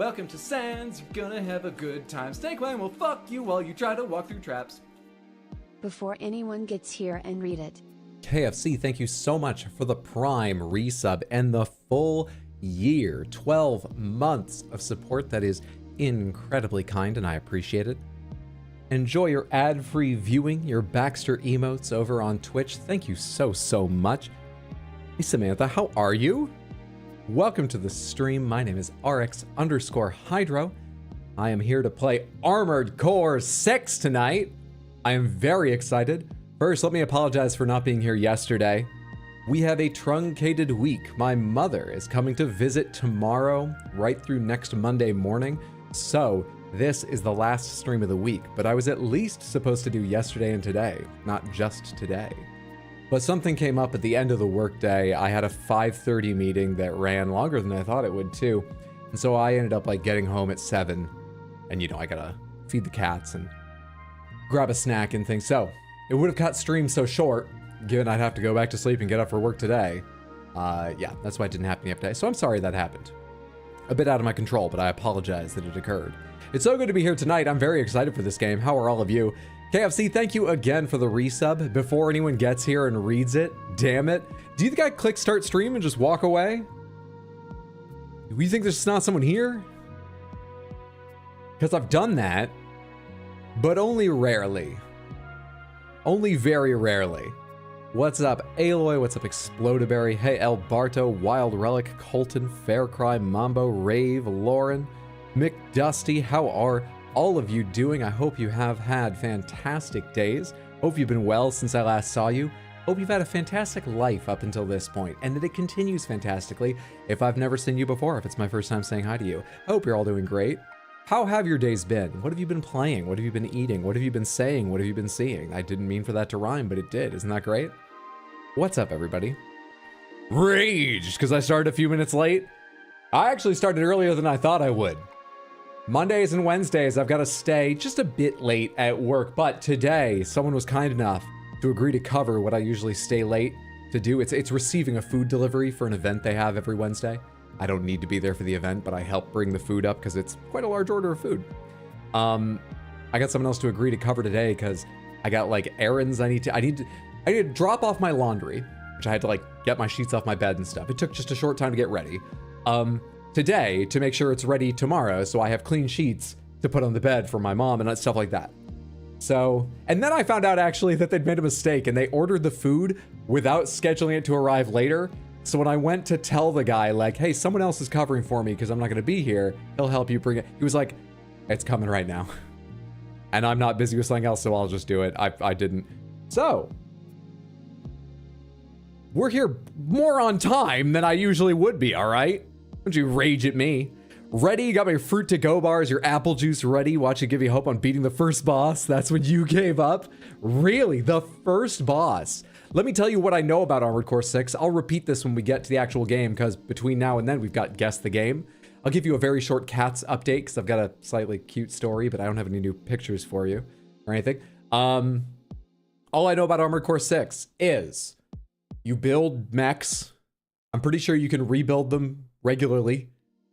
Welcome to Sands, you're gonna have a good time. Snakeline will fuck you while you try to walk through traps. Before anyone gets here and read it. KFC, thank you so much for the Prime resub and the full year, 12 months of support. That is incredibly kind and I appreciate it. Enjoy your ad-free viewing, your Baxter emotes over on Twitch. Thank you so much. Hey Samantha, how are you? Welcome to the stream. My name is RX_Hydro. I am here to play Armored Core 6 tonight. I am very excited. First, let me apologize for not being here yesterday. We have a truncated week. My mother is coming to visit tomorrow, right through next Monday morning. So this is the last stream of the week, but I was at least supposed to do yesterday and today, not just today. But something came up at the end of the workday. I had a 5:30 meeting that ran longer than I thought it would too. And so I ended up like getting home at 7. And you know, I gotta feed the cats and grab a snack and things. So it would have cut stream so short, given I'd have to go back to sleep and get up for work today. Yeah, that's why it didn't happen yesterday. So I'm sorry that happened. A bit out of my control, but I apologize that it occurred. It's so good to be here tonight. I'm very excited for this game. How are all of you? KFC, thank you again for the resub. Before anyone gets here and reads it, damn it. Do you think I click start stream and just walk away? Do you think there's not someone here? Because I've done that, but only rarely. Only very rarely. What's up, Aloy? What's up, Explodaberry? Hey, El Barto, Wild Relic, Colton, Faircry, Mambo, Rave, Lauren, Mick Dusty. How are all of you doing? I hope you have had fantastic days. Hope you've been well since I last saw you. Hope you've had a fantastic life up until this point, and that it continues fantastically if I've never seen you before, if it's my first time saying hi to you. I hope you're all doing great. How have your days been? What have you been playing? What have you been eating? What have you been saying? What have you been seeing? I didn't mean for that to rhyme, but it did. Isn't that great? What's up, everybody? Rage, because I started a few minutes late. I actually started earlier than I thought I would. Mondays and Wednesdays, I've got to stay just a bit late at work, but today, someone was kind enough to agree to cover what I usually stay late to do. It's receiving a food delivery for an event they have every Wednesday. I don't need to be there for the event, but I help bring the food up because it's quite a large order of food. I got someone else to agree to cover today because I got like errands I need to drop off my laundry, which I had to like get my sheets off my bed and stuff. It took just a short time to get ready. Today to make sure it's ready tomorrow, so I have clean sheets to put on the bed for my mom and stuff like that. So, and then I found out actually that they'd made a mistake and they ordered the food without scheduling it to arrive later. So when I went to tell the guy like, hey, someone else is covering for me because I'm not going to be here, he'll help you bring it. He was like, it's coming right now. And I'm not busy with something else, so I'll just do it. I didn't. So we're here more on time than I usually would be, all right? Don't you rage at me. Ready? You got my fruit to go bars, your apple juice ready. Watch it give you hope on beating the first boss. That's when you gave up. Really? The first boss? Let me tell you what I know about Armored Core 6. I'll repeat this when we get to the actual game because between now and then we've got Guess the Game. I'll give you a very short Cats update because I've got a slightly cute story, but I don't have any new pictures for you or anything. All I know about Armored Core 6 is you build mechs. I'm pretty sure you can rebuild them regularly.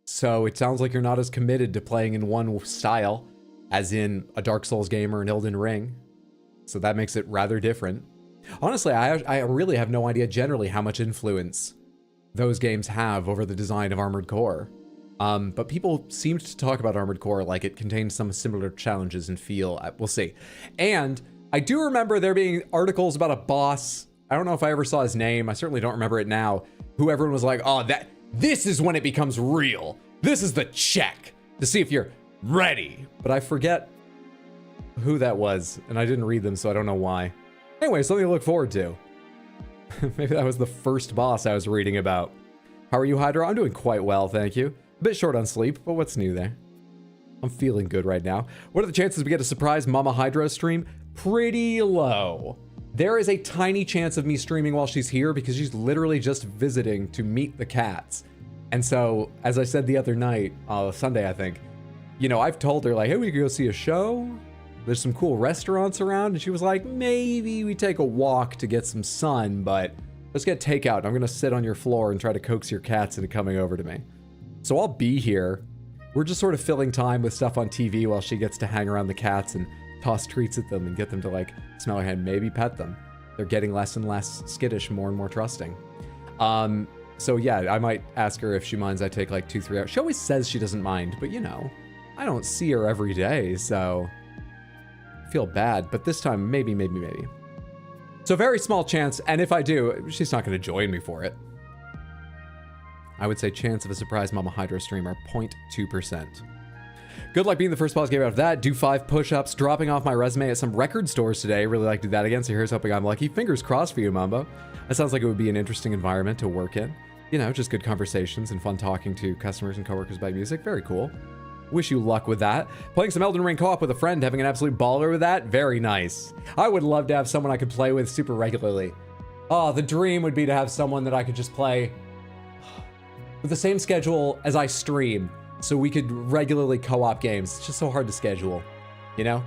So it sounds like you're not as committed to playing in one style as in a Dark Souls game or an Elden Ring. So that makes it rather different. Honestly, I really have no idea generally how much influence those games have over the design of Armored Core. But people seemed to talk about Armored Core like it contains some similar challenges and feel. We'll see. And I do remember there being articles about a boss. I don't know if I ever saw his name. I certainly don't remember it now. Who everyone was like, oh, this is when it becomes real. This is the check to see if you're ready. But I forget who that was, and I didn't read them, so I don't know why. Anyway, something to look forward to. Maybe that was the first boss I was reading about. How are you, Hydra? I'm doing quite well, thank you. A bit short on sleep, but what's new there? I'm feeling good right now. What are the chances we get a surprise Mama Hydra stream? Pretty low. There is a tiny chance of me streaming while she's here because she's literally just visiting to meet the cats. And so, as I said the other night, Sunday, I think, you know, I've told her like, hey, we could go see a show. There's some cool restaurants around. And she was like, maybe we take a walk to get some sun, but let's get takeout. I'm going to sit on your floor and try to coax your cats into coming over to me. So I'll be here. We're just sort of filling time with stuff on TV while she gets to hang around the cats and toss treats at them and get them to like smell her hand, maybe pet them. They're getting less and less skittish, more and more trusting. So yeah, I might ask her if she minds I take like 2-3 hours. She always says she doesn't mind, but you know, I don't see her every day, so I feel bad. But this time, maybe. So very small chance, and if I do, she's not gonna join me for it. I would say chance of a surprise Mama Hydro streamer, 0.2%. Good luck being the first boss game out of that. Do 5 push-ups, dropping off my resume at some record stores today. Really like to do that again, so here's hoping I'm lucky. Fingers crossed for you, Mambo. That sounds like it would be an interesting environment to work in. You know, just good conversations and fun talking to customers and coworkers about music. Very cool. Wish you luck with that. Playing some Elden Ring co-op with a friend, having an absolute baller with that. Very nice. I would love to have someone I could play with super regularly. Oh, the dream would be to have someone that I could just play with the same schedule as I stream, so we could regularly co-op games. It's just so hard to schedule, you know?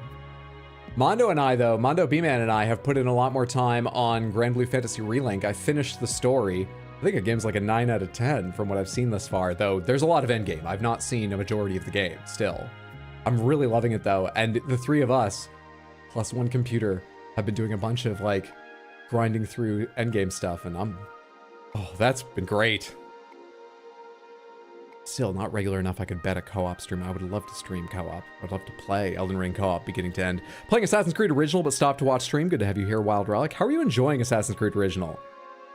Mondo and I, though, Mondo B-Man and I have put in a lot more time on Grand Blue Fantasy Relink. I finished the story. I think the game's like a 9 out of 10 from what I've seen thus far, though there's a lot of endgame. I've not seen a majority of the game, still. I'm really loving it, though, and the 3 of us, plus 1 computer, have been doing a bunch of, like, grinding through endgame stuff, and oh, that's been great. Still not regular enough I could bet a co-op stream. I would love to stream co-op. I'd love to play Elden Ring co-op beginning to end. Playing Assassin's Creed Original but stopped to watch stream. Good to have you here, Wild Relic. How are you enjoying Assassin's Creed Original?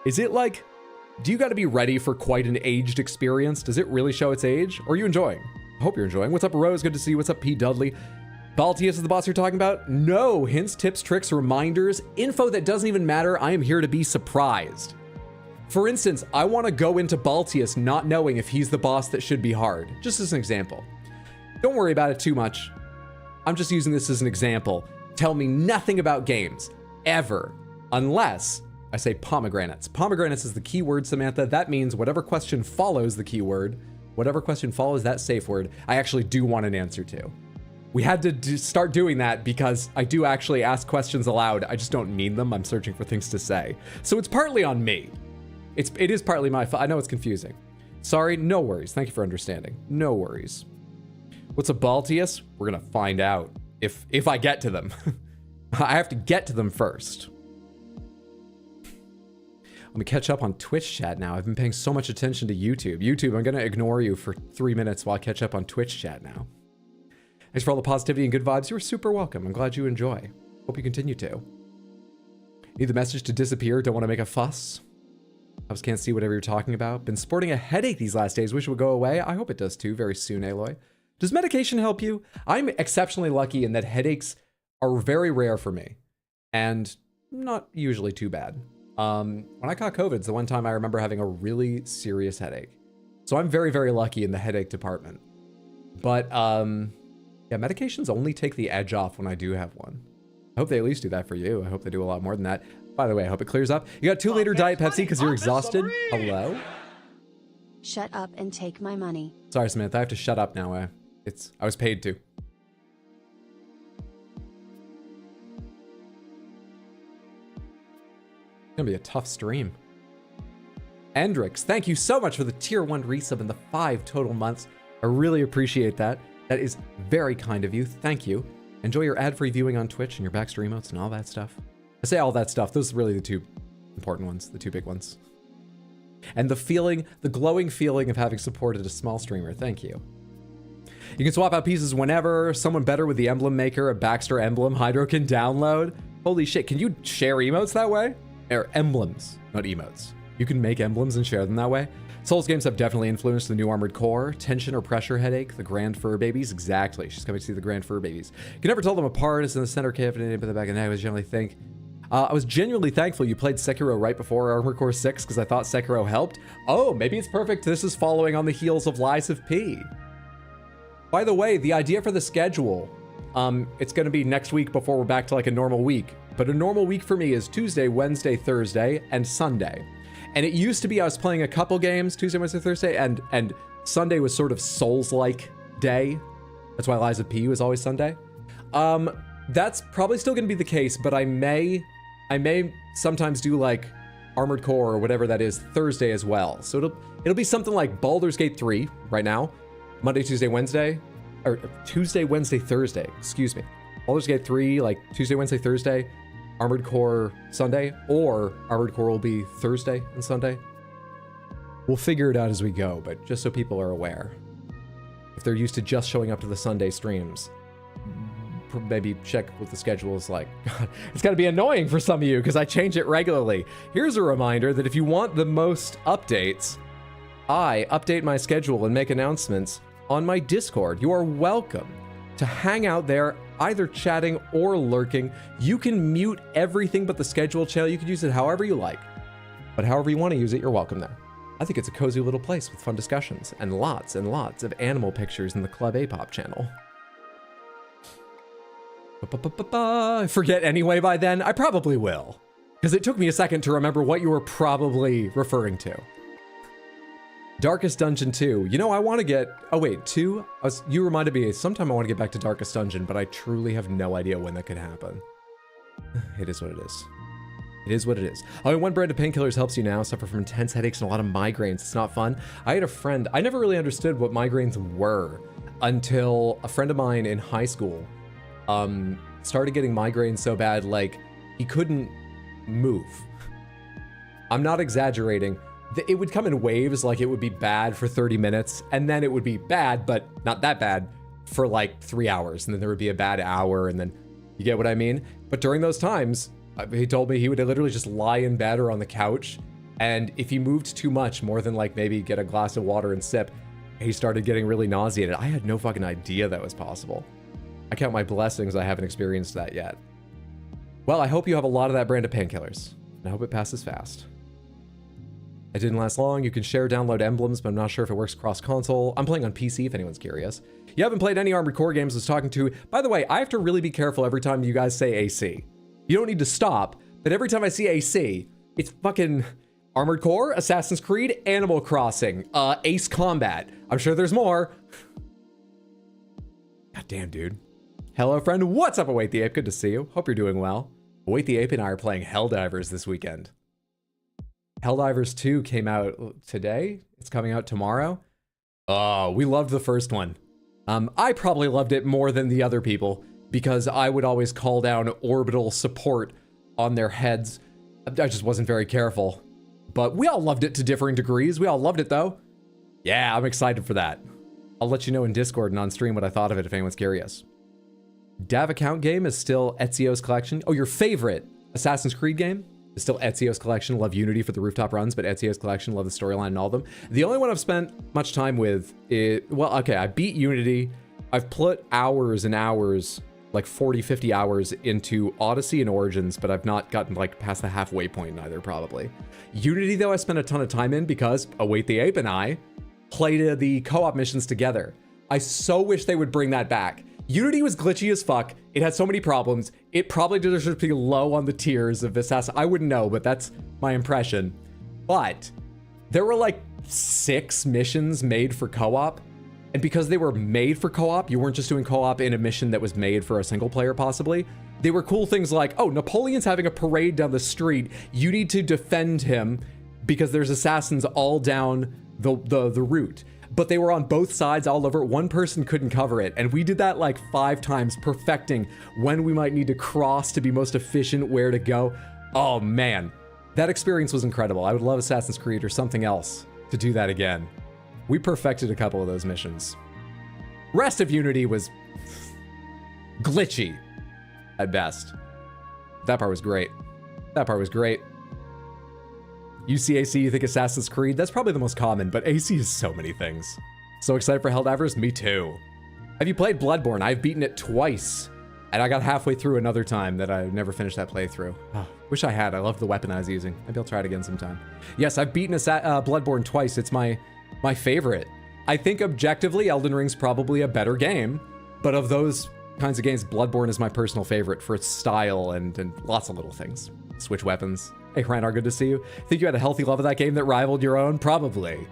Is it like, do you got to be ready for quite an aged experience? Does it really show its age? Or are you enjoying? I hope you're enjoying. What's up, Rose? Good to see you. What's up, P. Dudley? Baltius is the boss you're talking about? No. Hints, tips, tricks, reminders, info that doesn't even matter. I am here to be surprised. For instance, I want to go into Baltius not knowing if he's the boss that should be hard, just as an example. Don't worry about it too much. I'm just using this as an example. Tell me nothing about games, ever, unless I say pomegranates. Pomegranates is the keyword, Samantha. That means whatever question follows the keyword, whatever question follows that safe word, I actually do want an answer to. We had to start doing that because I do actually ask questions aloud. I just don't mean them. I'm searching for things to say. So it's partly on me. It is partly my fault. I know it's confusing. Sorry, no worries. Thank you for understanding. No worries. What's a Baltius? We're gonna find out if I get to them. I have to get to them first. Let me catch up on Twitch chat now. I've been paying so much attention to YouTube. YouTube, I'm gonna ignore you for 3 minutes while I catch up on Twitch chat now. Thanks for all the positivity and good vibes. You were super welcome. I'm glad you enjoy. Hope you continue to. Need the message to disappear. Don't want to make a fuss. I just can't see whatever you're talking about. Been sporting a headache these last days. Wish it would go away. I hope it does too very soon, Aloy. Does medication help you? I'm exceptionally lucky in that headaches are very rare for me and not usually too bad. When I caught COVID, it's the one time I remember having a really serious headache. So I'm very, very lucky in the headache department. But yeah, medications only take the edge off when I do have one. I hope they at least do that for you. I hope they do a lot more than that. By the way, I hope it clears up. You got 2-liter Diet Pepsi because you're exhausted? Hello? Shut up and take my money. Sorry, Samantha. I have to shut up now. I was paid to. It's gonna be a tough stream. Andrix, thank you so much for the tier 1 resub and the 5 total months. I really appreciate that. That is very kind of you. Thank you. Enjoy your ad-free viewing on Twitch and your backstory emotes and all that stuff. I say all that stuff. Those are really the 2 important ones, the 2 big ones. And the feeling, the glowing feeling of having supported a small streamer. Thank you. You can swap out pieces whenever. Someone better with the emblem maker, a Baxter emblem, Hydro can download. Holy shit, can you share emotes that way? Or emblems, not emotes. You can make emblems and share them that way. Souls games have definitely influenced the new Armored Core. Tension or pressure headache, the Grand Fur Babies. Exactly, she's coming to see the Grand Fur Babies. You can never tell them apart. It's in the center cave and in the back of the neck. I was genuinely thankful you played Sekiro right before Armored Core 6 because I thought Sekiro helped. Oh, maybe it's perfect. This is following on the heels of Lies of P. By the way, the idea for the schedule, it's going to be next week before we're back to like a normal week. But a normal week for me is Tuesday, Wednesday, Thursday, and Sunday. And it used to be I was playing a couple games, Tuesday, Wednesday, Thursday, and Sunday was sort of Souls-like day. That's why Lies of P was always Sunday. That's probably still going to be the case, but I may sometimes do like Armored Core or whatever that is Thursday as well. So it'll be something like Baldur's Gate 3 right now, Monday, Tuesday, Wednesday, or Tuesday, Wednesday, Thursday, excuse me. Baldur's Gate 3, like Tuesday, Wednesday, Thursday, Armored Core Sunday, or Armored Core will be Thursday and Sunday. We'll figure it out as we go, but just so people are aware. If they're used to just showing up to the Sunday streams, maybe check what the schedule is like. God, it's gotta be annoying for some of you because I change it regularly. Here's a reminder that if you want the most updates, I update my schedule and make announcements on my Discord. You are welcome to hang out there, either chatting or lurking. You can mute everything but the schedule channel. You can use it however you like, but however you want to use it, you're welcome there. I think it's a cozy little place with fun discussions and lots of animal pictures in the Club Apop channel. Forget anyway by then? I probably will, because it took me a second to remember what you were probably referring to. Darkest Dungeon 2. You know, I want to get... Oh, wait, 2? You reminded me, sometime I want to get back to Darkest Dungeon, but I truly have no idea when that could happen. It is what it is. It is what it is. Oh, and one brand of painkillers helps you now. Suffer from intense headaches and a lot of migraines. It's not fun. I had a friend... I never really understood what migraines were until a friend of mine in high school started getting migraines so bad, like, he couldn't move. I'm not exaggerating. It would come in waves, like it would be bad for 30 minutes, and then it would be bad, but not that bad, for like 3 hours, and then there would be a bad hour, and then, you get what I mean? But during those times, he told me he would literally just lie in bed or on the couch, and if he moved too much, more than like maybe get a glass of water and sip, he started getting really nauseated. I had no fucking idea that was possible. I count my blessings I haven't experienced that yet. Well, I hope you have a lot of that brand of painkillers, and I hope it passes fast. It didn't last long. You can share download emblems, but I'm not sure if it works cross console. I'm playing on PC if anyone's curious. You haven't played any Armored Core games I was talking to. By the way, I have to really be careful every time you guys say AC. You don't need to stop, but every time I see AC, it's fucking Armored Core, Assassin's Creed, Animal Crossing, Ace Combat. I'm sure there's more. God damn, dude. Hello, friend. What's up, Await the Ape? Good to see you. Hope you're doing well. Await the Ape and I are playing Helldivers this weekend. Helldivers 2 came out today. It's coming out tomorrow. Oh, we loved the first one. I probably loved it more than the other people because I would always call down orbital support on their heads. I just wasn't very careful. But we all loved it to differing degrees. We all loved it, though. Yeah, I'm excited for that. I'll let you know in Discord and on stream what I thought of it if anyone's curious. Dav account game is still Ezio's Collection. Oh, your favorite Assassin's Creed game is still Ezio's Collection. Love Unity for the rooftop runs, but Ezio's Collection, love the storyline and all of them. The only one I've spent much time with is... Well, okay, I beat Unity. I've put hours and hours, like 40, 50 hours into Odyssey and Origins, but I've not gotten like past the halfway point either, probably. Unity, though, I spent a ton of time in because Await the Ape and I played the co-op missions together. I so wish they would bring that back. Unity was glitchy as fuck. It had so many problems. It probably deserves to be low on the tiers of Assassin. I wouldn't know, but that's my impression. But there were like 6 missions made for co-op. And because they were made for co-op, you weren't just doing co-op in a mission that was made for a single player possibly. They were cool things like, oh, Napoleon's having a parade down the street. You need to defend him because there's assassins all down the route. But they were on both sides all over. One person couldn't cover it. And we did that like 5 times, perfecting when we might need to cross to be most efficient, where to go. Oh man, that experience was incredible. I would love Assassin's Creed or something else to do that again. We perfected a couple of those missions. Rest of Unity was glitchy at best. That part was great. That part was great. UCAC, you think Assassin's Creed? That's probably the most common, but AC is so many things. So excited for Helldivers? Me too. Have you played Bloodborne? I've beaten it twice, and I got halfway through another time that I never finished that playthrough. Oh, wish I had. I love the weapon I was using. Maybe I'll try it again sometime. Yes, I've beaten Bloodborne twice. It's my favorite. I think objectively, Elden Ring's probably a better game, but of those kinds of games, Bloodborne is my personal favorite for its style and lots of little things. Switch weapons. Hey, Reinar, good to see you. Think you had a healthy love of that game that rivaled your own? Probably.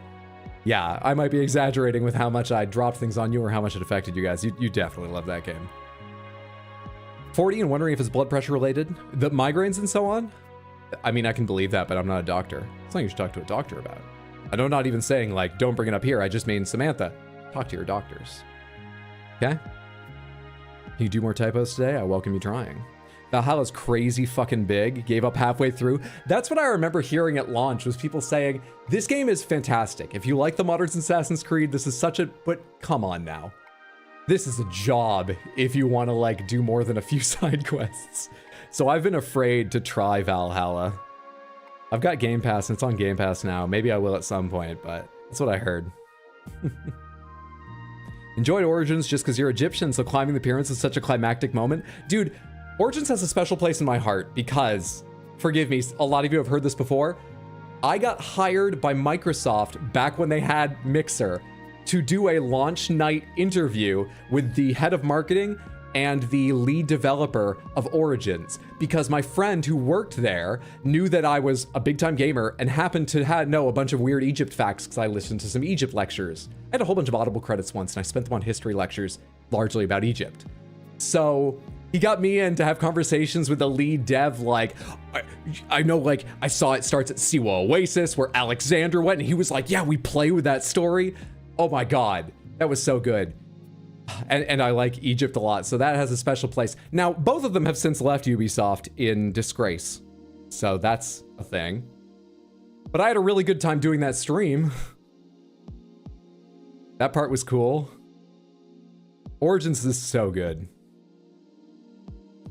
Yeah, I might be exaggerating with how much I dropped things on you or how much it affected you guys. You definitely love that game. 40 and wondering if it's blood pressure related? The migraines and so on? I mean, I can believe that, but I'm not a doctor. It's something you should talk to a doctor about. I know, not even saying, like, don't bring it up here. I just mean Samantha. Talk to your doctors. Okay? Can you do more typos today? I welcome you trying. Valhalla's crazy fucking big. Gave up halfway through. That's what I remember hearing at launch, was people saying, this game is fantastic. If you like the modern Assassin's Creed, this is such a... But come on now. This is a job if you want to, like, do more than a few side quests. So I've been afraid to try Valhalla. I've got Game Pass, and it's on Game Pass now. Maybe I will at some point, but that's what I heard. Enjoyed Origins just because you're Egyptian, so climbing the pyramids is such a climactic moment. Dude, Origins has a special place in my heart because, forgive me, a lot of you have heard this before. I got hired by Microsoft back when they had Mixer to do a launch night interview with the head of marketing and the lead developer of Origins, because my friend who worked there knew that I was a big time gamer and happened to know a bunch of weird Egypt facts because I listened to some Egypt lectures. I had a whole bunch of Audible credits once and I spent them on history lectures largely about Egypt. So he got me in to have conversations with the lead dev, like, I know, like, I saw it starts at Siwa Oasis where Alexander went, and he was like, yeah, we play with that story. Oh my God, that was so good. And I like Egypt a lot, so that has a special place. Now, both of them have since left Ubisoft in disgrace, so that's a thing. But I had a really good time doing that stream. That part was cool. Origins is so good.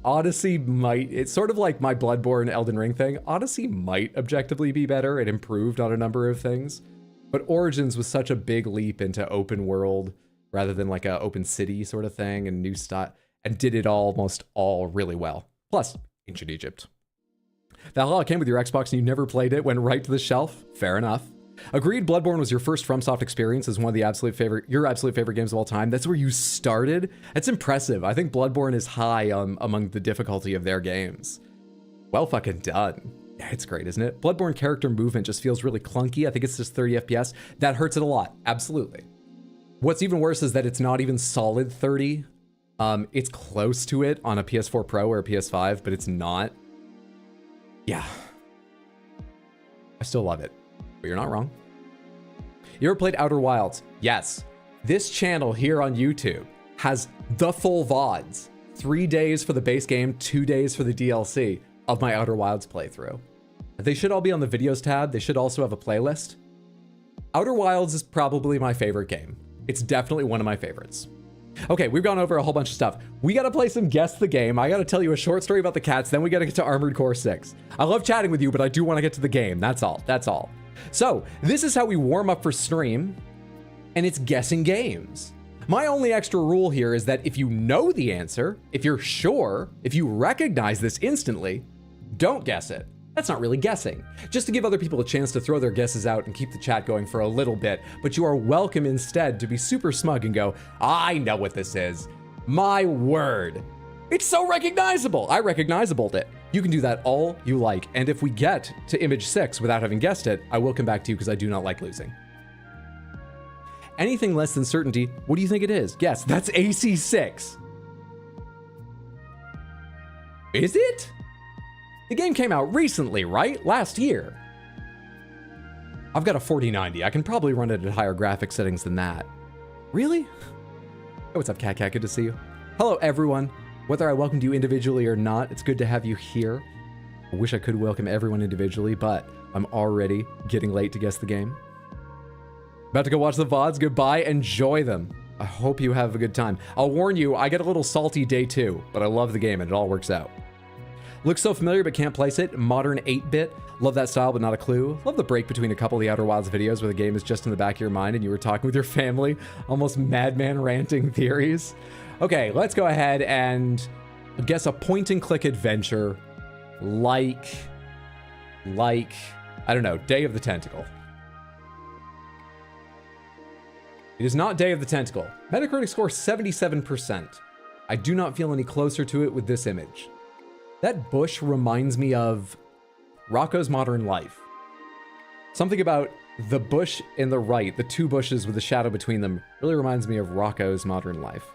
Odyssey might, it's sort of like my Bloodborne Elden Ring thing. Odyssey might objectively be better. It improved on a number of things. But Origins was such a big leap into open world rather than like a open city sort of thing and new style, and did it almost all really well. Plus, ancient Egypt. Valhalla came with your Xbox and you never played it, went right to the shelf. Fair enough. Agreed, Bloodborne was your first FromSoft experience as one of the your absolute favorite games of all time. That's where you started. That's impressive. I think Bloodborne is high among the difficulty of their games. Well fucking done. Yeah, it's great, isn't it? Bloodborne character movement just feels really clunky. I think it's just 30 FPS. That hurts it a lot. Absolutely. What's even worse is that it's not even solid 30. It's close to it on a PS4 Pro or a PS5, but it's not. Yeah. I still love it, but you're not wrong. You ever played Outer Wilds? Yes. This channel here on YouTube has the full VODs. 3 days for the base game, 2 days for the DLC of my Outer Wilds playthrough. They should all be on the videos tab. They should also have a playlist. Outer Wilds is probably my favorite game. It's definitely one of my favorites. Okay, we've gone over a whole bunch of stuff. We gotta play some Guess the Game. I gotta tell you a short story about the cats, then we gotta get to Armored Core 6. I love chatting with you, but I do want to get to the game. That's all. That's all. So, this is how we warm up for stream, and it's guessing games. My only extra rule here is that if you know the answer, if you're sure, if you recognize this instantly, don't guess it. That's not really guessing. Just to give other people a chance to throw their guesses out and keep the chat going for a little bit, but you are welcome instead to be super smug and go, I know what this is. My word. It's so recognizable. I recognizable it. You can do that all you like, and if we get to image 6 without having guessed it, I will come back to you because I do not like losing. Anything less than certainty, what do you think it is? Guess, that's AC6. Is it? The game came out recently, right? Last year. I've got a 4090. I can probably run it at higher graphic settings than that. Really? Hey, what's up, Cat Cat? Good to see you. Hello, everyone. Whether I welcomed you individually or not, it's good to have you here. I wish I could welcome everyone individually, but I'm already getting late to guess the game. About to go watch the VODs. Goodbye. Enjoy them. I hope you have a good time. I'll warn you, I get a little salty day 2, but I love the game and it all works out. Looks so familiar but can't place it. Modern 8-bit. Love that style but not a clue. Love the break between a couple of the Outer Wilds videos where the game is just in the back of your mind and you were talking with your family. Almost madman ranting theories. Okay, let's go ahead and guess a point-and-click adventure like, I don't know, Day of the Tentacle. It is not Day of the Tentacle. Metacritic score 77%. I do not feel any closer to it with this image. That bush reminds me of Rocco's Modern Life. Something about the bush in the right, the two bushes with the shadow between them, really reminds me of Rocco's Modern Life.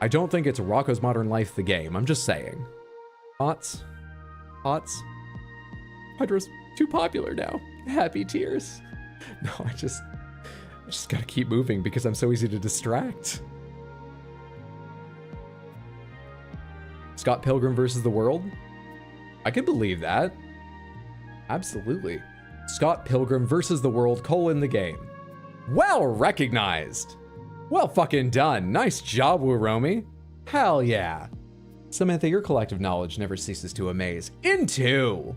I don't think it's Rocco's Modern Life the game, I'm just saying. Thoughts? Thoughts? Hydra's too popular now. Happy tears. No, Just gotta keep moving because I'm so easy to distract. Scott Pilgrim versus the World? I could believe that. Absolutely. Scott Pilgrim versus the World, the game. Well recognized. Well fucking done. Nice job, Wuromi. Hell yeah. Samantha, your collective knowledge never ceases to amaze. Into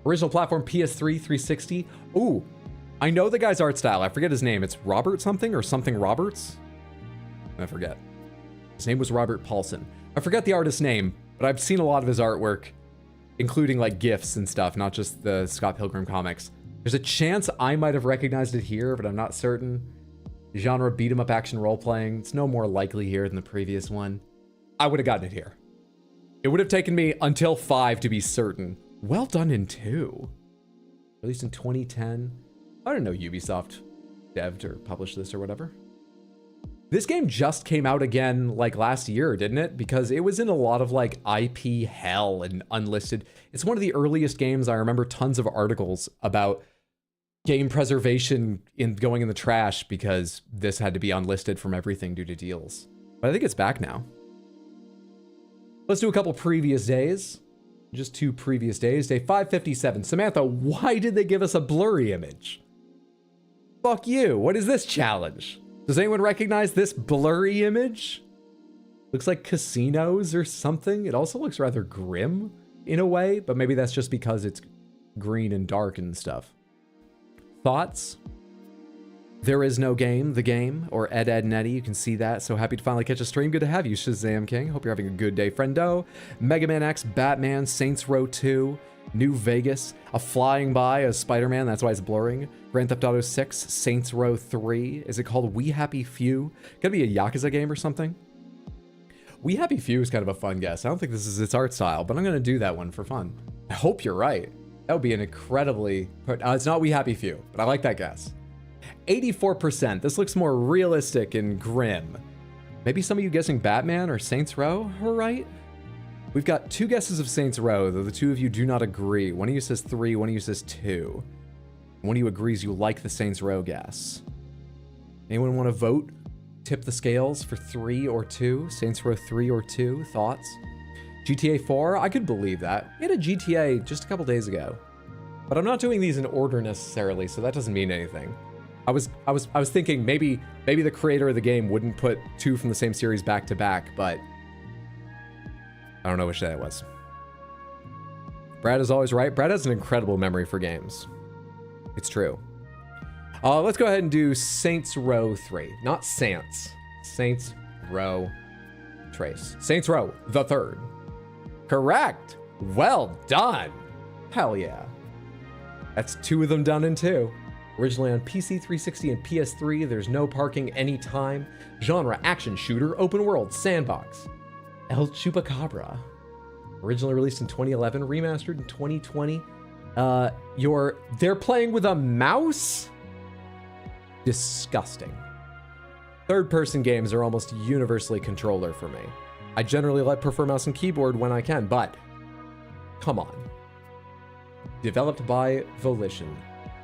original platform PS3 360. Ooh, I know the guy's art style. I forget his name. It's Robert something or something Roberts. I forget. His name was Robert Paulson. I forget the artist's name, but I've seen a lot of his artwork, including like GIFs and stuff, not just the Scott Pilgrim comics. There's a chance I might have recognized it here, but I'm not certain. Genre beat 'em up action role playing. It's no more likely here than the previous one. I would have gotten it here. It would have taken me until 5 to be certain. Well done in 2. Released in 2010. I don't know Ubisoft devved or published this or whatever. This game just came out again like last year, didn't it? Because it was in a lot of like IP hell and unlisted. It's one of the earliest games. I remember tons of articles about game preservation going in the trash because this had to be unlisted from everything due to deals. But I think it's back now. Let's do a couple previous days. Just 2 previous days. Day 557. Samantha, why did they give us a blurry image? Fuck you. What is this challenge? Does anyone recognize this blurry image? Looks like casinos or something. It also looks rather grim in a way, but maybe that's just because it's green and dark and stuff. Thoughts? There is no game, the game, or Ed Netty, you can see that. So happy to finally catch a stream. Good to have you, Shazam King. Hope you're having a good day, friendo. Mega Man X, Batman, Saints Row 2, New Vegas, a flying by as Spider-Man, that's why it's blurring. Grand Theft Auto 6, Saints Row 3. Is it called We Happy Few? Could be a Yakuza game or something. We Happy Few is kind of a fun guess. I don't think this is its art style, but I'm going to do that one for fun. I hope you're right. That would be an incredibly... it's not We Happy Few, but I like that guess. 84%. This looks more realistic and grim. Maybe some of you guessing Batman or Saints Row are right? We've got 2 guesses of Saints Row, though the 2 of you do not agree. One of you says 3, one of you says 2. One of you agrees you like the Saints Row guess. Anyone want to vote? Tip the scales for 3 or 2? Saints Row 3 or 2? Thoughts? GTA 4? I could believe that. We had a GTA just a couple days ago. But I'm not doing these in order necessarily, so that doesn't mean anything. I was thinking maybe the creator of the game wouldn't put 2 from the same series back to back, but I don't know which day it was. Brad is always right. Brad has an incredible memory for games. It's true. Let's go ahead and do Saints Row 3. Not Saints. Saints Row Trace. Saints Row the 3rd. Correct. Well done. Hell yeah. That's 2 of them done in 2. Originally on PC 360 and PS3, there's no parking anytime. Genre, action shooter, open world, sandbox. El Chupacabra. Originally released in 2011, remastered in 2020. They're playing with a mouse? Disgusting. Third-person games are almost universally controller for me. I generally prefer mouse and keyboard when I can, but come on. Developed by Volition.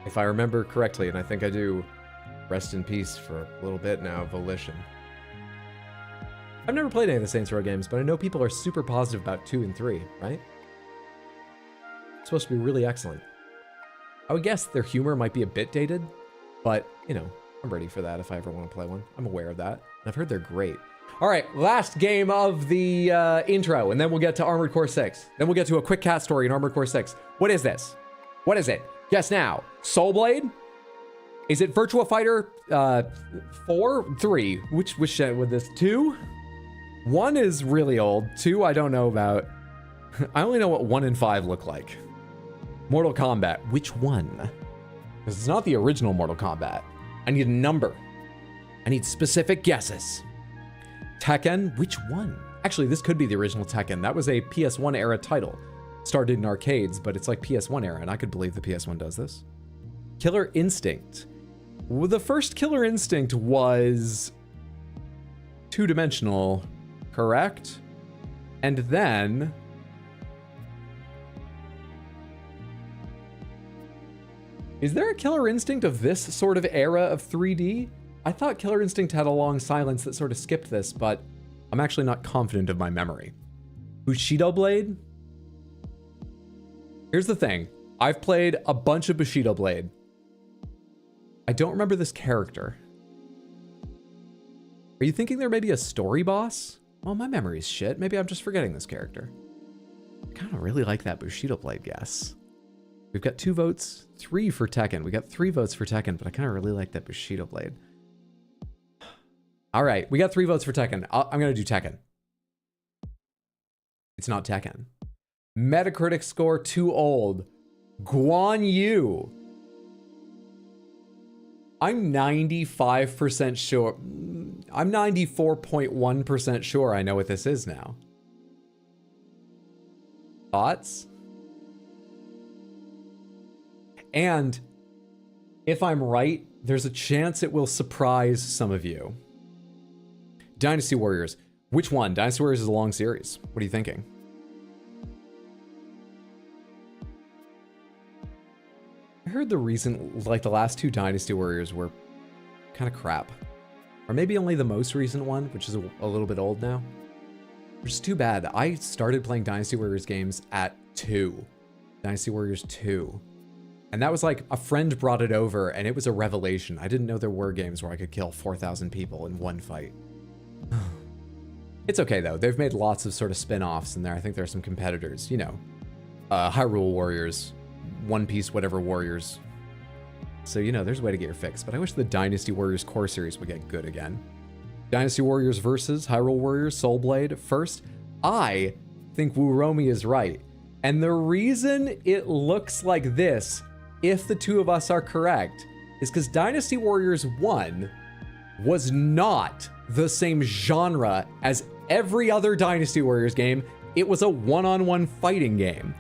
If I remember correctly, and I think I do, rest in peace for a little bit now, Volition. I've never played any of the Saints Row games, but I know people are super positive about 2 and 3, right? It's supposed to be really excellent. I would guess their humor might be a bit dated, but, you know, I'm ready for that if I ever want to play one. I'm aware of that. And I've heard they're great. All right, last game of the intro, and then we'll get to Armored Core 6. Then we'll get to a quick cat story in Armored Core 6. What is this? What is it? Guess now. Soul Blade? Is it Virtua Fighter 4? 3? Which would this? 2? 1 is really old. 2 I don't know about. I only know what 1 and 5 look like. Mortal Kombat. Which one? Because it's not the original Mortal Kombat. I need a number. I need specific guesses. Tekken? Which one? Actually, this could be the original Tekken. That was a PS1 era title. Started in arcades, but it's like PS1 era, and I could believe the PS1 does this. Killer Instinct. Well, the first Killer Instinct was 2-dimensional, correct? And then Is there a Killer Instinct of this sort of era of 3D? I thought Killer Instinct had a long silence that sort of skipped this, but I'm actually not confident of my memory. Bushido Blade? Here's the thing. I've played a bunch of Bushido Blade. I don't remember this character. Are you thinking there may be a story boss? Well, my memory's shit. Maybe I'm just forgetting this character. I kind of really like that Bushido Blade guess. We've got 2 votes, 3 for Tekken. We got 3 votes for Tekken, but I kind of really like that Bushido Blade. All right, we got 3 votes for Tekken. I'm going to do Tekken. It's not Tekken. Metacritic score too old. Guan Yu. I'm 95% sure. I'm 94.1% sure I know what this is now. Thoughts? And if I'm right, there's a chance it will surprise some of you. Dynasty Warriors. Which one? Dynasty Warriors is a long series. What are you thinking? I heard the the last 2 Dynasty Warriors were kind of crap. Or maybe only the most recent one, which is a little bit old now. Which is too bad. I started playing Dynasty Warriors games at 2. Dynasty Warriors 2. And that was like, a friend brought it over, and it was a revelation. I didn't know there were games where I could kill 4,000 people in one fight. It's okay, though. They've made lots of sort of spin-offs in there. I think there are some competitors. You know, Hyrule Warriors, One Piece whatever Warriors. So, you know, there's a way to get your fix. But I wish the Dynasty Warriors core series would get good again. Dynasty Warriors versus Hyrule Warriors Soul Blade. First, I think Wuromi is right. And the reason it looks like this, if the 2 of us are correct, is because Dynasty Warriors 1 was not the same genre as every other Dynasty Warriors game. It was a one-on-one fighting game.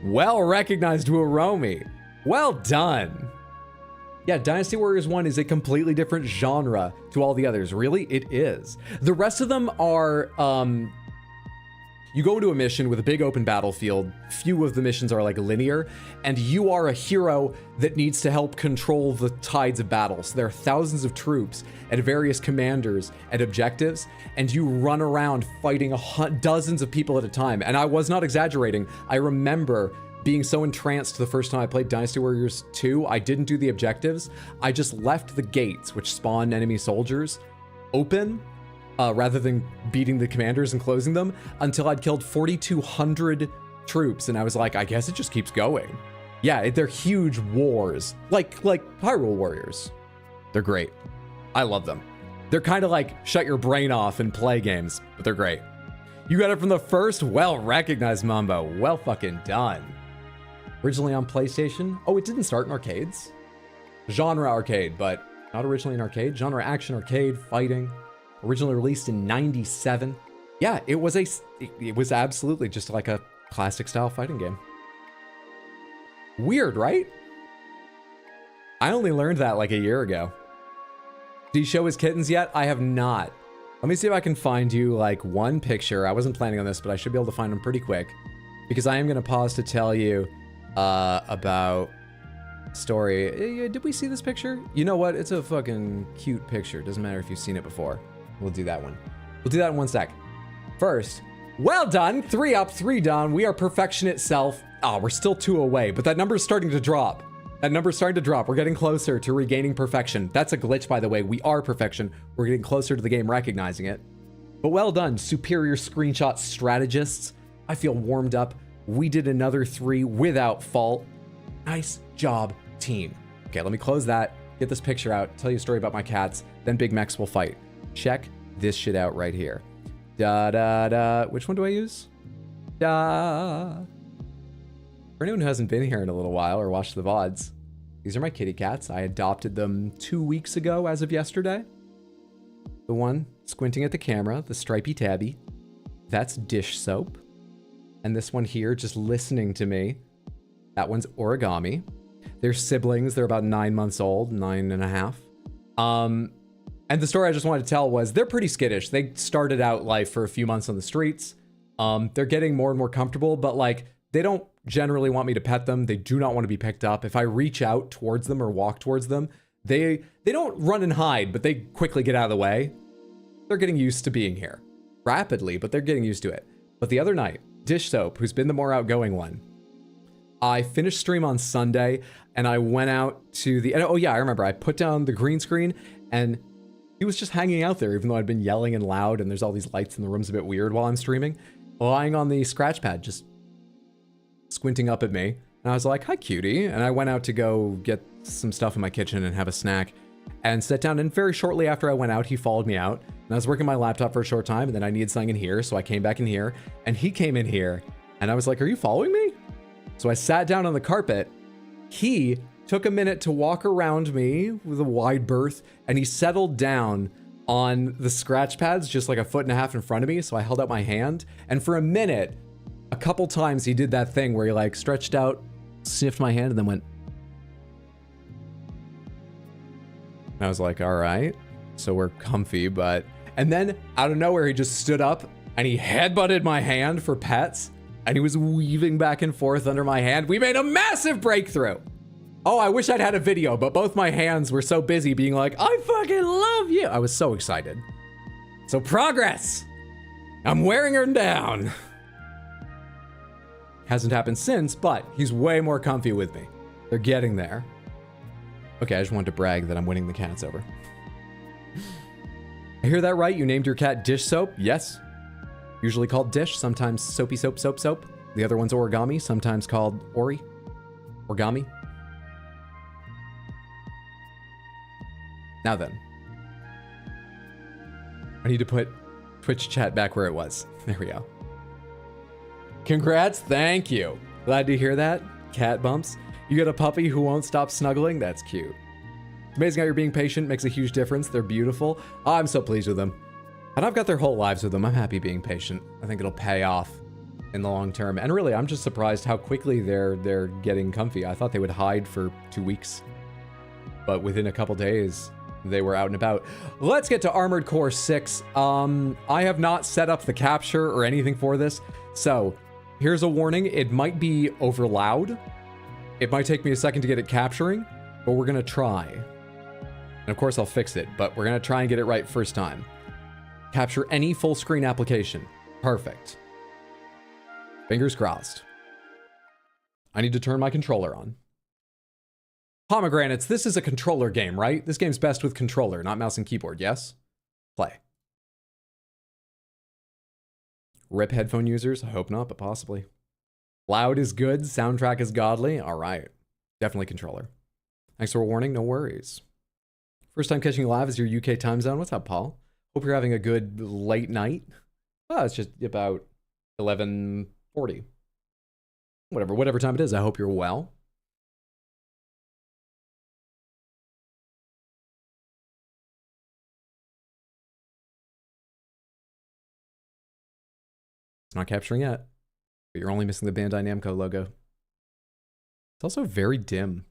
Well recognized, Wuromi. Well done. Yeah, Dynasty Warriors 1 is a completely different genre to all the others. Really? It is. The rest of them are, you go into a mission with a big open battlefield. Few of the missions are like linear, and you are a hero that needs to help control the tides of battle. So there are thousands of troops and various commanders and objectives, and you run around fighting dozens of people at a time. And I was not exaggerating. I remember being so entranced the first time I played Dynasty Warriors 2, I didn't do the objectives. I just left the gates, which spawn enemy soldiers, open, rather than beating the commanders and closing them, until I'd killed 4,200 troops, and I was like, I guess it just keeps going. Yeah, they're huge wars, like Hyrule Warriors. They're great. I love them. They're kind of like shut your brain off and play games, but they're great. You got it from the first? Well recognized, Mambo. Well fucking done. Originally on PlayStation. Oh, it didn't start in arcades? Genre arcade, but not originally in arcade. Genre action arcade, fighting. Originally released in 97. Yeah, it was absolutely just like a classic style fighting game. Weird, right? I only learned that like a year ago. Did he show his kittens yet? I have not. Let me see if I can find you like one picture. I wasn't planning on this, but I should be able to find them pretty quick, because I am going to pause to tell you about story. Did we see this picture? You know what? It's a fucking cute picture. Doesn't matter if you've seen it before. We'll do that one. We'll do that in one sec. First, well done. 3 up, 3 down. We are perfection itself. Oh, we're still 2 away, but that number is starting to drop. That number's starting to drop. We're getting closer to regaining perfection. That's a glitch, by the way. We are perfection. We're getting closer to the game recognizing it. But well done, superior screenshot strategists. I feel warmed up. We did another 3 without fault. Nice job, team. Okay, let me close that, get this picture out, tell you a story about my cats, then Big Mex will fight. Check this shit out right here. Da-da-da. Which one do I use? Da. For anyone who hasn't been here in a little while or watched the VODs, these are my kitty cats. I adopted them 2 weeks ago as of yesterday. The one squinting at the camera, the stripy tabby, that's Dish Soap. And this one here just listening to me, that one's Origami. They're siblings. They're about 9 months old, 9.5. And the story I just wanted to tell was they're pretty skittish. They started out life for a few months on the streets. They're getting more and more comfortable, but like they don't generally want me to pet them. They do not want to be picked up. If I reach out towards them or walk towards them, they don't run and hide, but they quickly get out of the way. They're getting used to being here. Rapidly, but they're getting used to it. But the other night, Dish Soap, who's been the more outgoing one, I finished stream on Sunday and I went out to the, oh yeah, I remember I put down the green screen and he was just hanging out there, even though I'd been yelling and loud and there's all these lights and the room's a bit weird while I'm streaming, lying on the scratch pad, just squinting up at me. And I was like, hi cutie. And I went out to go get some stuff in my kitchen and have a snack and sat down. And very shortly after I went out, he followed me out and I was working my laptop for a short time and then I needed something in here. So I came back in here and he came in here and I was like, are you following me? So I sat down on the carpet. He took a minute to walk around me with a wide berth and he settled down on the scratch pads just like a foot and a half in front of me. So I held out my hand and for a minute, a couple times he did that thing where he like stretched out, sniffed my hand and then went. And I was like, all right, so we're comfy, but, and then out of nowhere, he just stood up and he headbutted my hand for pets. And he was weaving back and forth under my hand. We made a massive breakthrough. Oh, I wish I'd had a video, but both my hands were so busy being like, I fucking love you. I was so excited. So progress. I'm wearing her down. Hasn't happened since, but he's way more comfy with me. They're getting there. Okay, I just wanted to brag that I'm winning the cats over. I hear that right? You named your cat Dish Soap? Yes. Usually called Dish, sometimes Soapy Soap Soap Soap. The other one's Origami, sometimes called Ori. Origami. Now then. I need to put Twitch chat back where it was. There we go. Congrats, thank you. Glad to hear that. Cat bumps. You got a puppy who won't stop snuggling? That's cute. It's amazing how you're being patient, makes a huge difference. They're beautiful. Oh, I'm so pleased with them. And I've got their whole lives with them. I'm happy being patient. I think it'll pay off in the long term. And really, I'm just surprised how quickly they're getting comfy. I thought they would hide for 2 weeks. But within a couple days, they were out and about. Let's get to Armored Core 6. I have not set up the capture or anything for this. So here's a warning. It might be over loud. It might take me a second to get it capturing, but we're going to try. And of course, I'll fix it, but we're going to try and get it right first time. Capture any full screen application. Perfect. Fingers crossed. I need to turn my controller on. Pomegranates, this is a controller game, right? This game's best with controller, not mouse and keyboard, yes? Play. RIP headphone users? I hope not, but possibly. Loud is good, soundtrack is godly. All right. Definitely controller. Thanks for a warning, no worries. First time catching you live is your UK time zone. What's up, Paul? Hope you're having a good late night. Oh, it's just about 11:40. Whatever time it is, I hope you're well. It's not capturing yet, but you're only missing the Bandai Namco logo. It's also very dim.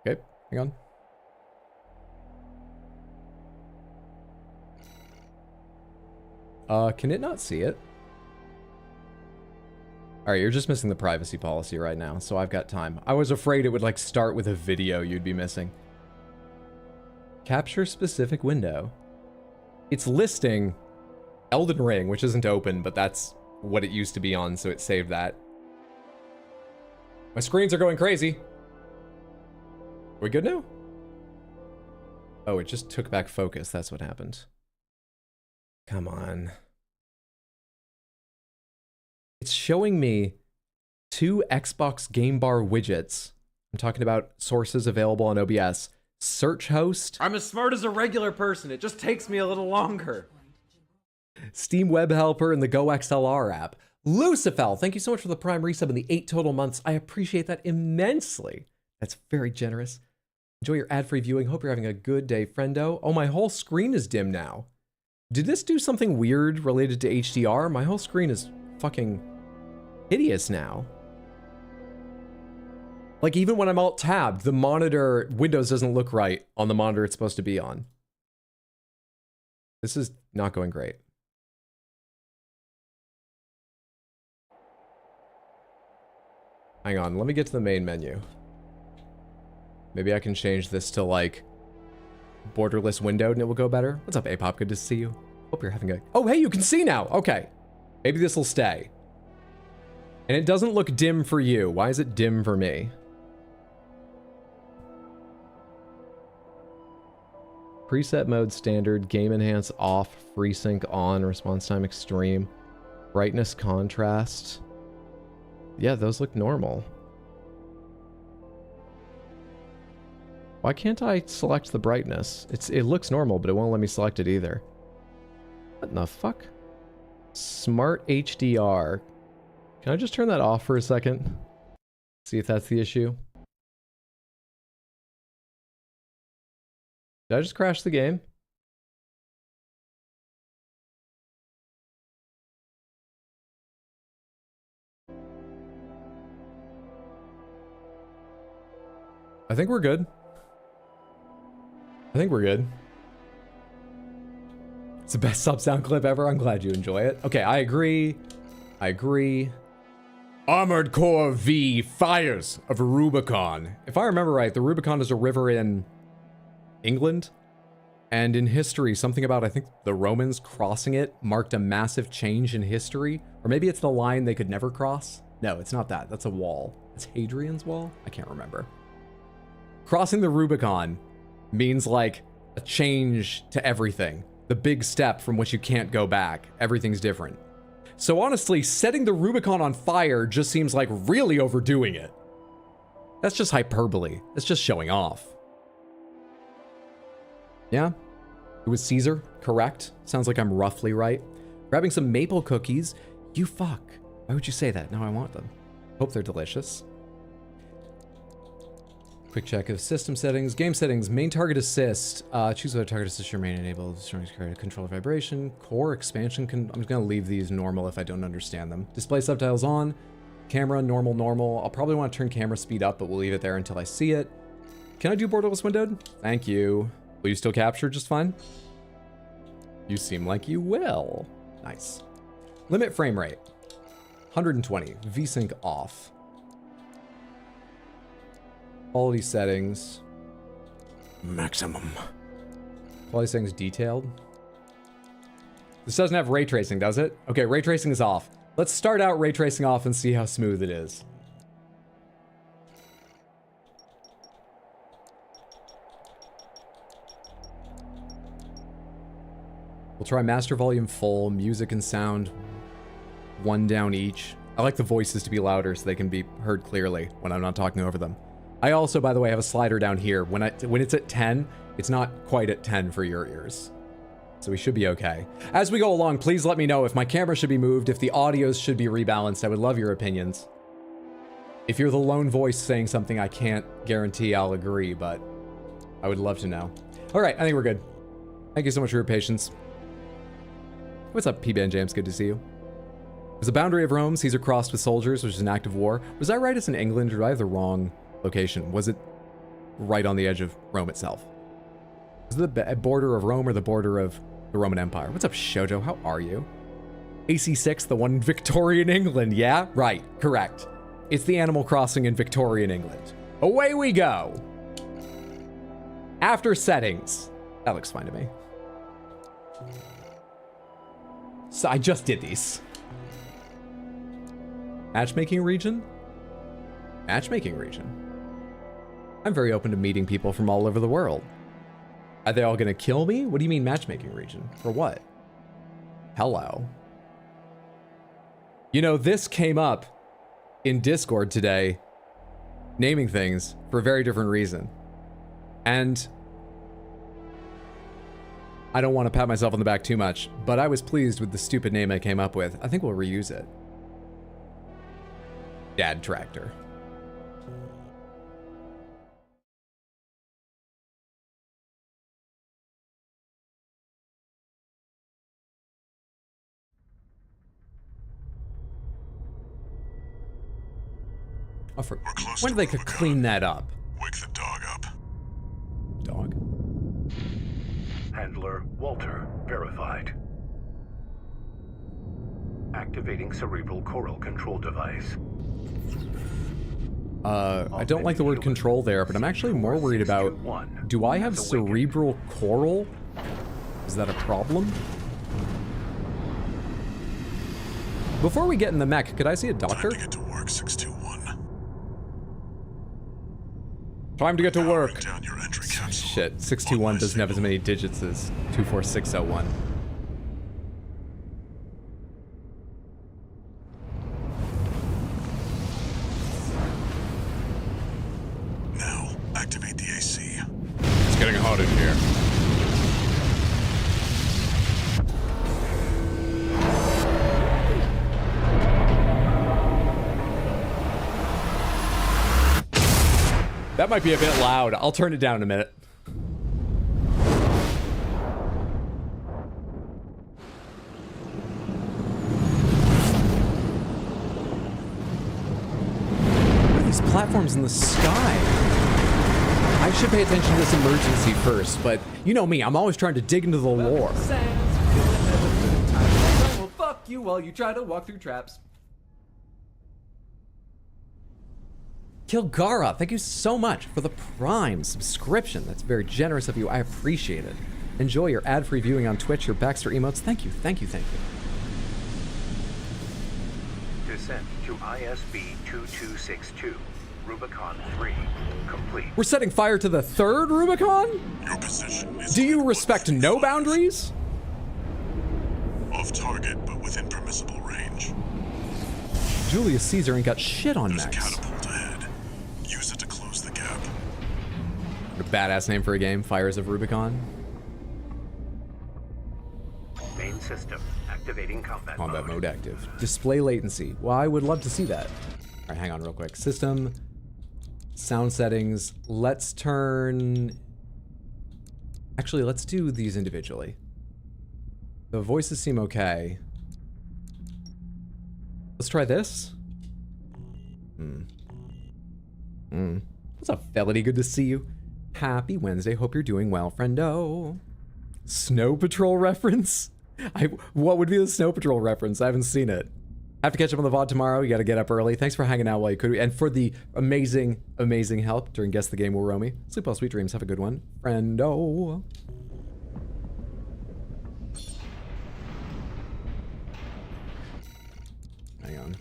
Okay, hang on. Can it not see it? All right, you're just missing the privacy policy right now, so I've got time. I was afraid it would like start with a video you'd be missing. Capture specific window. It's listing Elden Ring, which isn't open, but that's what it used to be on, so it saved that. My screens are going crazy. Are we good now? Oh, it just took back focus. That's what happened. Come on. It's showing me 2 Xbox Game Bar widgets. I'm talking about sources available on OBS. Search host. I'm as smart as a regular person. It just takes me a little longer. Steam Web Helper and the Go XLR app. Lucifel, thank you so much for the Prime resub in the 8 total months. I appreciate that immensely. That's very generous. Enjoy your ad-free viewing. Hope you're having a good day, friendo. Oh, my whole screen is dim now. Did this do something weird related to HDR? My whole screen is fucking hideous now. Like even when I'm alt-tabbed, the monitor, Windows doesn't look right on the monitor it's supposed to be on. This is not going great. Hang on, let me get to the main menu. Maybe I can change this to like borderless windowed and it will go better. What's up, Apop? Good to see you. Hope you're having a... Oh, hey, you can see now. Okay. Maybe this will stay. And it doesn't look dim for you. Why is it dim for me? Preset mode standard, game enhance off, FreeSync on, response time extreme, brightness contrast. Yeah, those look normal. Why can't I select the brightness? It looks normal, but it won't let me select it either. What in the fuck? Smart HDR. Can I just turn that off for a second? See if that's the issue. Did I just crash the game? I think we're good. I think we're good. It's the best sub-sound clip ever. I'm glad you enjoy it. Okay, I agree. I agree. Armored Core V Fires of Rubicon. If I remember right, the Rubicon is a river in England. And in history, something about, I think, the Romans crossing it marked a massive change in history. Or maybe it's the line they could never cross. No, it's not that. That's a wall. It's Hadrian's Wall? I can't remember. Crossing the Rubicon means like a change to everything. The big step from which you can't go back. Everything's different. So honestly, setting the Rubicon on fire just seems like really overdoing it. That's just hyperbole. That's just showing off. Yeah? It was Caesar, correct? Sounds like I'm roughly right. Grabbing some maple cookies. You fuck. Why would you say that? Now I want them. Hope they're delicious. Quick check of system settings. Game settings. Main target assist. Choose whether target assist remain enabled. Control vibration. Core expansion. I'm just going to leave these normal if I don't understand them. Display subtitles on. Camera, normal, normal. I'll probably want to turn camera speed up, but we'll leave it there until I see it. Can I do borderless windowed? Thank you. Will you still capture just fine? You seem like you will. Nice. Limit frame rate. 120. VSync off. Quality settings. Maximum. Quality settings detailed. This doesn't have ray tracing, does it? Okay, ray tracing is off. Let's start out ray tracing off and see how smooth it is. We'll try master volume full, music and sound, one down each. I like the voices to be louder so they can be heard clearly when I'm not talking over them. I also, by the way, have a slider down here. When it's at 10, it's not quite at 10 for your ears. So we should be okay. As we go along, please let me know if my camera should be moved, if the audios should be rebalanced. I would love your opinions. If you're the lone voice saying something, I can't guarantee I'll agree, but I would love to know. All right, I think we're good. Thank you so much for your patience. What's up, P-Band Jams? Good to see you. There's a boundary of Rome. Caesar crossed with soldiers, which is an act of war. Was I right? It's in England, or did I have the wrong location? Was it right on the edge of Rome itself? Was it the border of Rome or the border of the Roman Empire? What's up, Shoujo? How are you? AC6, the one in Victorian England. Yeah, right, correct. It's the Animal Crossing in Victorian England. Away we go. After settings. That looks fine to me. So I just did these. Matchmaking region? Matchmaking region. I'm very open to meeting people from all over the world. Are they all gonna kill me? What do you mean matchmaking region? For what? Hello. You know, this came up in Discord today, naming things for a very different reason. And I don't want to pat myself on the back too much, but I was pleased with the stupid name I came up with. I think we'll reuse it. Dad Tractor. When do they could clean that up? Wake the dog up. Dog? Handler Walter verified. Activating cerebral coral control device. I don't like the word control there, but I'm actually more worried about, do I have cerebral coral? Is that a problem? Before we get in the mech, could I see a doctor? Time to get to work, 621. Time to get to work. Down your entry capsule. Shit, 621 doesn't have as many digits as 24601. Now, activate the AC. It's getting hot in here. That might be a bit loud. I'll turn it down in a minute. What are these platforms in the sky? I should pay attention to this emergency first, but you know me, I'm always trying to dig into the lore. Well, fuck you while you try to walk through traps. Kilgara, thank you so much for the Prime subscription. That's very generous of you. I appreciate it. Enjoy your ad-free viewing on Twitch, your Baxter emotes. Thank you, thank you, thank you. Descent to ISB 2262. Rubicon 3 complete. We're setting fire to the third Rubicon? Your position is... Do you respect no boundaries? Off target, but within permissible range. Julius Caesar ain't got shit on There's a mechs. catapult ahead. Use it to close the gap. What a badass name for a game, Fires of Rubicon. Main system activating combat Mode active. Display latency. Well, I would love to see that. All right, hang on real quick. System, sound settings. Let's turn... Actually, let's do these individually. The voices seem okay. Let's try this. What's up, Felony? Good to see you. Happy Wednesday. Hope you're doing well, friendo. Snow Patrol reference? What would be the Snow Patrol reference? I haven't seen it. I have to catch up on the VOD tomorrow. You got to get up early. Thanks for hanging out while you could. And for the amazing, amazing help during Guess the Game Will Roam Me. Sleep well, sweet dreams. Have a good one. Friendo. Hang on.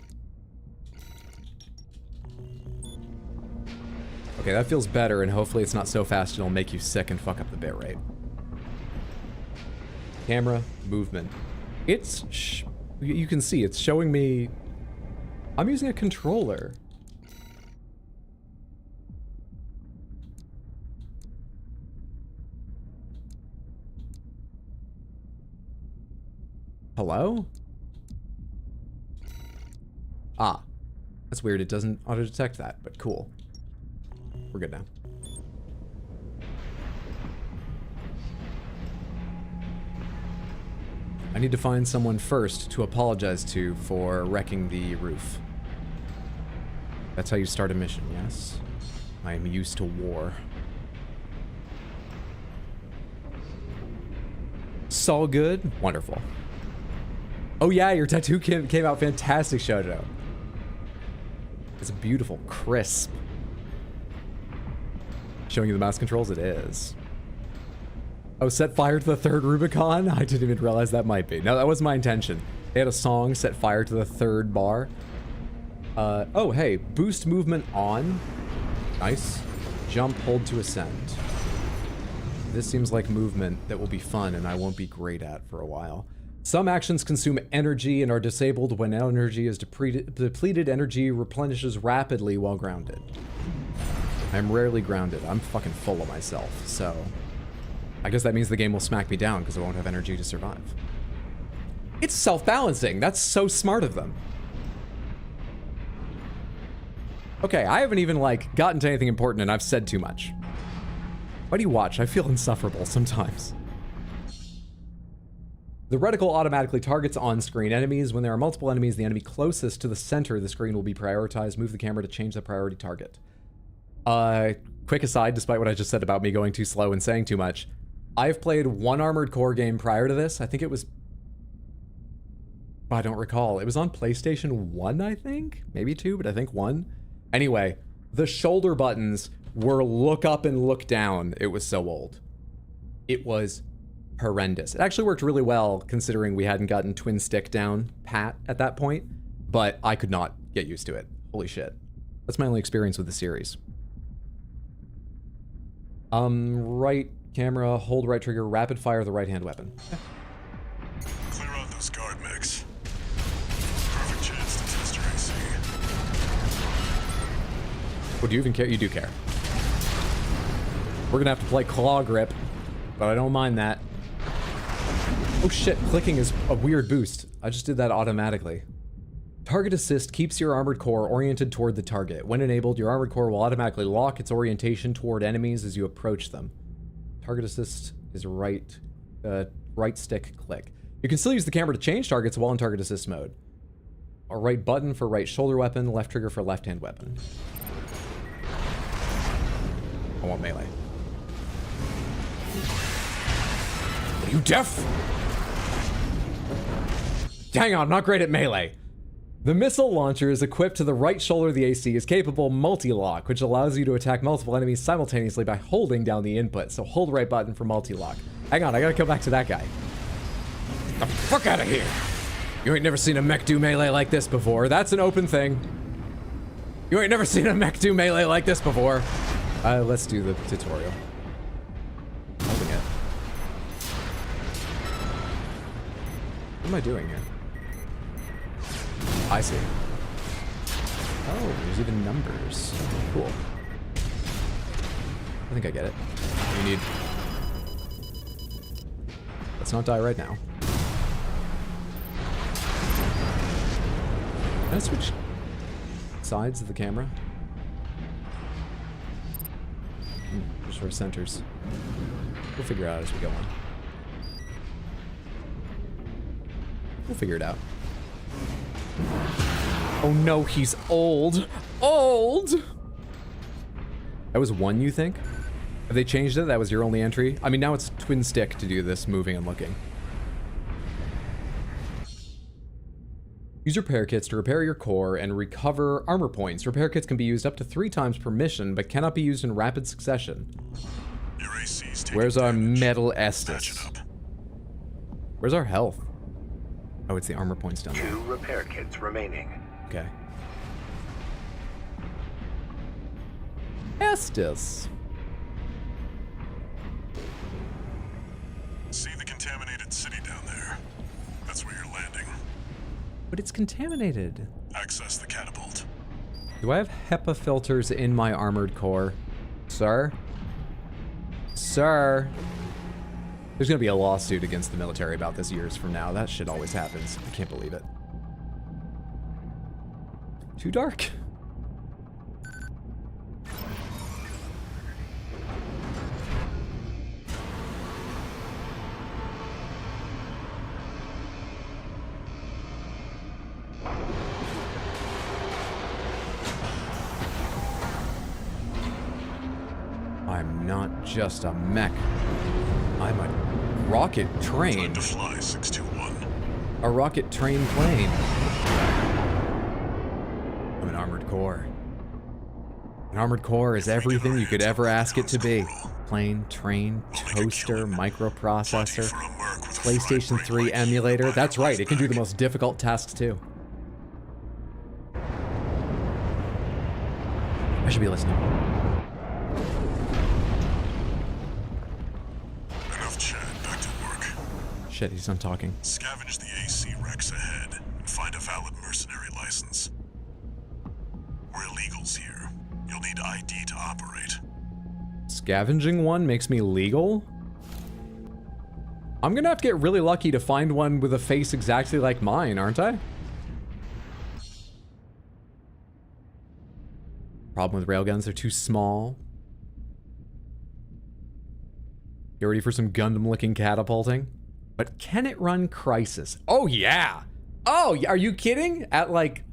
Okay, that feels better, and hopefully it's not so fast it'll make you sick and fuck up the bitrate. Camera, movement. It's... you can see, it's showing me... I'm using a controller. Hello? Ah. That's weird, it doesn't auto-detect that, but cool. We're good now. I need to find someone first to apologize to for wrecking the roof. That's how you start a mission, yes? I am used to war. Saul good? Wonderful. Oh yeah, your tattoo came out fantastic, Shoujo. It's beautiful, crisp. Showing you the mouse controls? It is. Oh, set fire to the third Rubicon? I didn't even realize that might be. No, that was my intention. They had a song, set fire to the third bar. Oh, hey, boost movement on. Nice. Jump, hold to ascend. This seems like movement that will be fun and I won't be great at for a while. Some actions consume energy and are disabled when energy is depleted. Energy replenishes rapidly while grounded. I'm rarely grounded. I'm fucking full of myself, so... I guess that means the game will smack me down because I won't have energy to survive. It's self-balancing. That's so smart of them. Okay, I haven't even, like, gotten to anything important and I've said too much. Why do you watch? I feel insufferable sometimes. The reticle automatically targets on-screen enemies. When there are multiple enemies, the enemy closest to the center of the screen will be prioritized. Move the camera to change the priority target. Quick aside, despite what I just said about me going too slow and saying too much, I've played one Armored Core game prior to this. I think it was... I don't recall. It was on PlayStation 1, I think? Maybe 2, but I think 1. Anyway, The shoulder buttons were look up and look down. It was so old. It was horrendous. It actually worked really well considering we hadn't gotten twin stick down pat at that point, but I could not get used to it. Holy shit. That's my only experience with the series. Right camera, hold right trigger, rapid fire the right hand weapon. Clear out those guard mechs. Perfect chance to test your AC. Well, do you even care? You do care. We're gonna have to play claw grip, but I don't mind that. Oh shit, clicking is a weird boost. I just did that automatically. Target assist keeps your armored core oriented toward the target. When enabled, your armored core will automatically lock its orientation toward enemies as you approach them. Target assist is right stick click. You can still use the camera to change targets while in target assist mode. A right button for right shoulder weapon, left trigger for left hand weapon. I want melee. Are you deaf? Hang on, I'm not great at melee. The missile launcher is equipped to the right shoulder of the AC, is capable of multi-lock, which allows you to attack multiple enemies simultaneously by holding down the input. So hold right button for multi-lock. Hang on, I gotta come back to that guy. Get the fuck out of here! You ain't never seen a mech do melee like this before. That's an open thing. You ain't never seen a mech do melee like this before. Let's do the tutorial. Holding it. What am I doing here? I see. Oh, there's even numbers. Cool. I think I get it. You need... Let's not die right now. Can I switch sides of the camera? Just for centers. We'll figure it out as we go on. We'll figure it out. Oh no, he's old. Old! That was one, you think? Have they changed it? That was your only entry? I mean, now it's twin stick to do this moving and looking. Use repair kits to repair your core and recover armor points. Repair kits can be used up to 3 times per mission, but cannot be used in rapid succession. Your AC's Where's our damage. metal Patch it Estus? up. Where's our health? Oh, it's the armor points down there. 2 repair kits remaining. Okay. Estus. See the contaminated city down there? That's where you're landing. But it's contaminated. Access the catapult. Do I have HEPA filters in my armored core? Sir? Sir? There's gonna be a lawsuit against the military about this years from now. That shit always happens. I can't believe it. Too dark. I'm not just a mech. I'm a rocket Time train. to fly, 621. A rocket train plane. I'm an armored core. An armored core is everything you could ever ask it to be. Plane, train, toaster, microprocessor, PlayStation 3 emulator. That's right, it can do the most difficult tasks too. I should be listening. Enough chat, back to work. Shit, he's done talking. Scavenge the AC wrecks ahead and find a valid mercenary license. We're illegals here. You'll need ID to operate. Scavenging one makes me legal? I'm gonna have to get really lucky to find one with a face exactly like mine, aren't I? Problem with railguns, they're too small. You ready for some Gundam-looking catapulting? But can it run Crisis? Oh yeah! Oh, are you kidding? At like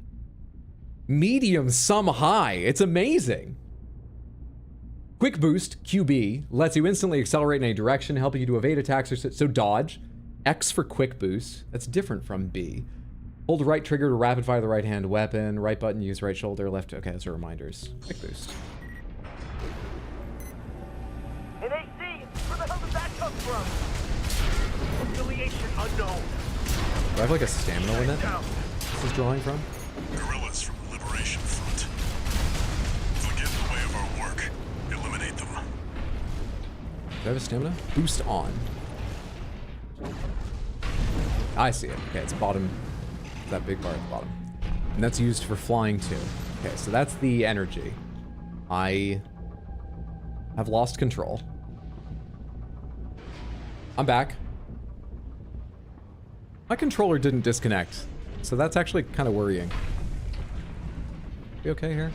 medium, some high. It's amazing. Quick Boost, QB, lets you instantly accelerate in any direction, helping you to evade attacks or so dodge. X for Quick Boost. That's different from B. Hold right trigger to rapid fire the right hand weapon. Right button, use right shoulder, left. Okay, those are reminders. Quick boost. An AC! Where the hell did that come from? Affiliation unknown. Do I have like a stamina limit this is drawing from? Guerrillas from the Liberation Front. If they get in the way of our work, eliminate them. Do I have a stamina? Boost on. I see it. Okay, it's bottom. That big bar at the bottom. And that's used for flying too. Okay, so that's the energy. I have lost control. I'm back. My controller didn't disconnect, so that's actually kind of worrying. You okay here?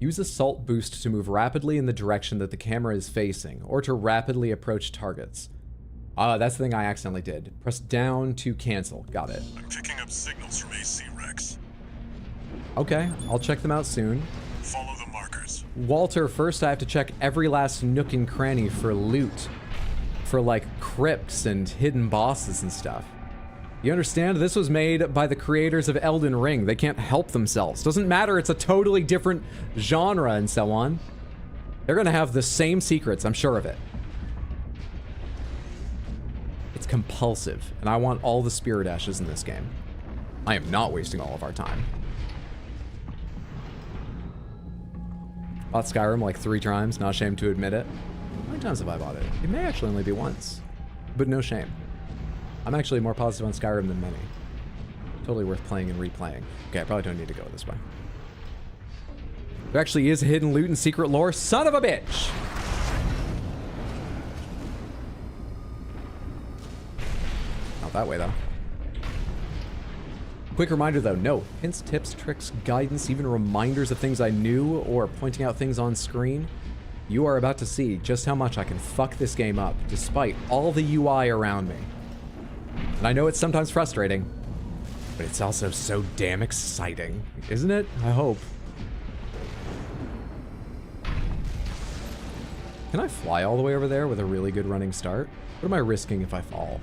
Use assault boost to move rapidly in the direction that the camera is facing, or to rapidly approach targets. That's the thing I accidentally did. Press down to cancel. Got it. I'm picking up signals from AC Rex. Okay, I'll check them out soon. Follow the markers. Walter, first I have to check every last nook and cranny for loot. For like crypts and hidden bosses and stuff. You understand? This was made by the creators of Elden Ring. They can't help themselves. Doesn't matter, it's a totally different genre and so on. They're gonna have the same secrets, I'm sure of it. It's compulsive, and I want all the spirit ashes in this game. I am not wasting all of our time. Bought Skyrim like 3 times, not ashamed to admit it. How many times have I bought it? It may actually only be once, but no shame. I'm actually more positive on Skyrim than many. Totally worth playing and replaying. Okay, I probably don't need to go this way. There actually is hidden loot and secret lore. Son of a bitch! Not that way, though. Quick reminder, though. No. Hints, tips, tricks, guidance, even reminders of things I knew or pointing out things on screen. You are about to see just how much I can fuck this game up, despite all the UI around me. And I know it's sometimes frustrating, but it's also so damn exciting, isn't it? I hope. Can I fly all the way over there with a really good running start? What am I risking if I fall?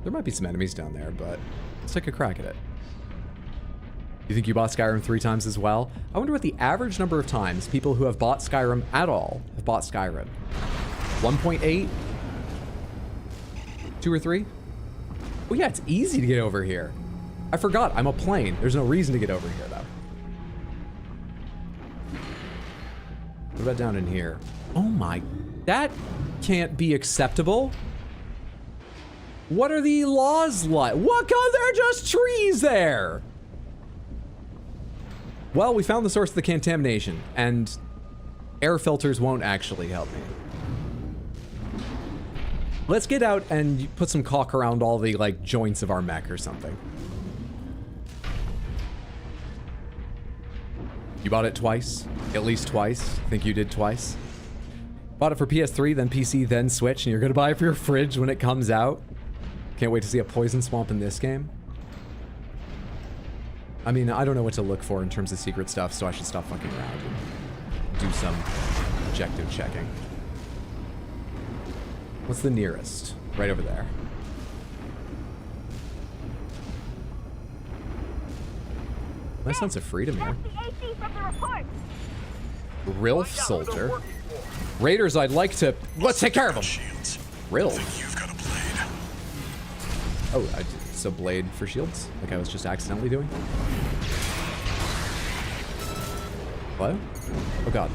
There might be some enemies down there, but let's take a crack at it. You think you bought Skyrim 3 times as well? I wonder what the average number of times people who have bought Skyrim at all have bought Skyrim. 1.8? 2 or 3? Oh yeah, it's easy to get over here. I forgot, I'm a plane. There's no reason to get over here, though. What about down in here? Oh my, that can't be acceptable. What are the laws like? What? God, there are just trees there. Well, we found the source of the contamination, and air filters won't actually help me. Let's get out and put some caulk around all the, like, joints of our mech or something. You bought it twice? At least twice? Think you did twice? Bought it for PS3, then PC, then Switch, and you're gonna buy it for your fridge when it comes out? Can't wait to see a poison swamp in this game. I mean, I don't know what to look for in terms of secret stuff, so I should stop fucking around and do some objective checking. What's the nearest? Right over there. Nice sense of freedom here. Rilf Soldier. Raiders, I'd like to... Let's take care of them! Shields. Rilf. Think you've got a blade. Oh, so blade for shields? Like I was just accidentally doing? Hello? Oh god.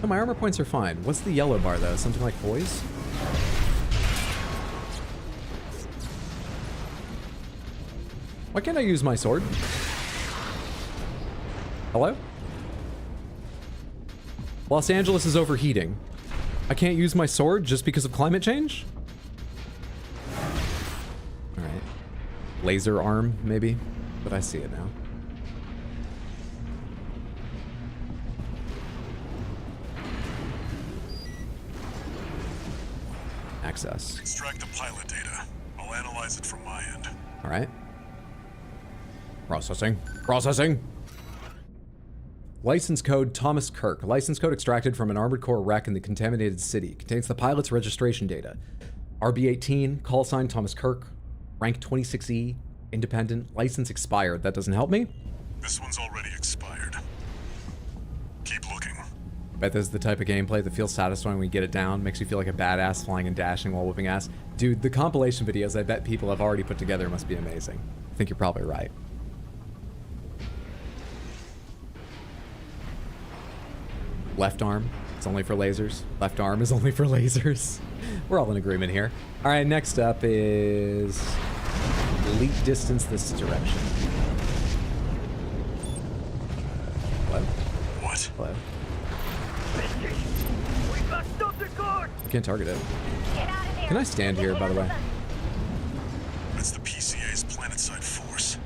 No, my armor points are fine. What's the yellow bar though? Something like poise? Why can't I use my sword? Hello? Los Angeles is overheating. I can't use my sword just because of climate change? Alright. Laser arm, maybe? But I see it now. Access. Extract the pilot data. I'll analyze it from my end. Alright. Processing. Processing. License code Thomas Kirk. License code extracted from an Armored Corps wreck in the contaminated city. Contains the pilot's registration data. RB18, call sign Thomas Kirk. Rank 26E, independent. License expired. That doesn't help me. This one's already expired. Keep looking. Bet this is the type of gameplay that feels satisfying when you get it down. Makes you feel like a badass flying and dashing while whooping ass. Dude, the compilation videos I bet people have already put together must be amazing. I think you're probably right. Left arm, it's only for lasers. Left arm is only for lasers. We're all in agreement here. All right, next up is elite distance this direction. Hello? What? Hello? We got something good! You can't target it. Can I stand here, by the way? That's the PCA's planetside force.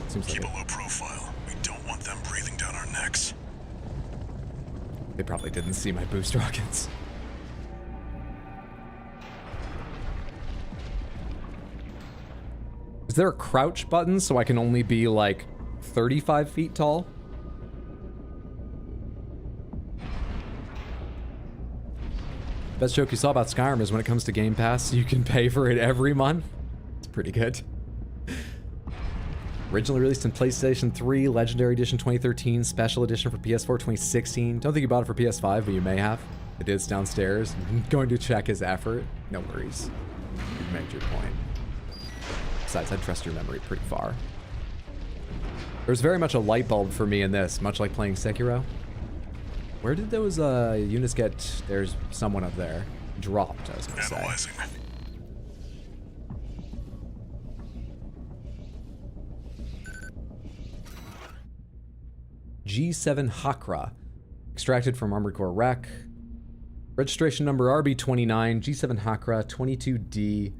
Seems like Keep it. a low profile. We don't want them breathing down our necks. They probably didn't see my boost rockets. Is there a crouch button so I can only be like 35 feet tall? Best joke you saw about Skyrim is when it comes to Game Pass, you can pay for it every month. It's pretty good. Originally released in PlayStation 3, Legendary Edition 2013, Special Edition for PS4 2016. Don't think you bought it for PS5, but you may have. It is downstairs. Going to check his effort. No worries. You made your point. Besides, I trust your memory pretty far. There's very much a light bulb for me in this, much like playing Sekiro. Where did those units get? There's someone up there. Dropped, I was gonna say. Analyzing. G7 Hakra. Extracted from Armored Corps wreck. Registration number RB29, G7 Hakra, 22D,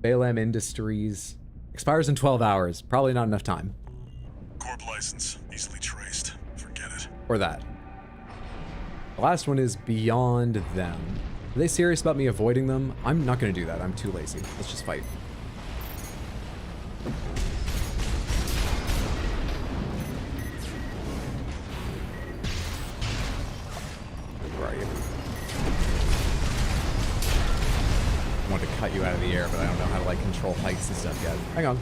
Balaam Industries. Expires in 12 hours. Probably not enough time. Corp license, easily traced. Forget it. Or that. The last one is Beyond Them. Are they serious about me avoiding them? I'm not going to do that. I'm too lazy. Let's just fight. Where are you? I wanted to cut you out of the air, but I don't know how to like control heights and stuff yet. Hang on.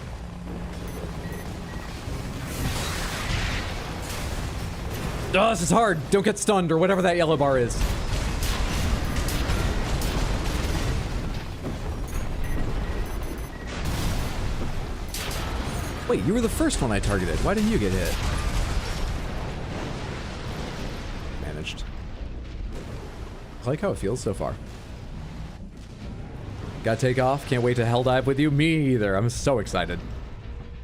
Oh, this is hard. Don't get stunned or whatever that yellow bar is. Wait, you were the first one I targeted. Why didn't you get hit? Managed. I like how it feels so far. Gotta take off. Can't wait to hell dive with you. Me either. I'm so excited.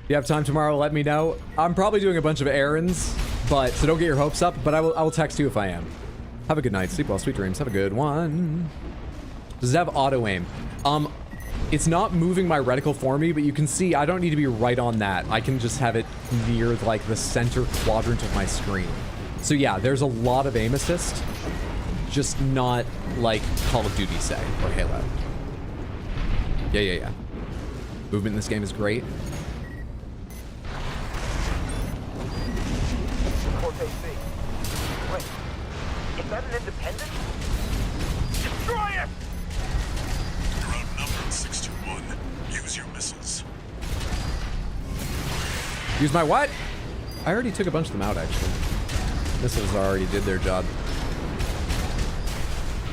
If you have time tomorrow, let me know. I'm probably doing a bunch of errands, but so don't get your hopes up, but I will text you if I am. Have a good night. Sleep well. Sweet dreams. Have a good one. Does it have auto aim? It's not moving my reticle for me, but you can see I don't need to be right on that. I can just have it near like the center quadrant of my screen. So yeah, there's a lot of aim assist, just not like Call of Duty, say, or Halo. Yeah. Movement in this game is great. Corp AC. Wait, is that an independent? Destroy it! You're outnumbered 6-1. Use your missiles. Use my what? I already took a bunch of them out, actually. Missiles already did their job.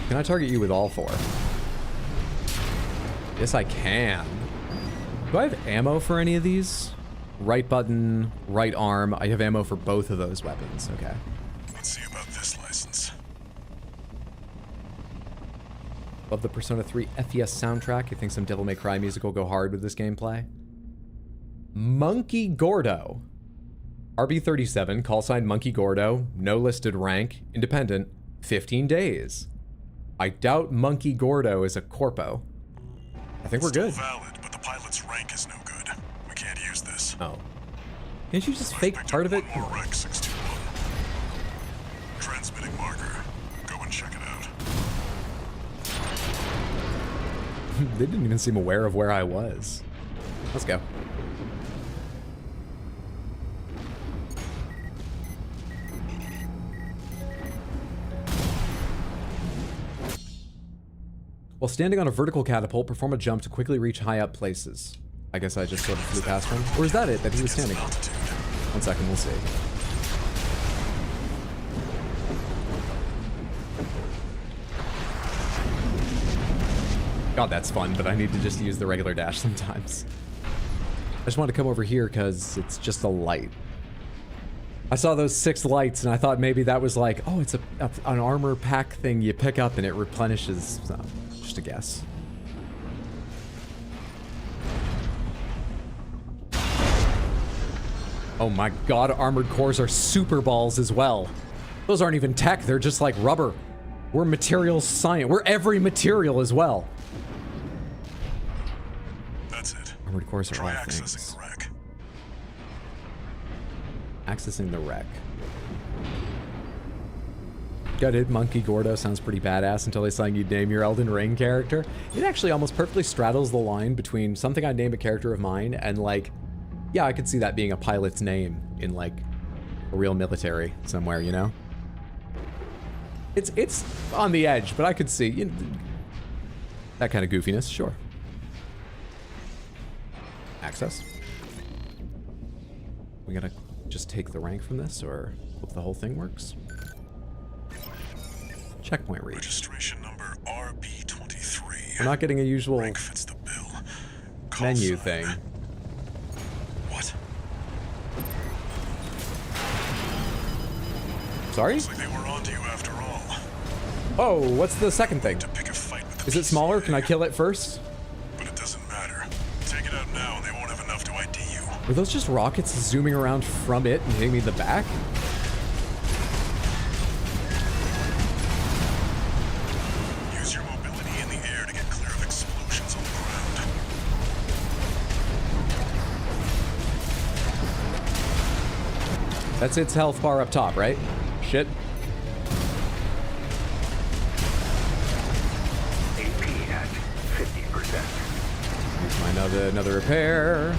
Can I target you with all four? Yes, I can. Do I have ammo for any of these? Right button, right arm. I have ammo for both of those weapons. Okay. Let's see about this license. Love the Persona 3 FES soundtrack. You think some Devil May Cry music will go hard with this gameplay? Monkey Gordo. RB37, call sign Monkey Gordo, no listed rank, independent, 15 days. I doubt Monkey Gordo is a corpo. I think we're good. Still valid, but the pilot's rank is no good. We can't use this. Oh. Can't you just fake part of it? One more wreck, 621. Transmitting marker. Go and check it out. They didn't even seem aware of where I was. Let's go. While standing on a vertical catapult, perform a jump to quickly reach high up places. I guess I just sort of flew past one. Or is that it that he was standing on? 1 second, we'll see. God, that's fun, but I need to just use the regular dash sometimes. I just want to come over here because it's just a light. I saw those 6 lights and I thought maybe that was like, oh, it's an armor pack thing you pick up and it replenishes. So, just a guess. Oh my god, armored cores are super balls as well. Those aren't even tech, they're just like rubber. We're materials science. We're every material as well. That's it. Armored cores are Try all accessing things. the wreck. Accessing the wreck. Gutted Monkey Gordo sounds pretty badass until they sang you'd name your Elden Ring character. It actually almost perfectly straddles the line between something I'd name a character of mine and like, yeah, I could see that being a pilot's name in like a real military somewhere, you know? It's on the edge, but I could see that kind of goofiness, sure. Access. We gotta just take the rank from this, or hope the whole thing works. Checkpoint reach. Registration number RB23. We're not getting a usual Rank fits the bill. Call menu sign. thing. What? Sorry? Looks like they were onto you after all. Oh, what's the second thing? To pick a fight with the Is it smaller? Can I PCA. kill it first? But it doesn't matter. Take it out now and they won't have enough to ID you. Were those just rockets zooming around from it and hitting me in the back? Use your mobility in the air to get clear of explosions on the ground. That's its health bar up top, right? Shit. AP at 50%. Here's my another repair.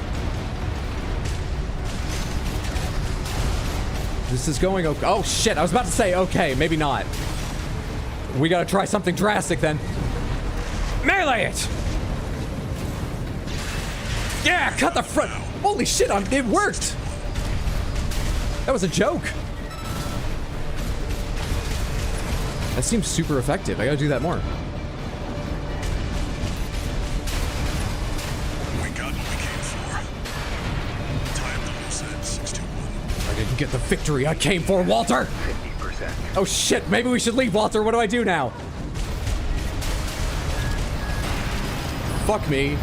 This is going okay. Oh shit, I was about to say okay, maybe not. We gotta try something drastic then. Melee it! Yeah, cut the front. Holy shit, it worked! That was a joke. That seems super effective. I gotta do that more. We got what we came for. Time to lose at 621. I didn't get the victory I came for, Walter! 50%. Oh shit, maybe we should leave, Walter. What do I do now? Fuck me.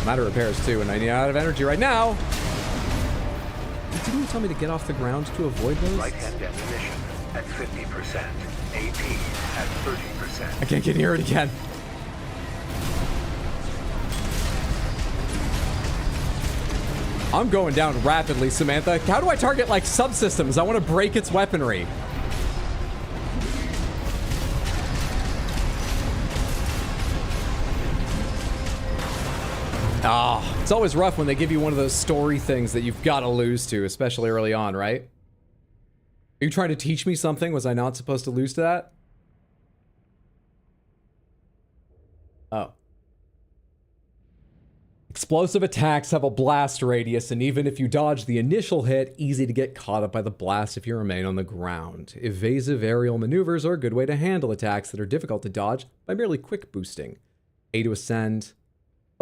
I'm out of repairs too, and I need out of energy right now. Didn't you tell me to get off the ground to avoid those? Right-hand ammunition at 50%. AP at 30%. I can't get near it again. I'm going down rapidly, Samantha. How do I target, like, subsystems? I want to break its weaponry. Ah, it's always rough when they give you one of those story things that you've got to lose to, especially early on, right? Are you trying to teach me something? Was I not supposed to lose to that? Oh. Explosive attacks have a blast radius, and even if you dodge the initial hit, easy to get caught up by the blast if you remain on the ground. Evasive aerial maneuvers are a good way to handle attacks that are difficult to dodge by merely quick boosting. A to ascend.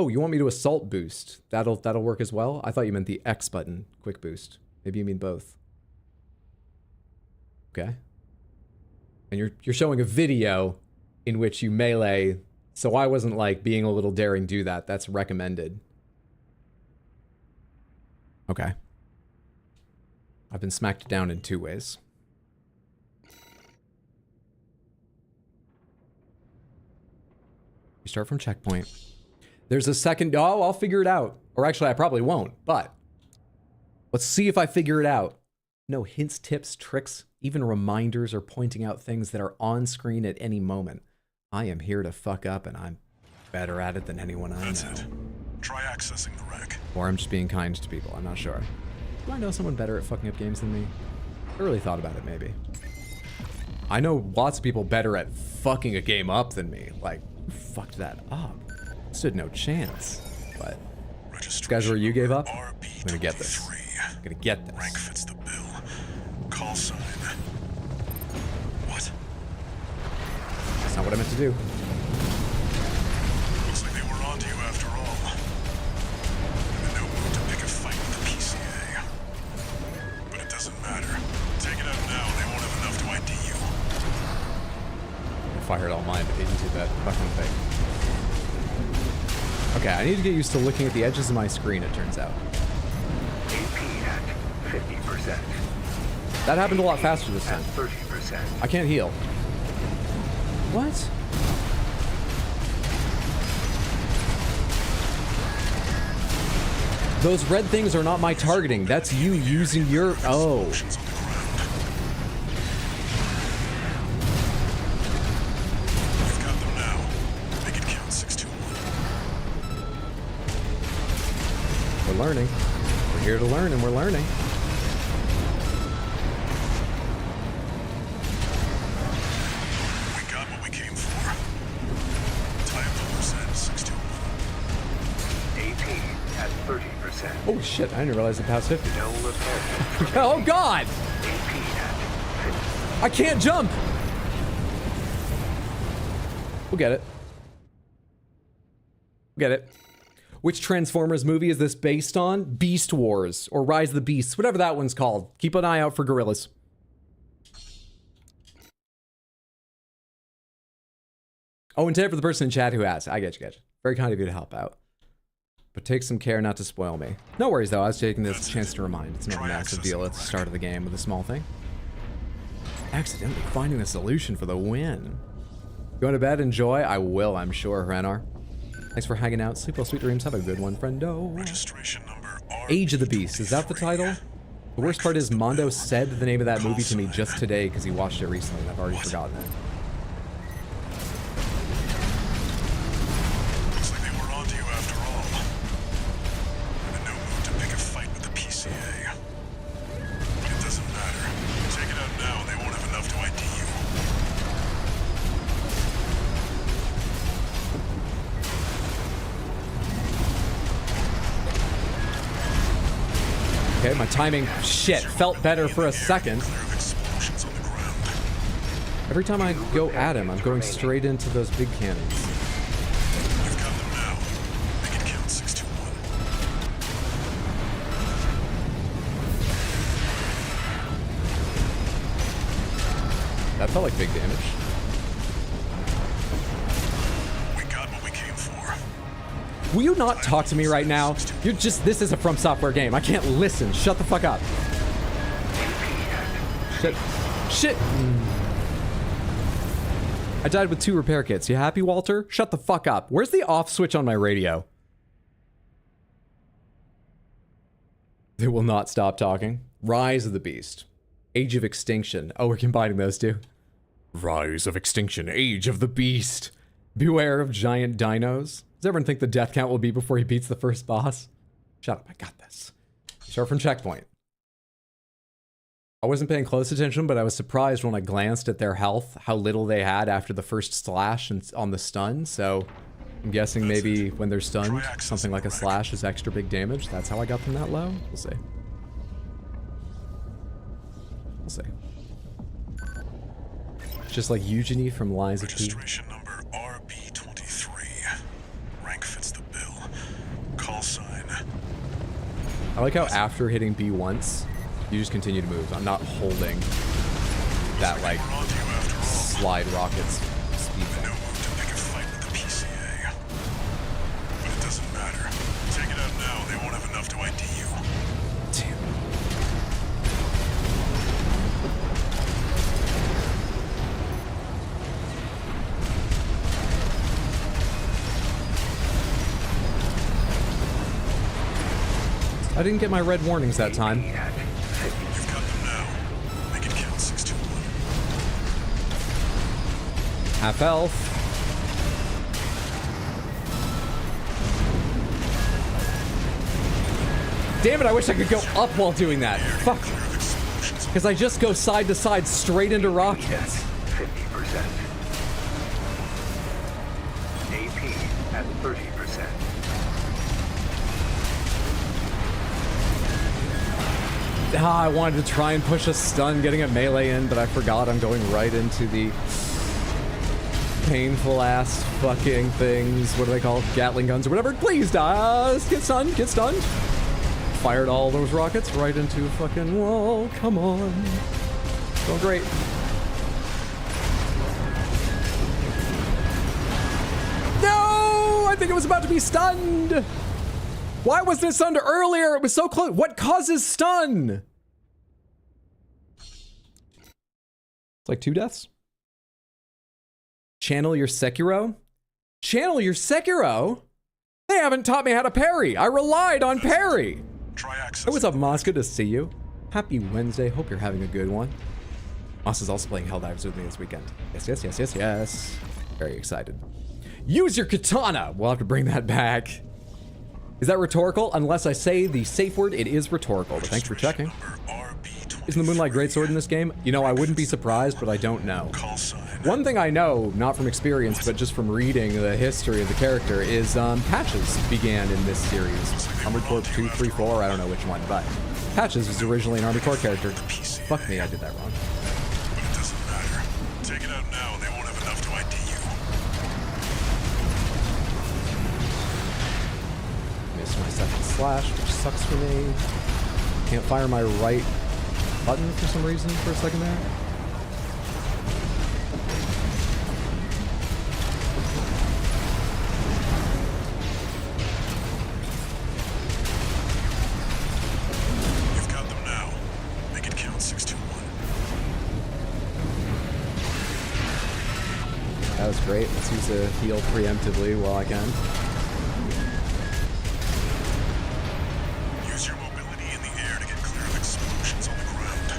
Oh, you want me to assault boost? That'll work as well? I thought you meant the X button, quick boost. Maybe you mean both. Okay. And you're showing a video in which you melee, so I wasn't like being a little daring do that. That's recommended. Okay. I've been smacked down in 2 ways. You start from checkpoint. There's a second, oh, I'll figure it out. Or actually, I probably won't, but let's see if I figure it out. No hints, tips, tricks, even reminders or pointing out things that are on screen at any moment. I am here to fuck up, and I'm better at it than anyone I know. That's it. Try accessing the wreck. Or I'm just being kind to people, I'm not sure. Do I know someone better at fucking up games than me? I really thought about it, maybe. I know lots of people better at fucking a game up than me. Like, who fucked that up? Stood no chance. But, you guys where you gave up? I'm gonna get this. I'm gonna get this. Rank fits the bill. Call sign. What? That's not what I meant to do. Looks like they were onto you after all. I'm in no mood to pick a fight with the PCA. But it doesn't matter. Take it out now, they won't have enough to ID you. I fired all mine into that fucking thing. Okay, I need to get used to looking at the edges of my screen, it turns out. AP at 50%. That happened a lot faster this time. At 30%. I can't heal. What? Those red things are not my targeting. That's you using your... Oh. Options on the ground. We've got them now. Make it count, 621. We're learning. We're here to learn and we're learning. We got what we came for. Tie up the loose end, 621. AP at 30%. Oh shit, I didn't realize it passed 50. No repair. Oh god! AP at 50. I can't jump! We'll get it. We'll get it. Which Transformers movie is this based on? Beast Wars, or Rise of the Beasts, whatever that one's called. Keep an eye out for gorillas. Oh, and today for the person in chat who asked. I get you, Very kind of you to help out. But take some care not to spoil me. No worries though, I was taking this chance to remind. It's not a massive deal at the start of the game with a small thing. Accidentally finding the solution for the win. Going to bed, enjoy? I will, I'm sure, Renar. Thanks for hanging out. Sleep well, sweet dreams. Have a good one, friendo. Registration number Age of the Beast. Is that the title? The worst part is Mondo said the name of that movie to me just today because he watched it recently and I've already forgotten it. Looks like they were onto you after all. I'm in no mood to pick a fight with the PCA. But it doesn't matter. Take it out now, they won't have enough to ID you. Okay, my timing, shit, felt better for a second. Clear of explosions on the ground. Every time I go at him, I'm going straight into those big cannons. We've got them now. Make it count, 621. That felt like big damage. We got what we came for. Will you not talk to me right now? You're just, this is a From Software game. I can't listen. Shut the fuck up. Shit. Shit. I died with 2 repair kits. You happy, Walter? Shut the fuck up. Where's the off switch on my radio? They will not stop talking. Rise of the Beast. Age of Extinction. Oh, we're combining those two. Rise of Extinction. Age of the Beast. Beware of giant dinos. Does everyone think the death count will be before he beats the first boss? Shut up, I got this. Start from checkpoint. I wasn't paying close attention, but I was surprised when I glanced at their health, how little they had after the first slash and on the stun, so I'm guessing maybe when they're stunned, something like a slash is extra big damage. That's how I got them that low? We'll see. We'll see. Just like Eugenie from Lies of P. Registration number RB23. Rank fits the bill. Call sign. I like how after hitting B once, you just continue to move. I'm not holding that, like, We're onto you after all. slide rockets speed No thing. mood to pick a fight with the PCA. But it doesn't matter. Take it out now, they won't have enough to ID you. Damn. I didn't get my red warnings that time. You've got them now. Make it count, 621. Half health. Damn it, I wish I could go up while doing that. Fuck. Clear of explosions on Because I just go side to side straight into rockets. AP at 30%. Ah, I wanted to try and push a stun, getting a melee in, but I forgot I'm going right into the painful ass fucking things. What do they call it? Gatling guns or whatever. Please die. Get stunned. Get stunned. Fired all those rockets right into a fucking wall. Come on. Going great. No! I think it was about to be stunned. Why wasn't it stunned earlier? It was so close. What causes stun? It's like 2 deaths. Channel your Sekiro? Channel your Sekiro? They haven't taught me how to parry. I relied on parry. Try access. Hey, what's up, Moss? Good to see you. Happy Wednesday. Hope you're having a good one. Moss is also playing Helldivers with me this weekend. Yes, yes, yes, yes, yes. Very excited. Use your katana. We'll have to bring that back. Is that rhetorical? Unless I say the safe word, it is rhetorical, but thanks for checking. Isn't the Moonlight Greatsword in this game? You know, I wouldn't be surprised, but I don't know. One thing I know, not from experience, but just from reading the history of the character, is Patches began in this series. Armored Core 2, 3, 4, I don't know which one, but Patches was originally an Armored Core character. Fuck me, I did that wrong. But it doesn't matter. Take it out now and they won't have enough to ID you. Missed my second slash, which sucks for me. Can't fire my right button for some reason for a second there. You've got them now. Make it count. 621. That was great. Let's use a heal preemptively while I can. Use your mobility in the air to get clear of explosions on the ground.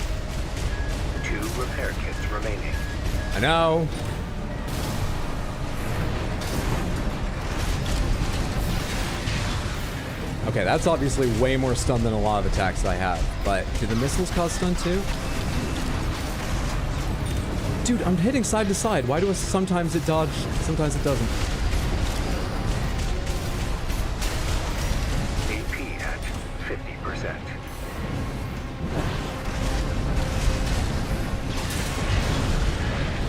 2 repair kits remaining. I know. Okay, that's obviously way more stun than a lot of attacks I have, but do the missiles cause stun too? Dude, I'm hitting side to side. Why do I sometimes it dodge, sometimes it doesn't? AP at 50%.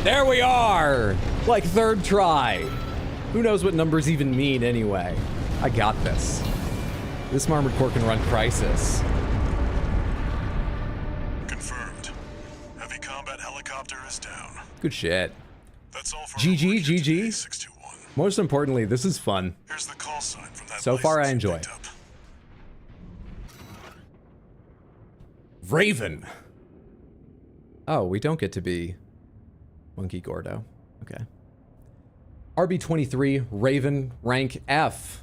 There we are! Like third try. Who knows what numbers even mean anyway? I got this. This Armored Core can run Crisis. Confirmed. Heavy combat helicopter is down. Good shit. That's all for GG, our work here today, GG. 621. Most importantly, this is fun. Here's the call sign from that So far, I license you enjoy. picked up. Raven. Oh, we don't get to be Monkey Gordo. Okay. RB23, Raven, rank F.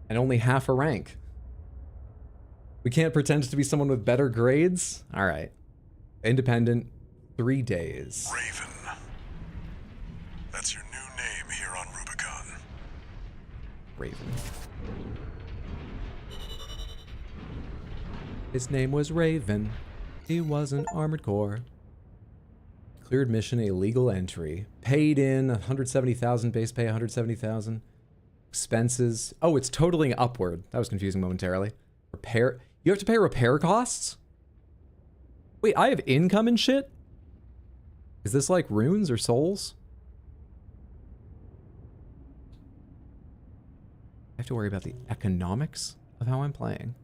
And only half a rank. We can't pretend to be someone with better grades? Alright. Independent, 3 days. Raven. That's your new name here on Rubicon. Raven. His name was Raven. He was an Armored Core. Cleared mission, illegal entry. Paid in 170,000, base pay 170,000. Expenses. Oh, it's totaling upward. That was confusing momentarily. Repair. You have to pay repair costs? Wait, I have income and shit? Is this like runes or souls? I have to worry about the economics of how I'm playing.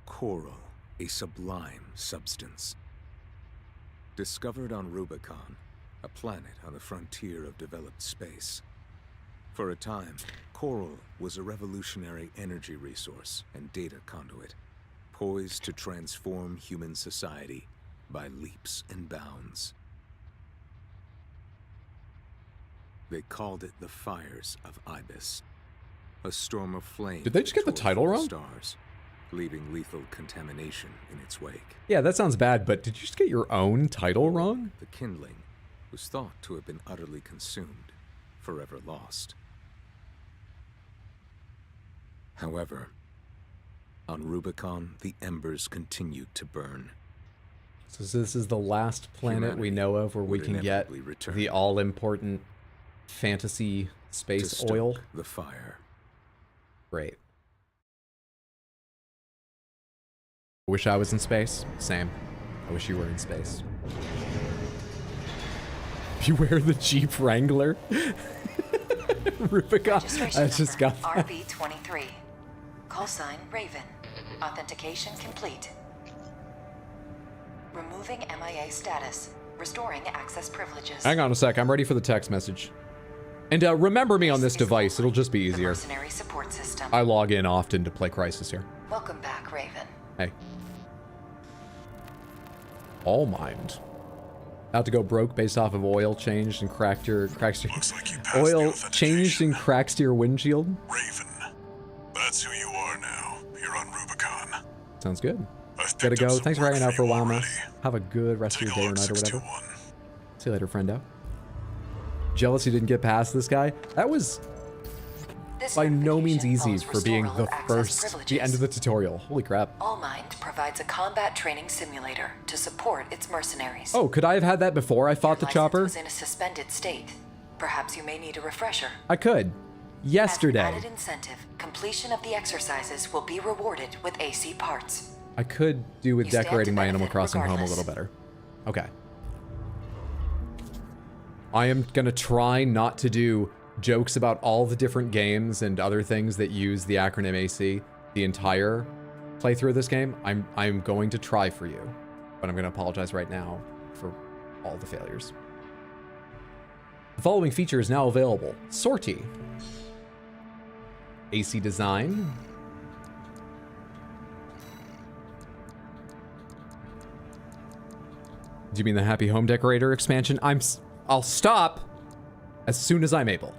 Coral, a sublime substance. Discovered on Rubicon, a planet on the frontier of developed space. For a time, coral was a revolutionary energy resource and data conduit, poised to transform human society by leaps and bounds. They called it the Fires of Ibis, a storm of flame. Did they just get the that tore title through wrong? Stars, leaving lethal contamination in its wake. Yeah, that sounds bad, but did you just get your own title wrong? The kindling was thought to have been utterly consumed, forever lost. However, on Rubicon, the embers continued to burn. So this is the last planet we know of where we would can get inevitably return the all-important fantasy to space stoke oil. the fire. Great. Wish I was in space. Same. I wish you were in space. Beware the Jeep Wrangler. Rubicon. Registration I just number got that. RB23. Call sign Raven. Authentication complete. Removing MIA status. Restoring access privileges. Hang on a sec. I'm ready for the text message. And remember me on this device. It'll just be The easier. mercenary support system. I log in often to play Crisis here. Welcome back, Raven. Hey. All mined. About to go broke based off of oil changed and cracks your Looks like you passed the oil changed and authentication. cracks to your windshield. Raven. That's who you are now. You're on Rubicon. Sounds good. I've Gotta picked up go. some Thanks for work hanging out for a you while, already. Mouse. Have a good rest of Take your a day or look, night or whatever. 621. See you later, friendo. Jealous you didn't get past this guy. That was This by no means notification easy follows for being restoral the of access first, the privileges. end of the tutorial. Holy crap. Allmind provides a combat training simulator to support its mercenaries. Oh, could I have had that before I fought the Your license chopper? was in a suspended state. Perhaps you may need a refresher. I could. Yesterday. As an added incentive, completion of the exercises will be rewarded with AC parts. I could do with You stand decorating to my Animal benefit Crossing home a regardless. little better. Okay. I am gonna try not to do jokes about all the different games and other things that use the acronym AC the entire playthrough of this game. I'm going to try for you, but I'm gonna apologize right now for all the failures. The following feature is now available. Sortie. AC design. Do you mean the Happy Home Decorator expansion? I'll stop as soon as I'm able.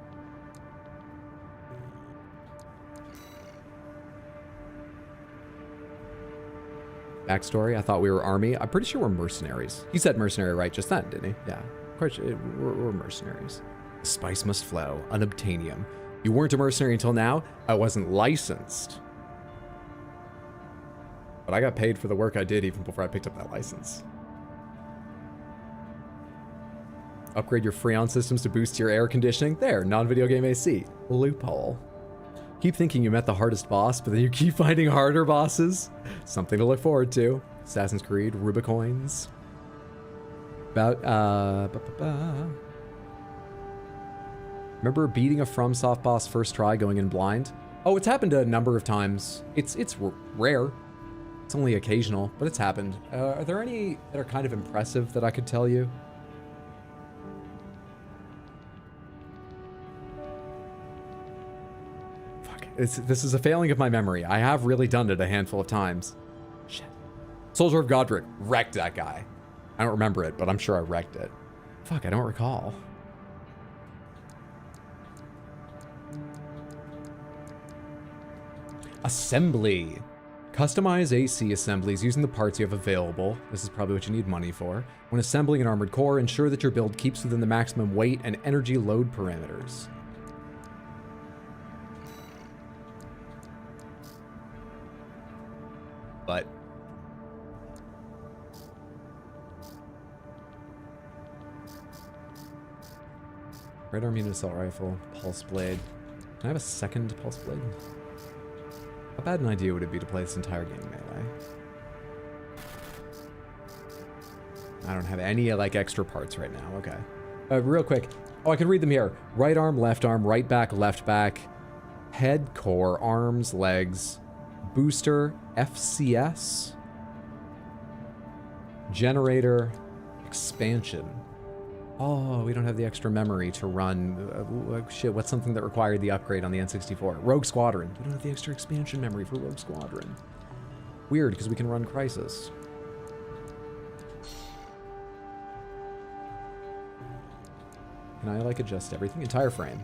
Backstory, I thought we were army. I'm pretty sure we're mercenaries. He said mercenary right just then, didn't he? Yeah, quite sure we're mercenaries. The spice must flow. Unobtainium. You weren't a mercenary until now. I wasn't licensed. But I got paid for the work I did even before I picked up that license. Upgrade your Freon systems to boost your air conditioning. There, non-video game AC. Loophole. Keep thinking you met the hardest boss, but then you keep finding harder bosses. Something to look forward to. Assassin's Creed, Rubicoins. Remember beating a FromSoft boss first try going in blind? Oh, it's happened a number of times. It's rare. It's only occasional, but it's happened. Are there any that are kind of impressive that I could tell you? This is a failing of my memory. I have really done it a handful of times. Shit. Soldier of Godric. Wrecked that guy. I don't remember it, but I'm sure I wrecked it. Fuck, I don't recall. Assembly. Customize AC assemblies using the parts you have available. This is probably what you need money for. When assembling an armored core, ensure that your build keeps within the maximum weight and energy load parameters. But Red Army assault rifle, pulse blade. Can I have a second pulse blade? How bad an idea would it be to play this entire game melee? I don't have any like extra parts right now. Okay. Real quick. Oh, I can read them here. Right arm, left back, head, core, arms, legs, booster, FCS, generator, expansion. Oh, we don't have the extra memory to run. Shit, what's something that required the upgrade on the N64? Rogue Squadron. We don't have the extra expansion memory for Rogue Squadron. Weird, because we can run Crisis. Can I, like, adjust everything? Entire frame.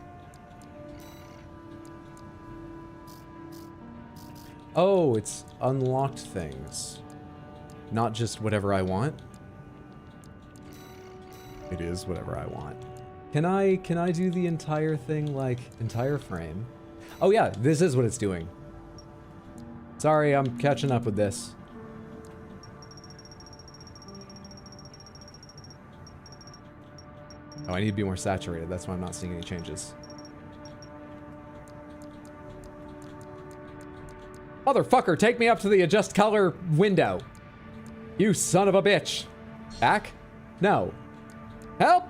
Oh, it's unlocked things. Not just whatever I want. It is whatever I want. Can I do the entire thing, like, entire frame? Oh yeah, this is what it's doing. Sorry, I'm catching up with this. Oh, I need to be more saturated. That's why I'm not seeing any changes. Motherfucker, take me up to the adjust color window. You son of a bitch. Back? No. Help!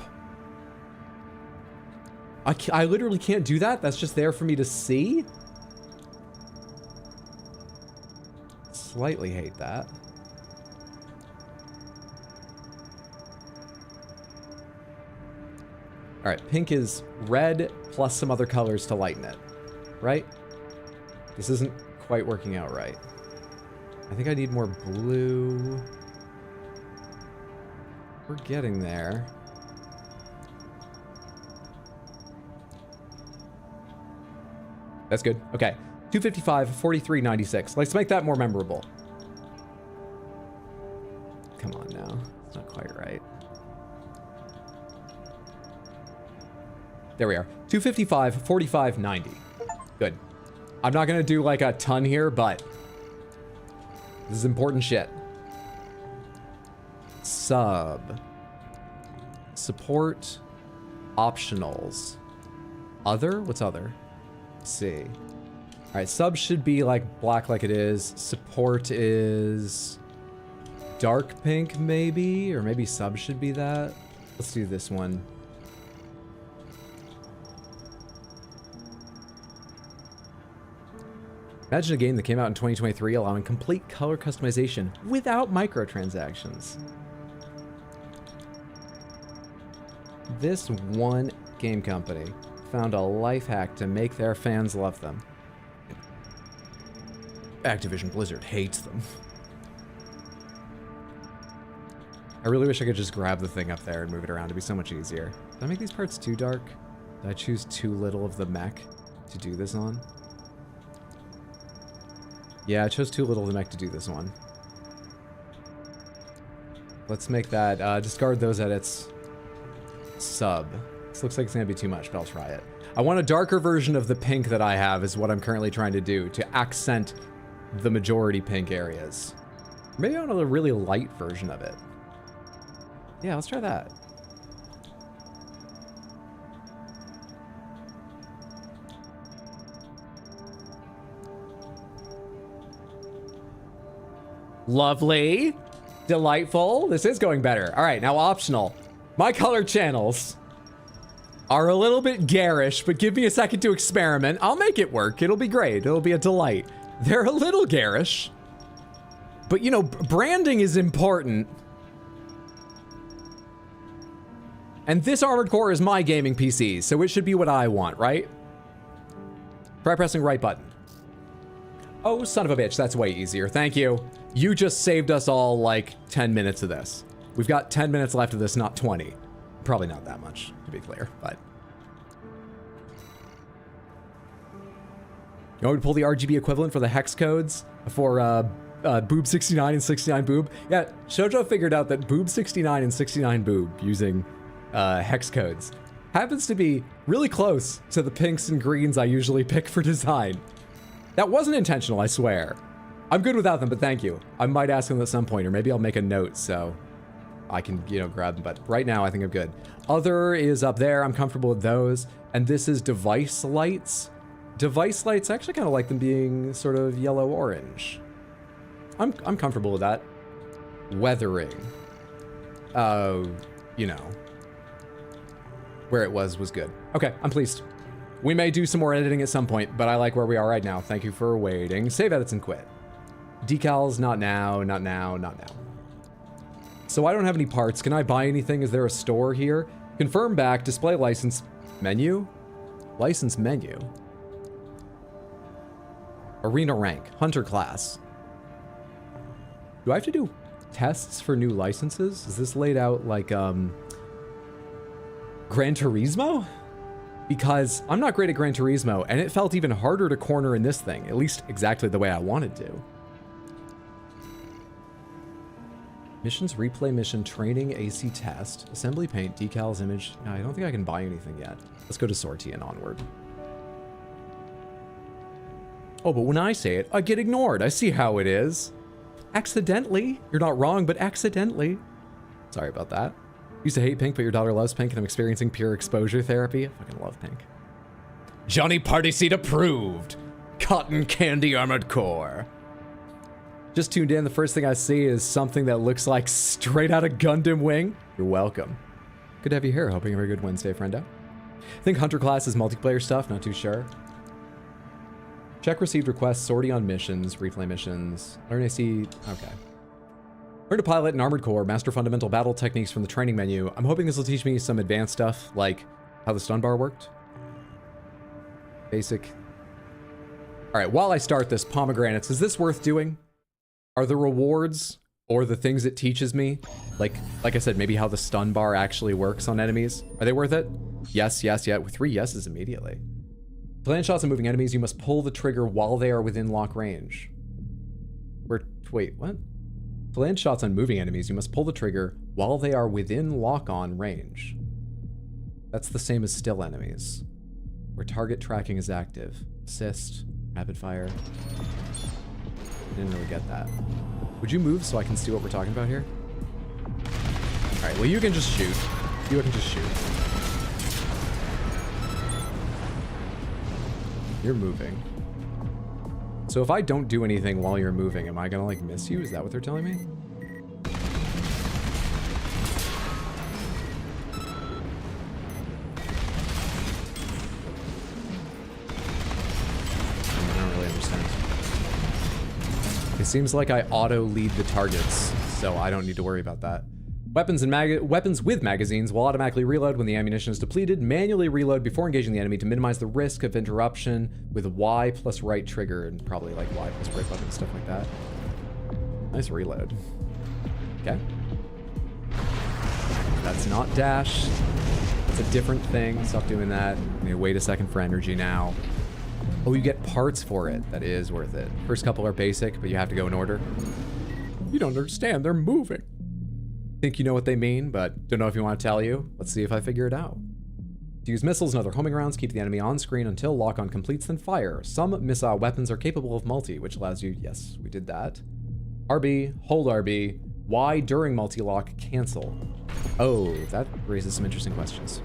I literally can't do that? That's just there for me to see? Slightly hate that. Alright, pink is red plus some other colors to lighten it. Right? This isn't quite working out right. I think I need more blue. We're getting there. That's good. Okay. 255, 43, 96. Let's make that more memorable. Come on now. It's not quite right. There we are. 255, 45, 90. Good. I'm not going to do like a ton here, but this is important shit. Sub. Support. Optionals. Other? What's other? Let's see. All right, sub should be like black like it is. Support is dark pink maybe, or maybe sub should be that. Let's do this one. Imagine a game that came out in 2023 allowing complete color customization without microtransactions. This one game company found a life hack to make their fans love them. Activision Blizzard hates them. I really wish I could just grab the thing up there and move it around. It'd be so much easier. Did I make these parts too dark? Did I choose too little of the mech to do this on? Yeah, I chose too little of the mech to do this one. Let's make that, discard those edits. Sub. This looks like it's gonna be too much, but I'll try it. I want a darker version of the pink that I have is what I'm currently trying to do to accent the majority pink areas. Maybe I want a really light version of it. Yeah, let's try that. Lovely. Delightful. This is going better. All right, now optional. My color channels are a little bit garish, but give me a second to experiment. I'll make it work. It'll be great. It'll be a delight. They're a little garish, but you know, branding is important. And this Armored Core is my gaming PC, so it should be what I want, right? Try pressing right button. Oh, son of a bitch, that's way easier. Thank you. You just saved us all like 10 minutes of this. We've got 10 minutes left of this, not 20. Probably not that much, to be clear, but. You want me to pull the RGB equivalent for the hex codes for boob 69 and 69 boob? Yeah, Shoujo figured out that boob 69 and 69 boob using hex codes happens to be really close to the pinks and greens I usually pick for design. That wasn't intentional, I swear. I'm good without them, but thank you. I might ask them at some point, or maybe I'll make a note so I can, you know, grab them, but right now I think I'm good. Other is up there, I'm comfortable with those, and this is device lights. Device lights, I actually kind of like them being sort of yellow-orange. I'm comfortable with that. Weathering. You know. Where it was good. Okay, I'm pleased. We may do some more editing at some point, but I like where we are right now. Thank you for waiting. Save edits and quit. Decals, not now, not now, not now. So I don't have any parts. Can I buy anything? Is there a store here? Confirm back, display license menu. License menu. Arena rank, hunter class. Do I have to do tests for new licenses? Is this laid out like Gran Turismo? Because I'm not great at Gran Turismo, and it felt even harder to corner in this thing, at least exactly the way I wanted to. Missions, replay mission, training, AC test, assembly paint, decals, image. No, I don't think I can buy anything yet. Let's go to sortie and onward. Oh, but when I say it, I get ignored. I see how it is. Accidentally. You're not wrong, but accidentally. Sorry about that. Used to hate pink, but your daughter loves pink, and I'm experiencing pure exposure therapy. I fucking love pink. Johnny Party Seat approved. Cotton candy armored core. Just tuned in. The first thing I see is something that looks like straight out of Gundam Wing. You're welcome. Good to have you here. Hoping you have a good Wednesday, friendo. I think Hunter class is multiplayer stuff. Not too sure. Check received requests. Sortie on missions. Replay missions. Learn AC. Okay. Learn to pilot an armored core. Master fundamental battle techniques from the training menu. I'm hoping this will teach me some advanced stuff, like how the stun bar worked. Basic. All right, while I start this, pomegranates, is this worth doing? Are the rewards or the things it teaches me, like I said, maybe how the stun bar actually works on enemies, are they worth it? Yes, yes, yeah, with 3 yeses immediately. To land shots on moving enemies, you must pull the trigger while they are within lock range. Wait, what? To land shots on moving enemies, you must pull the trigger while they are within lock-on range. That's the same as still enemies, where target tracking is active. Assist, rapid fire. I didn't really get that. Would you move so I can see what we're talking about here? All right, well, you can just shoot. You can just shoot. You're moving. So if I don't do anything while you're moving, am I gonna like miss you? Is that what they're telling me? I don't really understand. It seems like I auto lead the targets, so I don't need to worry about that. Weapons with magazines will automatically reload when the ammunition is depleted. Manually reload before engaging the enemy to minimize the risk of interruption with Y plus right trigger, and probably like Y plus right button, stuff like that. Nice reload. Okay. That's not dash. That's a different thing. Stop doing that. I need to wait a second for energy now. Oh, you get parts for it. That is worth it. First couple are basic, but you have to go in order. You don't understand. They're moving. Think you know what they mean, but don't know if you want to tell you. Let's see if I figure it out. To use missiles and other homing rounds, keep the enemy on screen until lock-on completes, then fire. Some missile weapons are capable of multi, which allows you, yes, we did that. RB, hold RB, Y during multi-lock, cancel. Oh, that raises some interesting questions.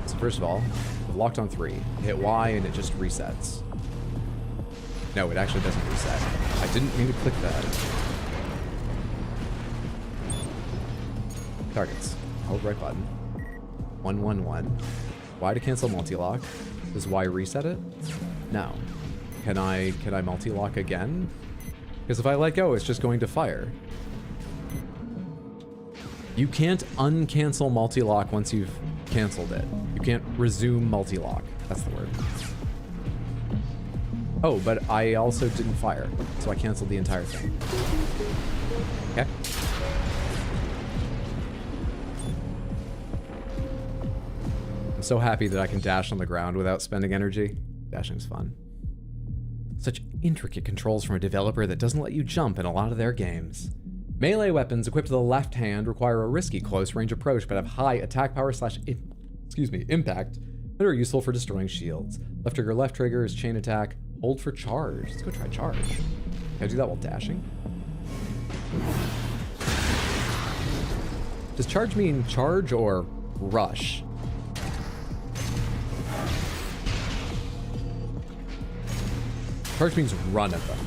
So first of all, we've locked on 3. Hit Y and it just resets. No, it actually doesn't reset. I didn't mean to click that. Targets. Hold right button. 111. Y to cancel multi-lock. Does Y reset it? No. Can I multi-lock again? Because if I let go, it's just going to fire. You can't uncancel multi-lock once you've canceled it. You can't resume multi-lock. That's the word. Oh, but I also didn't fire, so I canceled the entire thing. Okay. I'm so happy that I can dash on the ground without spending energy. Dashing's fun. Such intricate controls from a developer that doesn't let you jump in a lot of their games. Melee weapons equipped to the left hand require a risky close-range approach, but have high attack power / impact that are useful for destroying shields. Left trigger is chain attack. Hold for charge. Let's go try charge. Can I do that while dashing? Does charge mean charge or rush? Charge means run at them.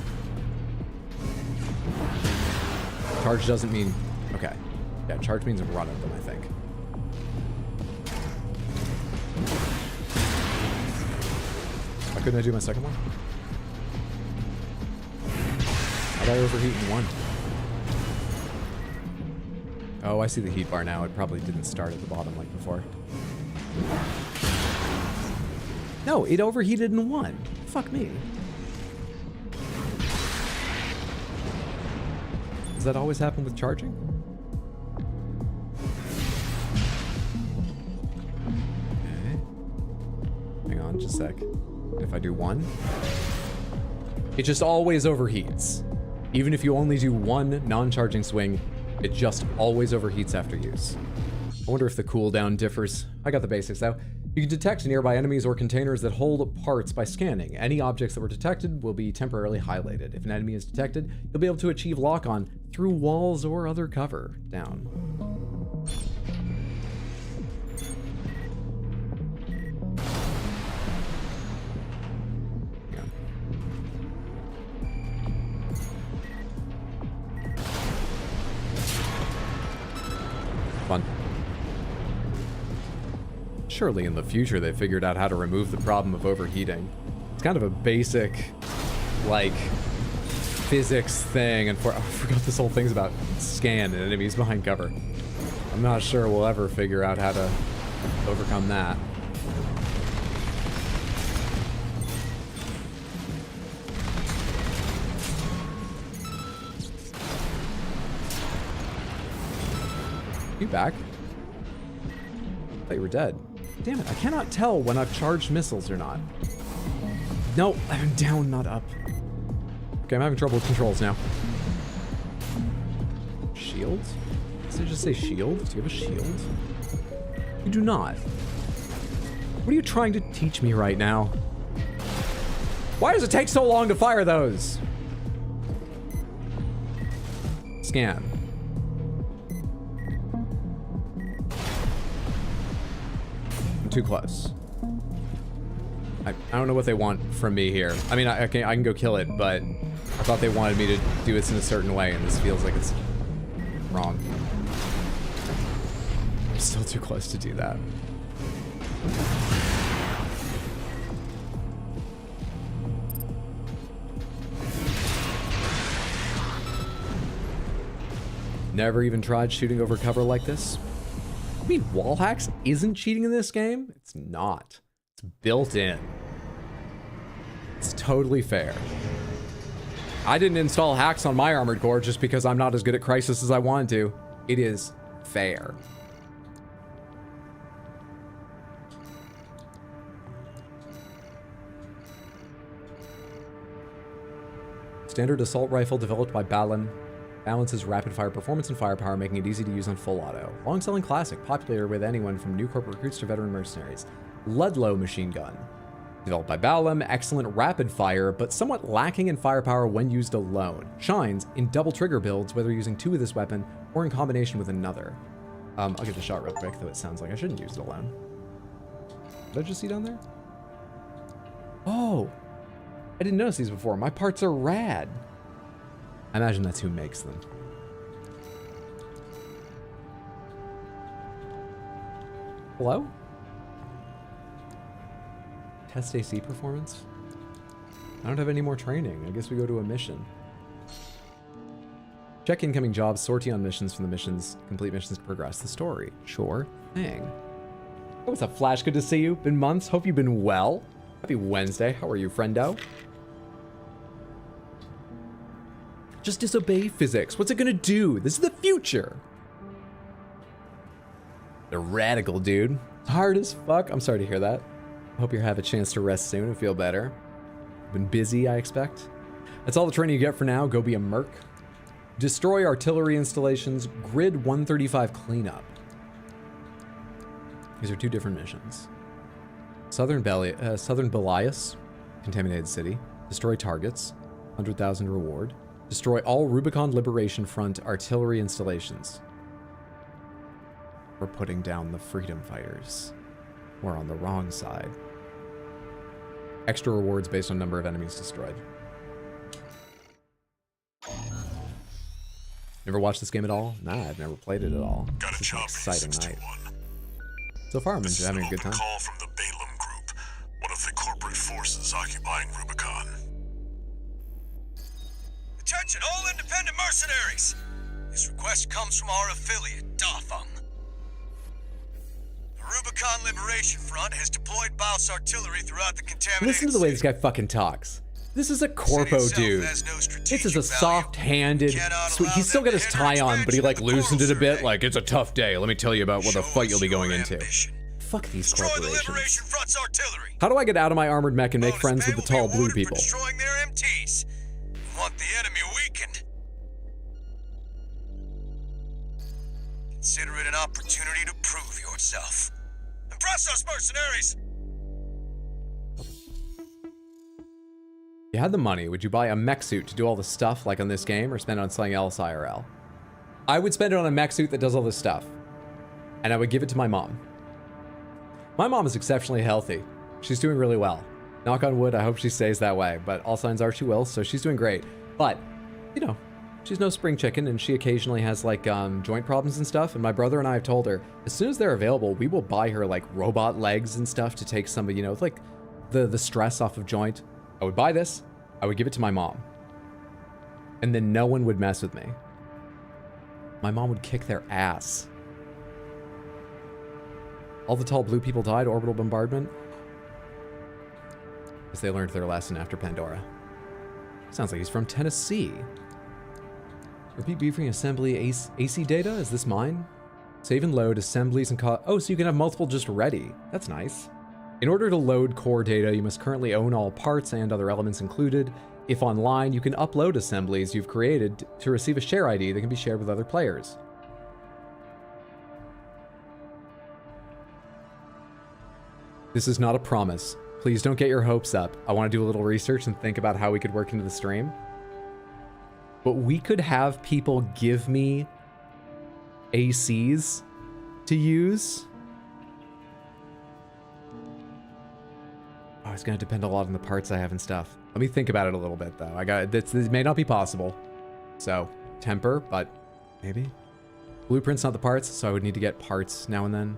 Charge doesn't mean... Okay. Yeah, charge means run at them, I think. Why couldn't I do my second one? How'd I overheat in one? Oh, I see the heat bar now. It probably didn't start at the bottom like before. No, it overheated in one. Fuck me. Does that always happen with charging? Okay. Hang on just a sec. If I do one, it just always overheats. Even if you only do one non-charging swing, it just always overheats after use. I wonder if the cooldown differs. I got the basics though. You can detect nearby enemies or containers that hold parts by scanning. Any objects that were detected will be temporarily highlighted. If an enemy is detected, you'll be able to achieve lock-on through walls or other cover. Down. Fun. Surely in the future they figured out how to remove the problem of overheating. It's kind of a basic, like, physics thing, and I forgot this whole thing's about scan and enemies behind cover. I'm not sure we'll ever figure out how to overcome that. You back? I thought you were dead. Damn it, I cannot tell when I've charged missiles or not. No, I'm down, not up. Okay, I'm having trouble with controls now. Shield? Does it just say shield? Do you have a shield? You do not. What are you trying to teach me right now? Why does it take so long to fire those? Scan. I'm too close. I don't know what they want from me here. I mean, I can go kill it, but I thought they wanted me to do this in a certain way, and this feels like it's wrong. I'm still too close to do that. Never even tried shooting over cover like this. I mean, wall hacks isn't cheating in this game? It's not. It's built in. It's totally fair. I didn't install hacks on my Armored Core just because I'm not as good at Crisis as I wanted to. It is fair. Standard assault rifle developed by Balan. Balances rapid fire performance and firepower, making it easy to use on full auto. Long-selling classic, popular with anyone from new corporate recruits to veteran mercenaries. Ludlow machine gun. Developed by Balam, excellent rapid fire, but somewhat lacking in firepower when used alone. Shines in double trigger builds, whether using 2 of this weapon or in combination with another. I'll give it a shot real quick, though it sounds like I shouldn't use it alone. What did I just see down there? Oh! I didn't notice these before. My parts are rad. I imagine that's who makes them. Hello? Test AC performance? I don't have any more training. I guess we go to a mission. Check incoming jobs, sortie on missions from the missions. Complete missions to progress the story. Sure thing. Oh, what's up, Flash? Good to see you. Been months. Hope you've been well. Happy Wednesday. How are you, friendo? Just disobey physics. What's it gonna do? This is the future. They're radical, dude. It's hard as fuck. I'm sorry to hear that. I hope you have a chance to rest soon and feel better. Been busy, I expect. That's all the training you get for now. Go be a merc. Destroy artillery installations. Grid 135 cleanup. These are 2 different missions. Southern Belias, contaminated city. Destroy targets. 100,000 reward. Destroy all Rubicon Liberation Front artillery installations. We're putting down the freedom fighters. We're on the wrong side. Extra rewards based on number of enemies destroyed. Never watched this game at all? Nah, I've never played it at all. Got a It's an job exciting night. 61. So far, I'm having a good time. Call from the Balaam Group, one of the corporate forces occupying Rubicon. Attention, all independent mercenaries! This request comes from our affiliate, Dafeng. The Rubicon Liberation Front has deployed Baus artillery throughout the contaminated Listen to the way this city. guy fucking talks. This is a corpo itself dude. has no This strategic is a value. soft-handed, Cannot sweet. allow He's still them got to his hinder tie on, but he like expansion of the loosened it a portal bit. survey. Like, it's a tough day. Let me tell you about what the Show fight you'll be us your going into. ambition. Fuck these Destroy the corporations. Liberation Front's artillery. How do I get out of my armored mech and make Bonus friends pay with the will tall be blue awarded people? For destroying their MTs. We want the enemy weakened. Consider it an opportunity to prove yourself. Impress us, mercenaries! If you had the money, would you buy a mech suit to do all the stuff like on this game, or spend it on something else IRL? I would spend it on a mech suit that does all this stuff. And I would give it to my mom. My mom is exceptionally healthy. She's doing really well. Knock on wood, I hope she stays that way, but all signs are she will, so she's doing great. But, you know, She's no spring chicken, and she occasionally has like joint problems and stuff. And my brother and I have told her, as soon as they're available, we will buy her like robot legs and stuff to take some of, you know, like the stress off of joint. I would buy this. I would give it to my mom. And then no one would mess with me. My mom would kick their ass. All the tall blue people died, orbital bombardment. As they learned their lesson after Pandora. Sounds like he's from Tennessee. Repeat briefing assembly AC data? Is this mine? Save and load assemblies and oh, so you can have multiple just ready. That's nice. In order to load core data, you must currently own all parts and other elements included. If online, you can upload assemblies you've created to receive a share ID that can be shared with other players. This is not a promise. Please don't get your hopes up. I want to do a little research and think about how we could work into the stream. But we could have people give me ACs to use. Oh, it's going to depend a lot on the parts I have and stuff. Let me think about it a little bit, though. This may not be possible. So, temper, but maybe. Blueprints, not the parts, so I would need to get parts now and then.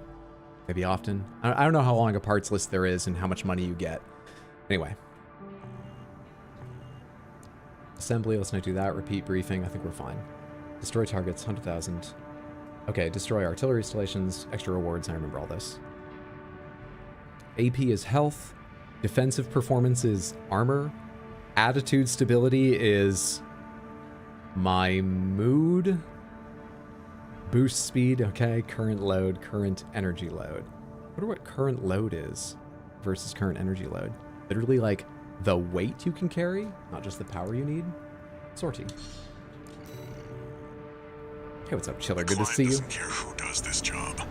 Maybe often. I don't know how long a parts list there is and how much money you get. Anyway. Assembly, let's not do that. Repeat briefing, I think we're fine. Destroy targets, 100,000. Okay, destroy artillery installations, extra rewards, I remember all this. AP is health. Defensive performance is armor. Attitude stability is my mood. Boost speed, okay. Current load, current energy load. I wonder what current load is versus current energy load. Literally like the weight you can carry, not just the power you need. Sortie. Hey, what's up, Chiller? Good to see you. Doesn't care who does this job.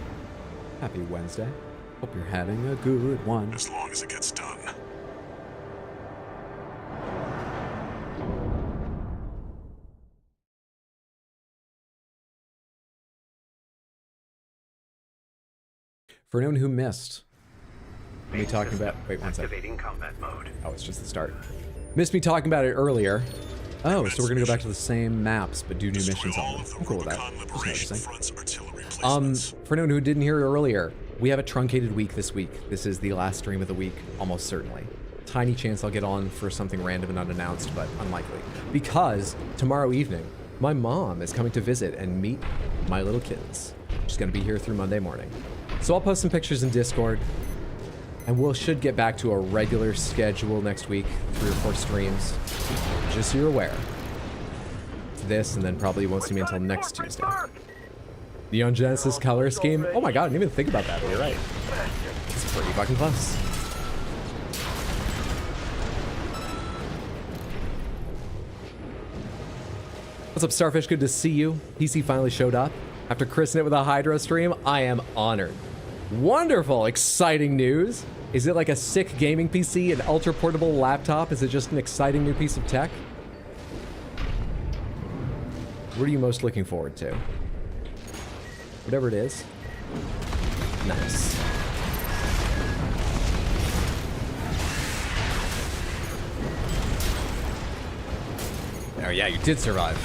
Happy Wednesday. Hope you're having a good one. As long as it gets done. For anyone who missed, me talking about. Wait, one second. Activating combat mode. Oh, it's just the start. Missed me talking about it earlier. Oh, so we're gonna go back to the same maps, but do new missions on them. I'm cool with that. Just noticing. For anyone who didn't hear it earlier, we have a truncated week this week. This is the last stream of the week, almost certainly. Tiny chance I'll get on for something random and unannounced, but unlikely. Because tomorrow evening, my mom is coming to visit and meet my little kids. She's gonna be here through Monday morning. So I'll post some pictures in Discord, and we should get back to a regular schedule next week, 3 or 4 streams, just so you're aware. It's this, and then probably you won't see me until next Tuesday. Neon Genesis color scheme. Oh my god, I didn't even think about that, but you're right. It's pretty fucking close. What's up, Starfish? Good to see you. PC finally showed up. After christening it with a Hydra stream, I am honored. Wonderful, exciting news. Is it like a sick gaming PC, an ultra portable laptop? Is it just an exciting new piece of tech? What are you most looking forward to? Whatever it is. Nice. Oh yeah, you did survive.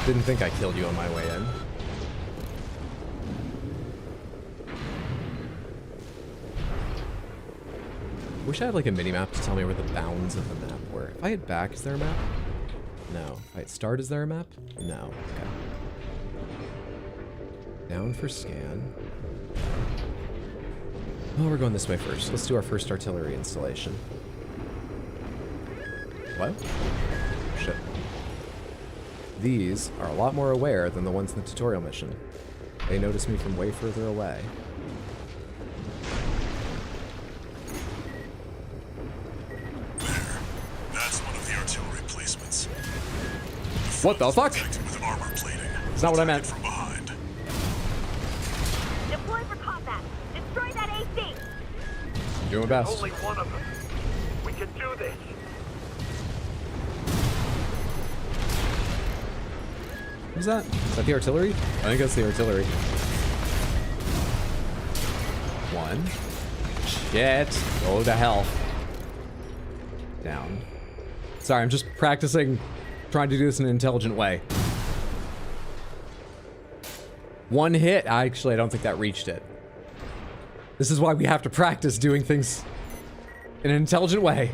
Didn't think I killed you on my way in. Wish I had like a mini-map to tell me where the bounds of the map were. If I hit back, is there a map? No. If I hit start, is there a map? No. Okay. Down for scan. Oh, we're going this way first. Let's do our first artillery installation. What? Shit. These are a lot more aware than the ones in the tutorial mission. They notice me from way further away. What the fuck? With armor plating. It's not what I meant. From behind. Deploy for combat. Destroy that AC. Doing my best. Only one of them. We can do this. What's that? Is that the artillery? I think that's the artillery. One. Shit. Go to hell. Down. Sorry, I'm just practicing Trying to do this in an intelligent way. One hit. Actually, I don't think that reached it. This is why we have to practice doing things in an intelligent way.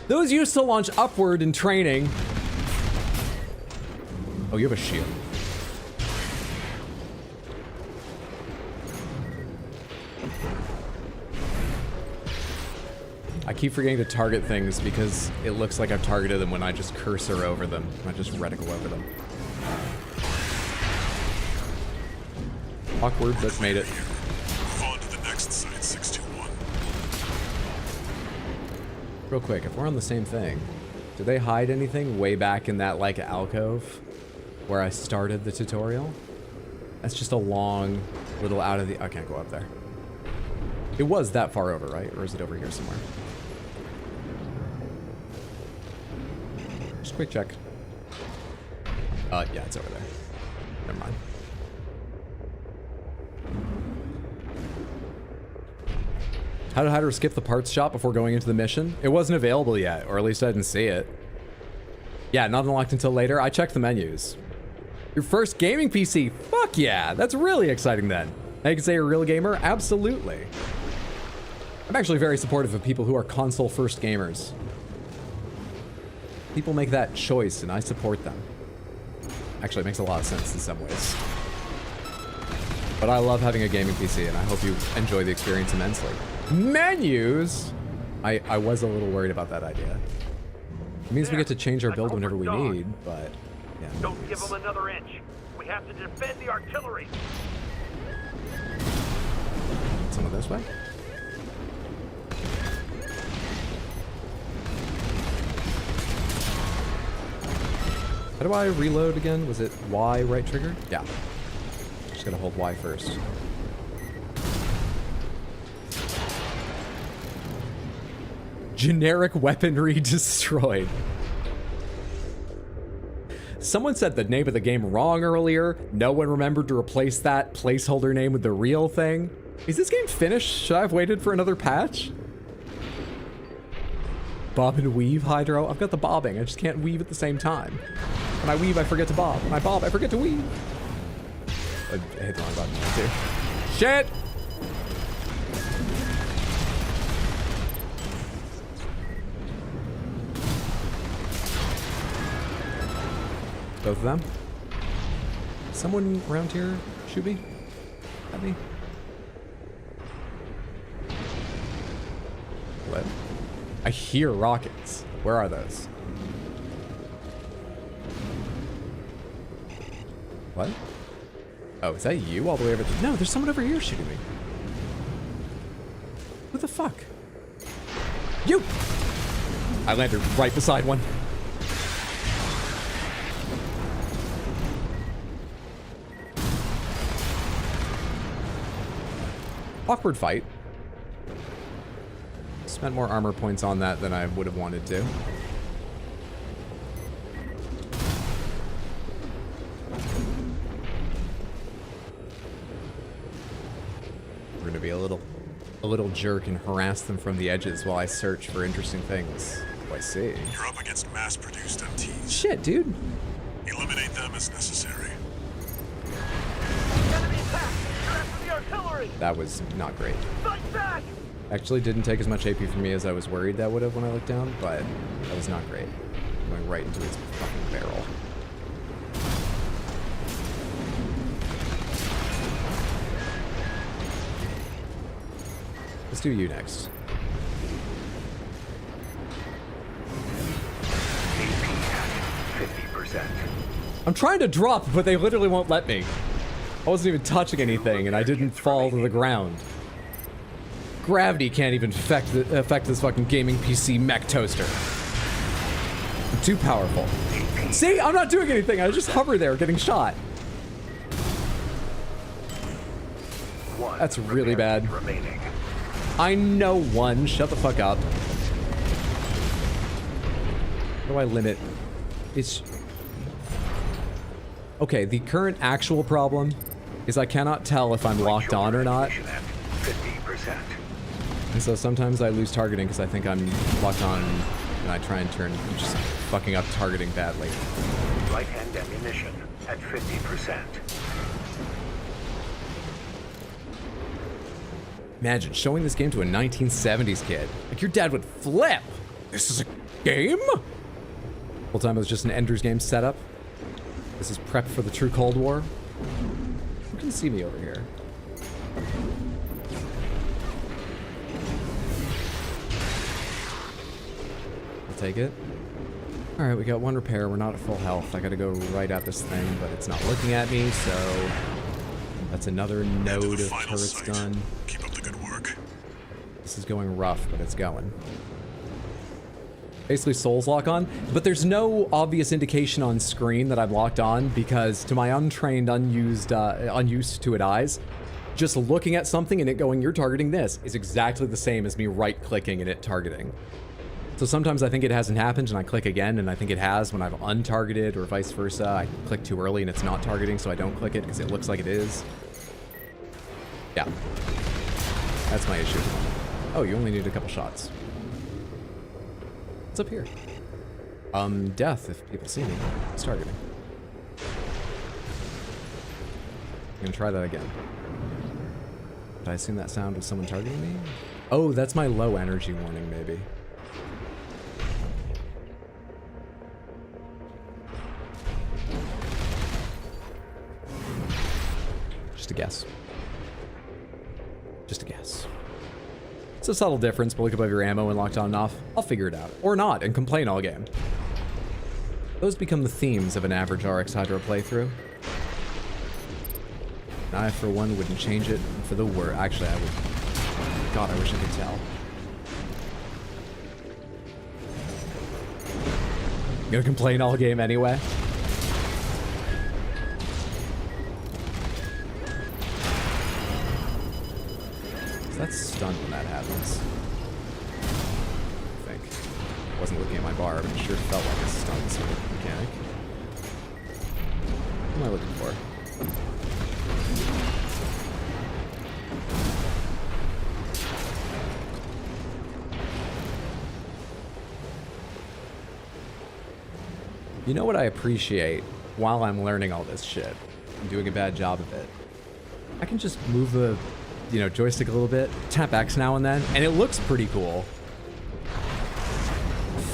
Those used to launch upward in training. Oh, you have a shield. I keep forgetting to target things because it looks like I've targeted them when I just cursor over them. I just reticle over them. Awkward, but made it. Move on to the next site, 621. Real quick, if we're on the same thing, do they hide anything way back in that, like, alcove where I started the tutorial? That's just a long little out of the... I can't go up there. It was that far over, right? Or is it over here somewhere? Just quick check. Yeah, it's over there. Never mind. How did I skip the parts shop before going into the mission? It wasn't available yet, or at least I didn't see it. Yeah, not unlocked until later. I checked the menus. Your first gaming PC? Fuck yeah, that's really exciting then. Now you can say you're a real gamer? Absolutely. I'm actually very supportive of people who are console-first gamers. People make that choice, and I support them. Actually, it makes a lot of sense in some ways. But I love having a gaming PC, and I hope you enjoy the experience immensely. Menus? I was a little worried about that idea. It means we get to change our build whenever we need, but... yeah. Don't give them another inch. We have to defend the artillery. Someone this way? How do I reload again? Was it Y right trigger? Yeah. Just gotta hold Y first. Generic weaponry destroyed. Someone said the name of the game wrong earlier. No one remembered to replace that placeholder name with the real thing. Is this game finished? Should I have waited for another patch? Bob and weave, Hydro. I've got the bobbing. I just can't weave at the same time. When I weave, I forget to bob. When I bob, I forget to weave. I hit the wrong button too. Shit! Both of them? Someone around here shoot me? At me? What? I hear rockets. Where are those? What? Oh, is that you all the way over there? No, there's someone over here shooting me. Who the fuck? You! I landed right beside one. Awkward fight. Spent more armor points on that than I would have wanted to. We're gonna be a little jerk and harass them from the edges while I search for interesting things. Oh, I see. You're up against mass-produced MTs. Shit, dude. Eliminate them as necessary. Enemy attack! You're after the artillery! That was not great. Fight back! Actually didn't take as much AP from me as I was worried that would have when I looked down, but that was not great. Going right into its fucking barrel. Let's do you next. AP at 50%. I'm trying to drop, but they literally won't let me. I wasn't even touching anything, and I didn't fall to the ground. Gravity can't even affect this fucking gaming PC mech toaster. I'm too powerful. See? I'm not doing anything. I just hover there getting shot. That's really bad. Remaining. I know one. Shut the fuck up. How do I limit? It's... Okay, the current actual problem is I cannot tell if I'm locked on or not. 50%. And so sometimes I lose targeting because I think I'm locked on and I try and turn, just fucking up targeting badly. Right-hand ammunition at 50%. Imagine showing this game to a 1970s kid. Like, your dad would flip. This is a game? Whole time it was just an Ender's Game setup. This is prep for the true Cold War. You can see me over here. I'll take it. All right, we got one repair. We're not at full health. I gotta go right at this thing, but it's not looking at me, so that's another node of turrets done. Keep up the good work. This is going rough, but it's going. Basically Souls lock on, but there's no obvious indication on screen that I'm locked on because to my untrained, unused to it eyes, just looking at something and it going, you're targeting this, is exactly the same as me right-clicking and it targeting. So sometimes I think it hasn't happened and I click again and I think it has when I've untargeted or vice versa. I click too early and it's not targeting, so I don't click it because it looks like it is. Yeah. That's my issue. Oh, you only need a couple shots. What's up here? Death, if people see me. It's targeting. I'm gonna try that again. Did I assume that sound was someone targeting me? Oh, that's my low energy warning, maybe. Just a guess. Just a guess. It's a subtle difference, but look above your ammo and locked on and off. I'll figure it out. Or not, and complain all game. Those become the themes of an average RX Hydro playthrough. And I, for one, wouldn't change it for the worse. Actually, I would. God, I wish I could tell. You gonna complain all game anyway? That's stunned when that happens. I think. I wasn't looking at my bar, but it sure felt like a stun sort of mechanic. What am I looking for? You know what I appreciate while I'm learning all this shit and doing a bad job of it? I can just move the joystick a little bit, tap X now and then, and it looks pretty cool.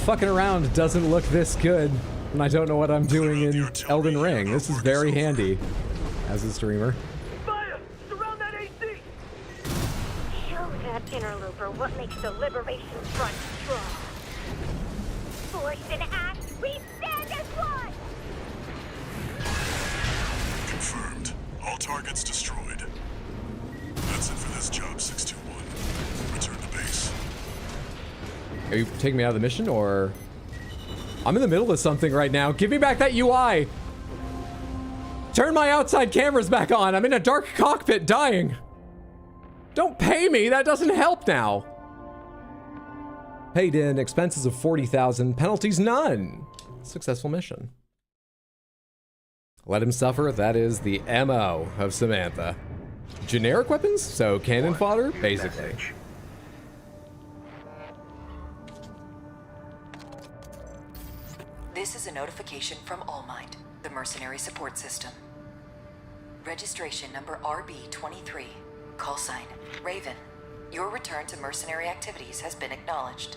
Fucking around doesn't look this good, and I don't know what I'm doing in Elden Ring. This is very handy as a streamer. Fire! Surround that AC! Show that interloper what makes the Liberation Front strong. Force and act, we stand as one! Confirmed. All targets destroyed. That's it for this job, 621. Return to base. Are you taking me out of the mission, or? I'm in the middle of something right now. Give me back that UI! Turn my outside cameras back on! I'm in a dark cockpit dying! Don't pay me! That doesn't help now! Paid in, expenses of 40,000, penalties none! Successful mission. Let him suffer, that is the MO of Samantha. Generic weapons? So cannon fodder? Basically. This is a notification from All Might, the mercenary support system. Registration number RB23. Call sign Raven. Your return to mercenary activities has been acknowledged.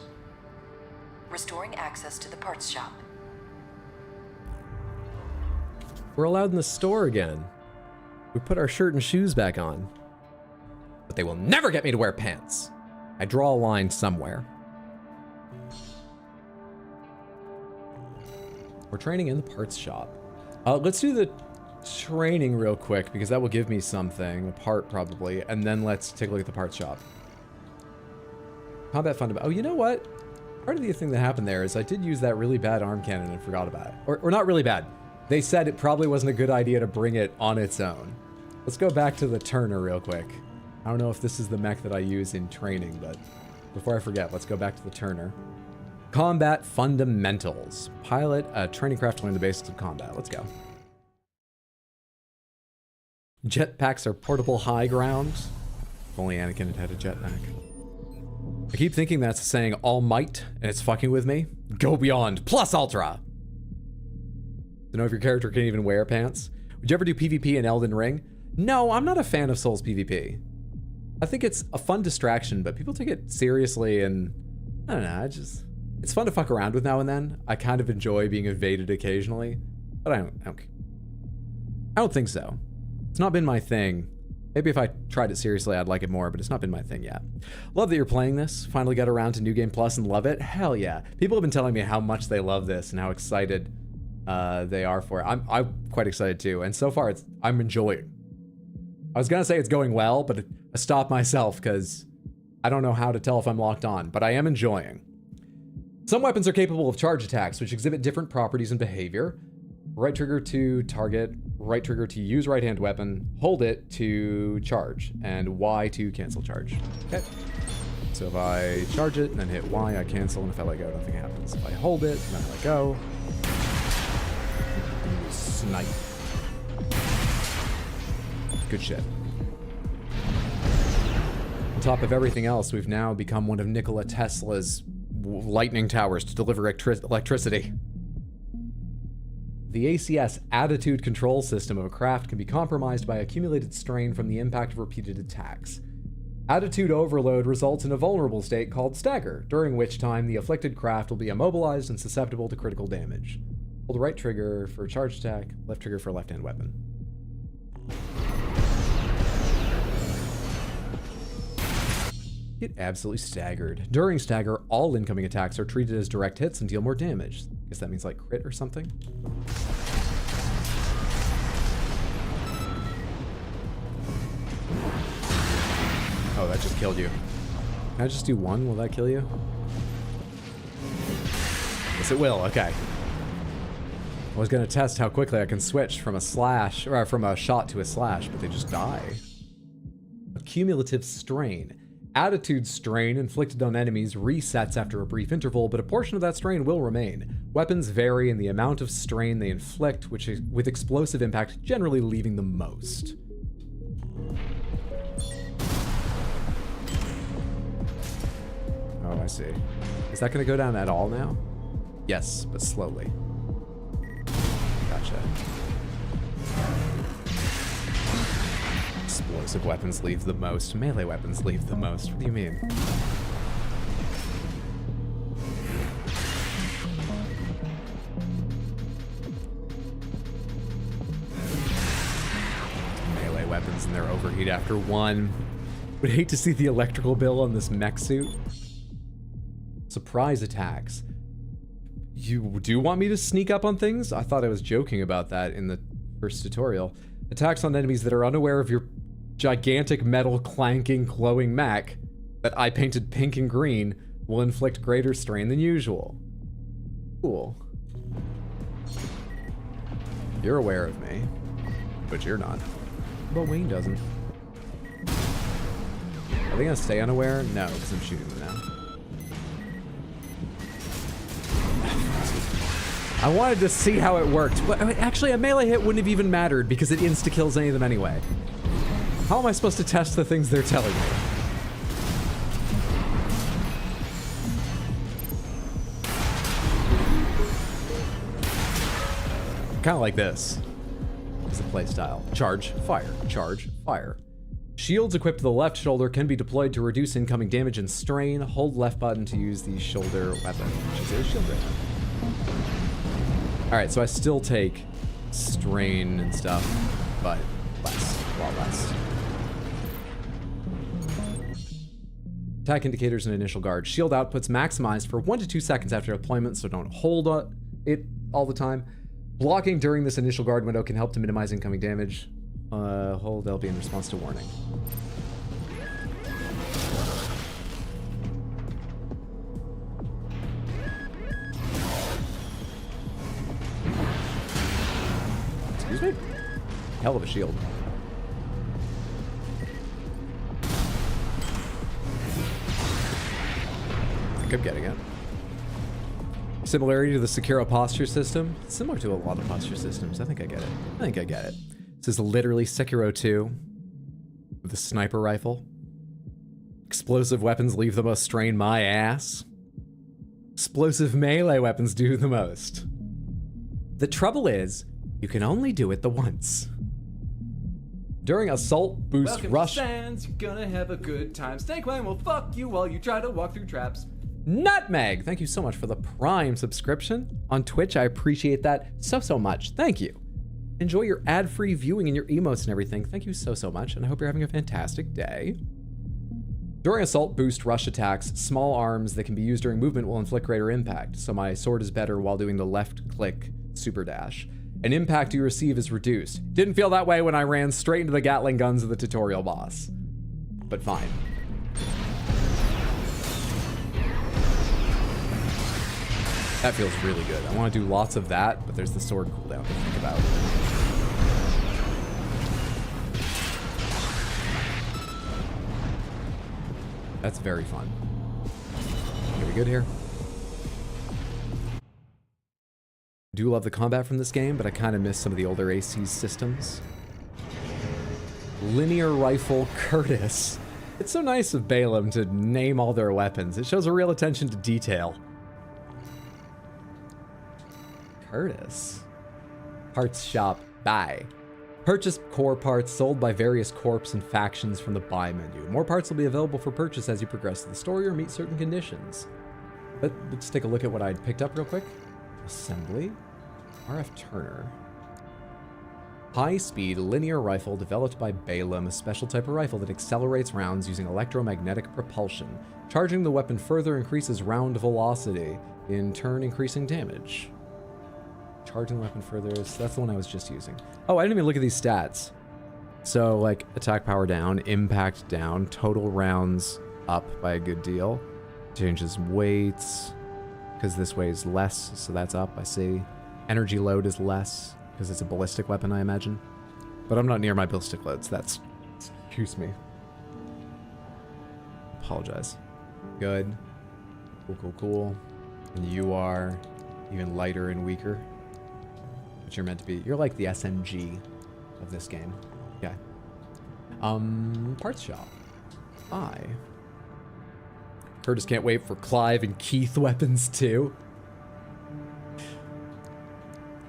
Restoring access to the parts shop. We're allowed in the store again. We put our shirt and shoes back on. But they will never get me to wear pants. I draw a line somewhere. We're training in the parts shop. Let's do the training real quick because that will give me something, a part probably, and then let's take a look at the parts shop. Combat fundamental. Oh, you know what? Part of the thing that happened there is I did use that really bad arm cannon and forgot about it. Or not really bad. They said it probably wasn't a good idea to bring it on its own. Let's go back to the Turner real quick. I don't know if this is the mech that I use in training, but before I forget, let's go back to the Turner. Combat fundamentals. Pilot a training craft to learn the basics of combat. Let's go. Jetpacks are portable high ground. If only Anakin had had a jetpack. I keep thinking that's saying All Might, and it's fucking with me. Go beyond, plus ultra. To know if your character can even wear pants. Would you ever do PvP in Elden Ring? No, I'm not a fan of Souls PvP. I think it's a fun distraction, but people take it seriously, and I don't know, it's fun to fuck around with now and then. I kind of enjoy being invaded occasionally, but I don't think so. It's not been my thing. Maybe if I tried it seriously, I'd like it more, but it's not been my thing yet. Love that you're playing this. Finally got around to New Game Plus and love it. Hell yeah. People have been telling me how much they love this and how excited they are for it. I'm quite excited too. And so far, I'm enjoying. I was gonna say it's going well, but I stopped myself because I don't know how to tell if I'm locked on, but I am enjoying. Some weapons are capable of charge attacks, which exhibit different properties and behavior. Right trigger to target, right trigger to use right hand weapon, hold it to charge, and Y to cancel charge. Okay. So if I charge it and then hit Y, I cancel, and if I let go, nothing happens. If I hold it and then I let go, snipe. Good shit. On top of everything else, we've now become one of Nikola Tesla's lightning towers to deliver electricity. The ACS attitude control system of a craft can be compromised by accumulated strain from the impact of repeated attacks. Attitude overload results in a vulnerable state called stagger, during which time the afflicted craft will be immobilized and susceptible to critical damage. Hold right trigger for charge attack, left trigger for left-hand weapon. Get absolutely staggered. During stagger, all incoming attacks are treated as direct hits and deal more damage. Guess that means like crit or something. Oh, that just killed you. Can I just do one? Will that kill you? Yes, it will. Okay. I was gonna test how quickly I can switch from a slash, or from a shot to a slash, but they just die. Accumulative strain. Attitude strain inflicted on enemies resets after a brief interval, but a portion of that strain will remain. Weapons vary in the amount of strain they inflict, which is, with explosive impact generally leaving the most. Oh, I see. Is that going to go down at all now? Yes, but slowly. Gotcha. Explosive weapons leave the most. Melee weapons leave the most. What do you mean? Melee weapons and their overheat after one. Would hate to see the electrical bill on this mech suit. Surprise attacks. You do want me to sneak up on things? I thought I was joking about that in the first tutorial. Attacks on enemies that are unaware of your gigantic metal clanking glowing mech that I painted pink and green will inflict greater strain than usual. Cool. You're aware of me, but you're not. But Wayne doesn't. Are they gonna stay unaware? No, because I'm shooting them now. I wanted to see how it worked. Actually, a melee hit wouldn't have even mattered because it insta-kills any of them anyway. How am I supposed to test the things they're telling me? Kind of like this. Is the playstyle. Charge, fire, charge, fire. Shields equipped to the left shoulder can be deployed to reduce incoming damage and strain. Hold left button to use the shoulder weapon, which is a shield weapon. Alright, so I still take strain and stuff, but less, a lot less. Attack indicators and initial guard. Shield output's maximized for 1 to 2 seconds after deployment, so don't hold it all the time. Blocking during this initial guard window can help to minimize incoming damage. Hold LB in response to warning. Excuse me? Hell of a shield. I think I'm getting it. Similarity to the Secura posture system. Similar to a lot of posture systems. I think I get it. I think I get it. This is literally Sekiro 2 with a sniper rifle. Explosive weapons leave the most strain my ass. Explosive melee weapons do the most. The trouble is, you can only do it the once. During assault boost Welcome rush. to Sands, you're gonna have a good time. Snake Wang will fuck you while you try to walk through traps. Nutmeg, thank you so much for the Prime subscription on Twitch. I appreciate that so much. Thank you. Enjoy your ad-free viewing and your emotes and everything. Thank you so much, and I hope you're having a fantastic day. During assault boost rush attacks, small arms that can be used during movement will inflict greater impact, so my sword is better while doing the left click super dash. An impact you receive is reduced. Didn't feel that way when I ran straight into the Gatling guns of the tutorial boss, but fine. That feels really good. I want to do lots of that, but there's the sword cooldown to think about. That's very fun. Are we good here? Do love the combat from this game, but I kind of miss some of the older AC systems. Linear rifle Curtis. It's so nice of Balaam to name all their weapons. It shows a real attention to detail. Curtis. Parts shop. Buy. Purchase core parts sold by various corps and factions from the buy menu. More parts will be available for purchase as you progress through the story or meet certain conditions. But let's take a look at what I'd picked up real quick. Assembly. RF Turner. High-speed linear rifle developed by Balaam, a special type of rifle that accelerates rounds using electromagnetic propulsion. Charging the weapon further increases round velocity, in turn increasing damage. Charging the weapon further, that's the one I was just using. Oh, I didn't even look at these stats. So, like, attack power down, impact down, total rounds up by a good deal. Changes weights, because this weighs less, so that's up, I see. Energy load is less, because it's a ballistic weapon, I imagine. But I'm not near my ballistic load, so that's... Excuse me. Apologize. Good. Cool. And you are even lighter and weaker. But you're meant to be. You're like the SMG of this game. Okay. Parts shop. Curtis can't wait for Clive and Keith weapons too.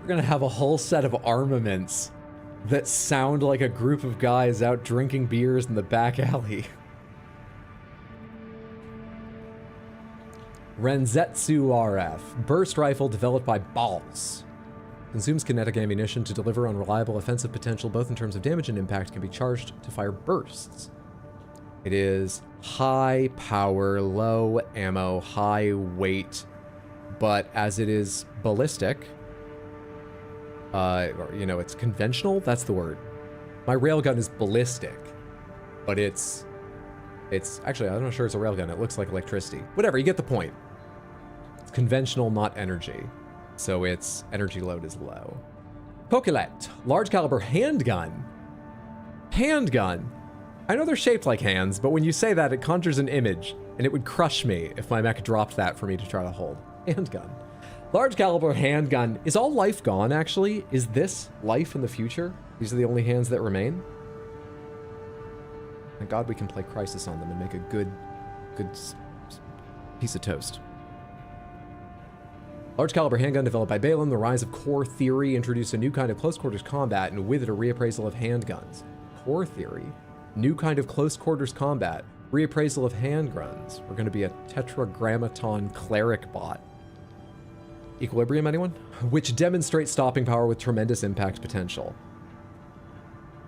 We're gonna have a whole set of armaments that sound like a group of guys out drinking beers in the back alley. Renzetsu RF. Burst rifle developed by Balls. Consumes kinetic ammunition to deliver unreliable offensive potential, both in terms of damage and impact, can be charged to fire bursts. It is high power, low ammo, high weight, but as it is ballistic, it's conventional, that's the word. My railgun is ballistic, but it's actually, I'm not sure it's a railgun, it looks like electricity. Whatever, you get the point. It's conventional, not energy. So its energy load is low. Coquelette, large caliber handgun. Handgun. I know they're shaped like hands, but when you say that, it conjures an image, and it would crush me if my mech dropped that for me to try to hold. Handgun. Large caliber handgun. Is all life gone, actually? Is this life in the future? These are the only hands that remain? Thank God we can play Crisis on them and make a good piece of toast. Large caliber handgun developed by Balaam. The rise of core theory introduced a new kind of close quarters combat, and with it a reappraisal of handguns. Core theory? New kind of close quarters combat. Reappraisal of handguns. We're going to be a tetragrammaton cleric bot. Equilibrium, anyone? Which demonstrates stopping power with tremendous impact potential.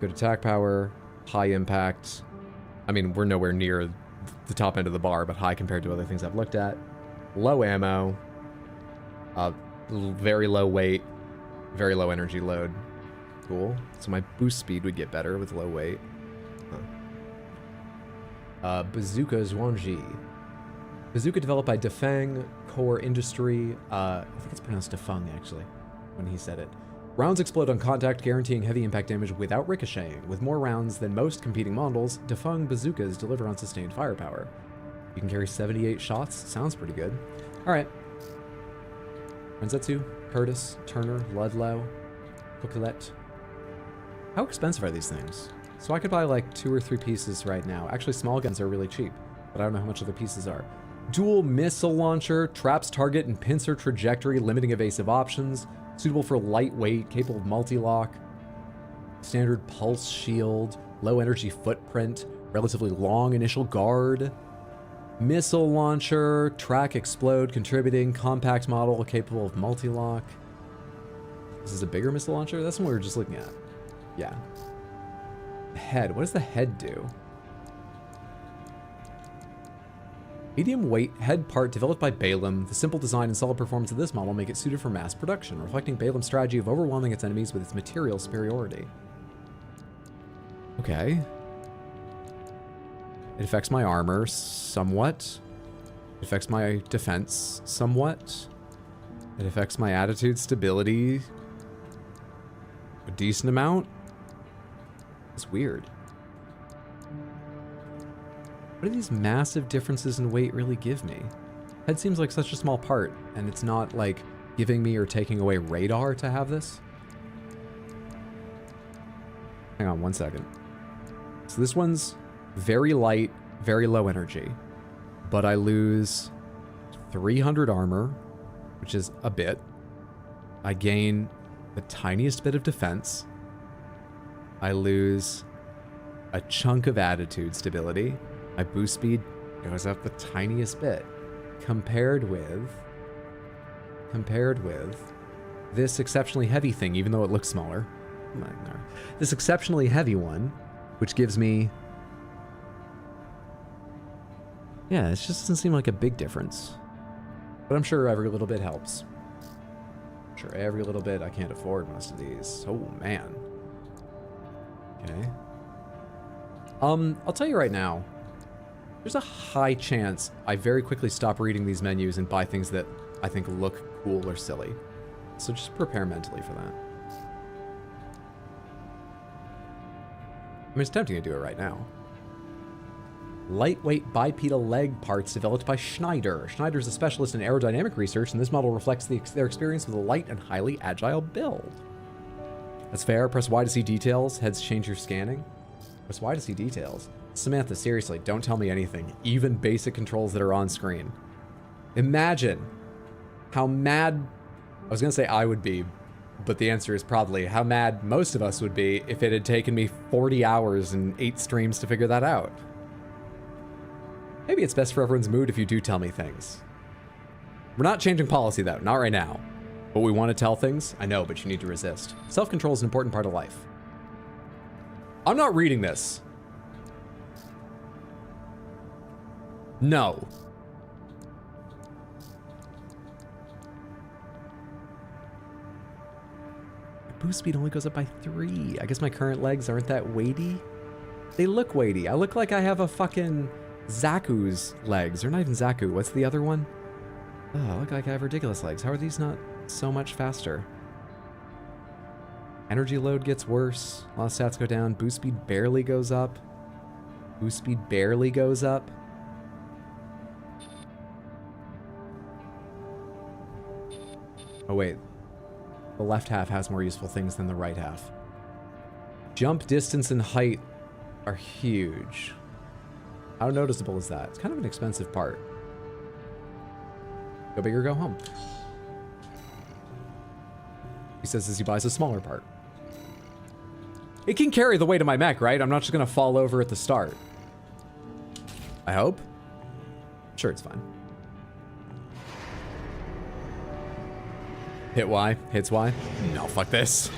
Good attack power, high impact. I mean, we're nowhere near the top end of the bar, but high compared to other things I've looked at. Low ammo. Very low weight. Very low energy load. Cool. So my boost speed would get better with low weight. Bazooka Zhuangji. Bazooka developed by Defeng Core Industry. I think it's pronounced Defeng, actually, when he said it. Rounds explode on contact, guaranteeing heavy impact damage without ricocheting. With more rounds than most competing models, Defeng bazookas deliver on sustained firepower. You can carry 78 shots. Sounds pretty good. All right. Renzetsu, Curtis, Turner, Ludlow, Coquelette. How expensive are these things? So I could buy like 2 or 3 pieces right now. Actually, small guns are really cheap. but I don't know how much of the pieces are. Dual missile launcher, traps target and pincer trajectory, limiting evasive options, suitable for lightweight, capable of multi-lock, standard pulse shield, low energy footprint, relatively long initial guard, missile launcher, track explode, contributing, compact model, capable of multi-lock. This is a bigger missile launcher? That's what we were just looking at. Yeah. Head, what does the head do? Medium weight head part developed by Balaam. The simple design and solid performance of this model make it suited for mass production, reflecting Balaam's strategy of overwhelming its enemies with its material superiority. Okay. It affects my armor somewhat. It affects my defense somewhat. It affects my attitude stability a decent amount. It's weird. What do these massive differences in weight really give me? Head seems like such a small part, and it's not like giving me or taking away radar to have this. Hang on one second. So this one's very light, very low energy, but I lose 300 armor, which is a bit. I gain the tiniest bit of defense. I lose a chunk of attitude stability. My boost speed goes up the tiniest bit compared with this exceptionally heavy thing, even though it looks smaller. This exceptionally heavy one, which gives me, yeah, it just doesn't seem like a big difference, but I'm sure every little bit helps. I'm sure every little bit. I can't afford most of these. Oh man. Okay. I'll tell you right now, there's a high chance I very quickly stop reading these menus and buy things that I think look cool or silly. So just prepare mentally for that. I mean, it's tempting to do it right now. Lightweight bipedal leg parts developed by Schneider. Schneider is a specialist in aerodynamic research, and this model reflects their experience with a light and highly agile build. That's fair. Press Y to see details. Heads change your scanning. Press Y to see details. Samantha, seriously, don't tell me anything. Even basic controls that are on screen. Imagine how mad, I was going to say I would be, but the answer is probably how mad most of us would be if it had taken me 40 hours and 8 streams to figure that out. Maybe it's best for everyone's mood if you do tell me things. We're not changing policy though, not right now. But we want to tell things? I know, but you need to resist. Self-control is an important part of life. I'm not reading this. No. My boost speed only goes up by 3. I guess my current legs aren't that weighty. They look weighty. I look like I have a fucking Zaku's legs. They're not even Zaku. What's the other one? Oh, I look like I have ridiculous legs. How are these not so much faster? Energy load gets worse. A lot of stats go down. Boost speed barely goes up. Boost speed barely goes up. Oh wait, the left half has more useful things than the right half. Jump distance and height are huge. How noticeable is that? It's kind of an expensive part. Go big or go home. He says as he buys a smaller part. It can carry the weight of my mech, right? I'm not just gonna fall over at the start. I hope. I'm sure it's fine. Hit Y, hits Y. No, fuck this.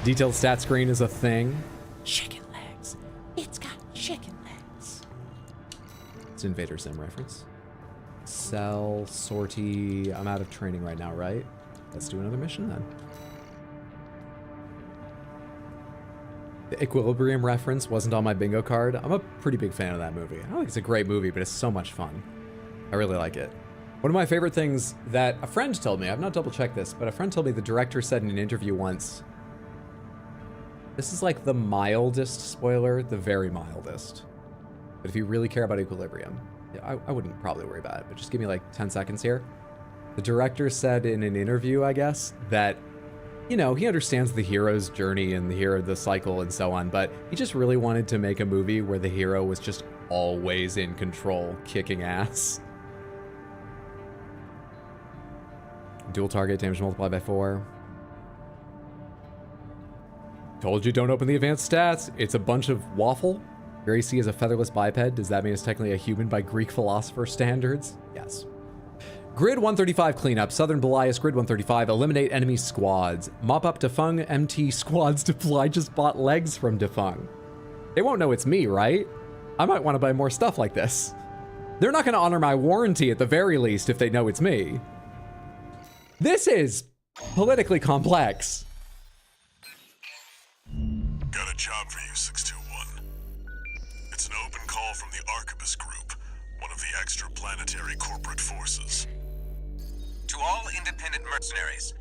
Detailed stat screen is a thing. Chicken legs. It's got chicken legs. It's Invader Sim reference. Sell, sortie. I'm out of training right now, right? Let's do another mission then. The Equilibrium reference wasn't on my bingo card. I'm a pretty big fan of that movie. I don't think it's a great movie, but it's so much fun. I really like it. One of my favorite things that a friend told me, I've not double checked this, but a friend told me the director said in an interview once, this is like the mildest spoiler, the very mildest. But if you really care about Equilibrium, I wouldn't probably worry about it, but just give me like 10 seconds here. The director said in an interview, I guess, that you know, he understands the hero's journey and the cycle and so on, but he just really wanted to make a movie where the hero was just always in control, kicking ass. Dual target, damage multiplied by 4. Told you don't open the advanced stats. It's a bunch of waffle. Your AC is a featherless biped. Does that mean it's technically a human by Greek philosopher standards? Yes. Grid 135 cleanup. Southern Belias, Grid 135. Eliminate enemy squads. Mop up Defung. MT squads deploy. Just bought legs from Defung. They won't know it's me, right? I might want to buy more stuff like this. They're not going to honor my warranty at the very least if they know it's me. This is politically complex. Got a job for you, 621. It's an open call from the Arquebus Group, one of the extraplanetary corporate forces. To all independent mercenaries,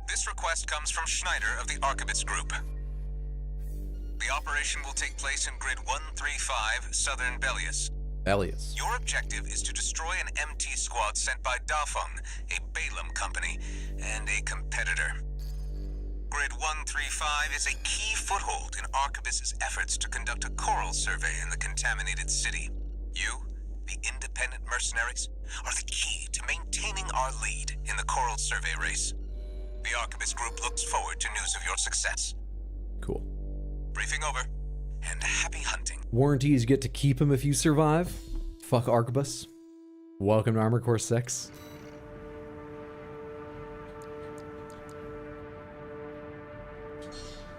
this request comes from Schneider of the Arquebus Group. The operation will take place in Grid 135, Southern Belias. Belias. Your objective is to destroy an MT squad sent by Dafeng, a Balaam company, and a competitor. Grid 135 is a key foothold in Arquebus's efforts to conduct a coral survey in the contaminated city. You, the independent mercenaries, are the key to maintaining our lead in the coral survey race. The Arquebus Group looks forward to news of your success. Cool. Briefing over, and happy hunting. Warranties, you get to keep them if you survive. Fuck Arquebus. Welcome to Armor Core 6.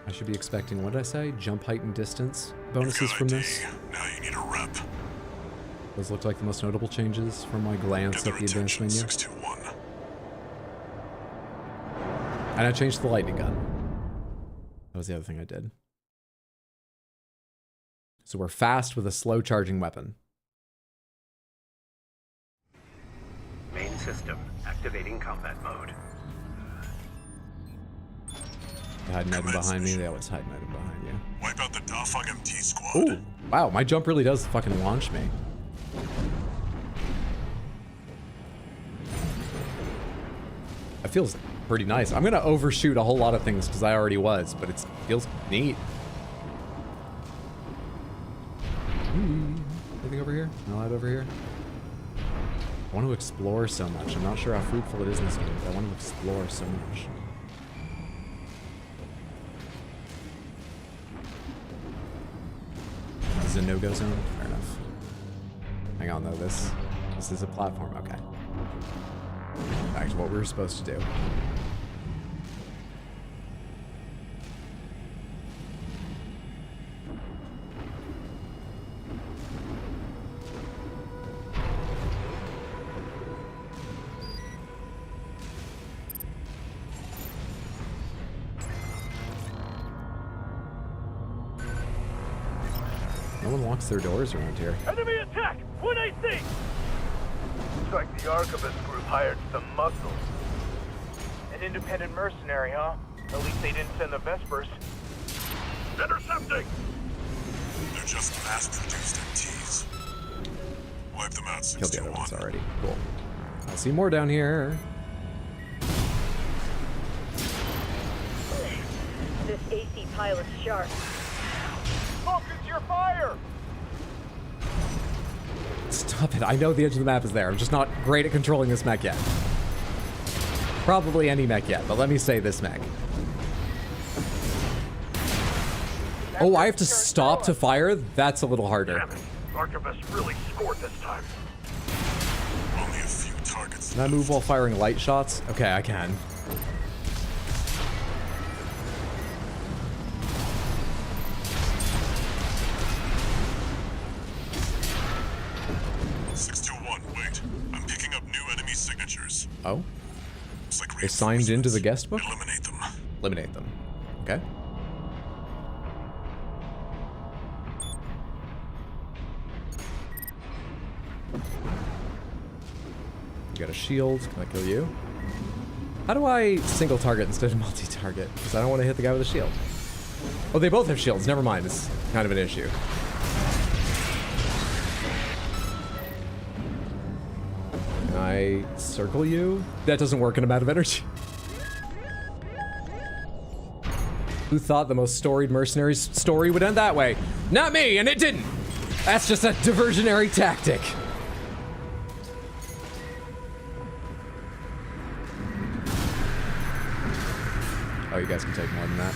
I should be expecting, what did I say? Jump height and distance bonuses from this. Now you need a rep. Those look like the most notable changes from my glance at the advanced menu. 621. And I changed the lightning gun. That was the other thing I did. So we're fast with a slow charging weapon. Main system activating combat mode. They hide an item behind me. They always hide an item behind you. Wipe out the Dafeng MT squad. Ooh, wow, my jump really does fucking launch me. That feels pretty nice. I'm gonna overshoot a whole lot of things because I already was, but it feels neat. Anything over here? No light over here? I want to explore so much. I'm not sure how fruitful it is in this game, but I want to explore so much. This is a no-go zone? Fair enough. Hang on though, this is a platform, okay. Back to what we were supposed to do. No one locks their doors around here. Enemy attack! 1AC! Looks like the Arquebus Group hired some muscle. An independent mercenary, huh? At least they didn't send the Vespers. Intercepting! They're just mass-produced MTs. Wipe them out, 621. Killed the other ones already. Cool. I see more down here. This AC pilot's sharp. Focus your fire! Stop it. I know the edge of the map is there. I'm just not great at controlling this mech yet. Probably any mech yet, but let me say this mech. Oh, I have to stop to fire? That's a little harder. Damn it. Arquebus really scored this time. Only a few targets. Can I move while firing light shots? Okay, I can. Oh? Like they signed into the guest book? Eliminate them. Eliminate them. Okay. You got a shield. Can I kill you? How do I single target instead of multi-target? Because I don't want to hit the guy with a shield. Oh, they both have shields. Never mind. It's kind of an issue. Can I circle you? That doesn't work in amount of energy. Who thought the most storied mercenaries story would end that way? Not me, and it didn't. That's just a diversionary tactic. Oh, you guys can take more than that.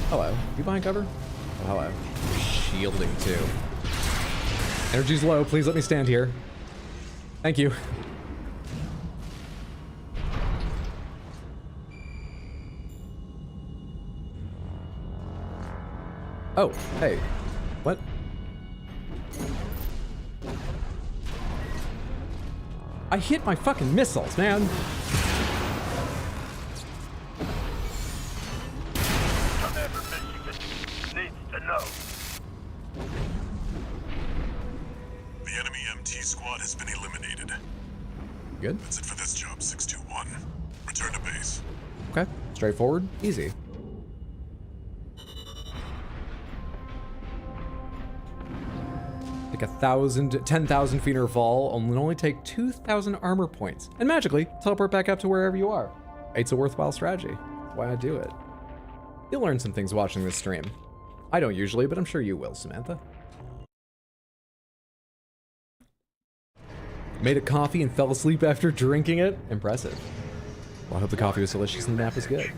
Hello. You behind cover? Oh, hello. You're shielding too. Energy's low. Please let me stand here. Thank you. Oh, hey. What? I hit my fucking missiles, man. Commander Michigan needs to know. The enemy MT squad has been eliminated. Good. That's it for this job, 621. Return to base. Okay. Straightforward. Easy. Take 10,000 feet or fall, and only take 2,000 armor points. And magically, teleport back up to wherever you are. It's a worthwhile strategy. That's why I do it. You'll learn some things watching this stream. I don't usually, but I'm sure you will, Samantha. Made a coffee and fell asleep after drinking it? Impressive. Well, I hope the coffee was delicious and the nap was good.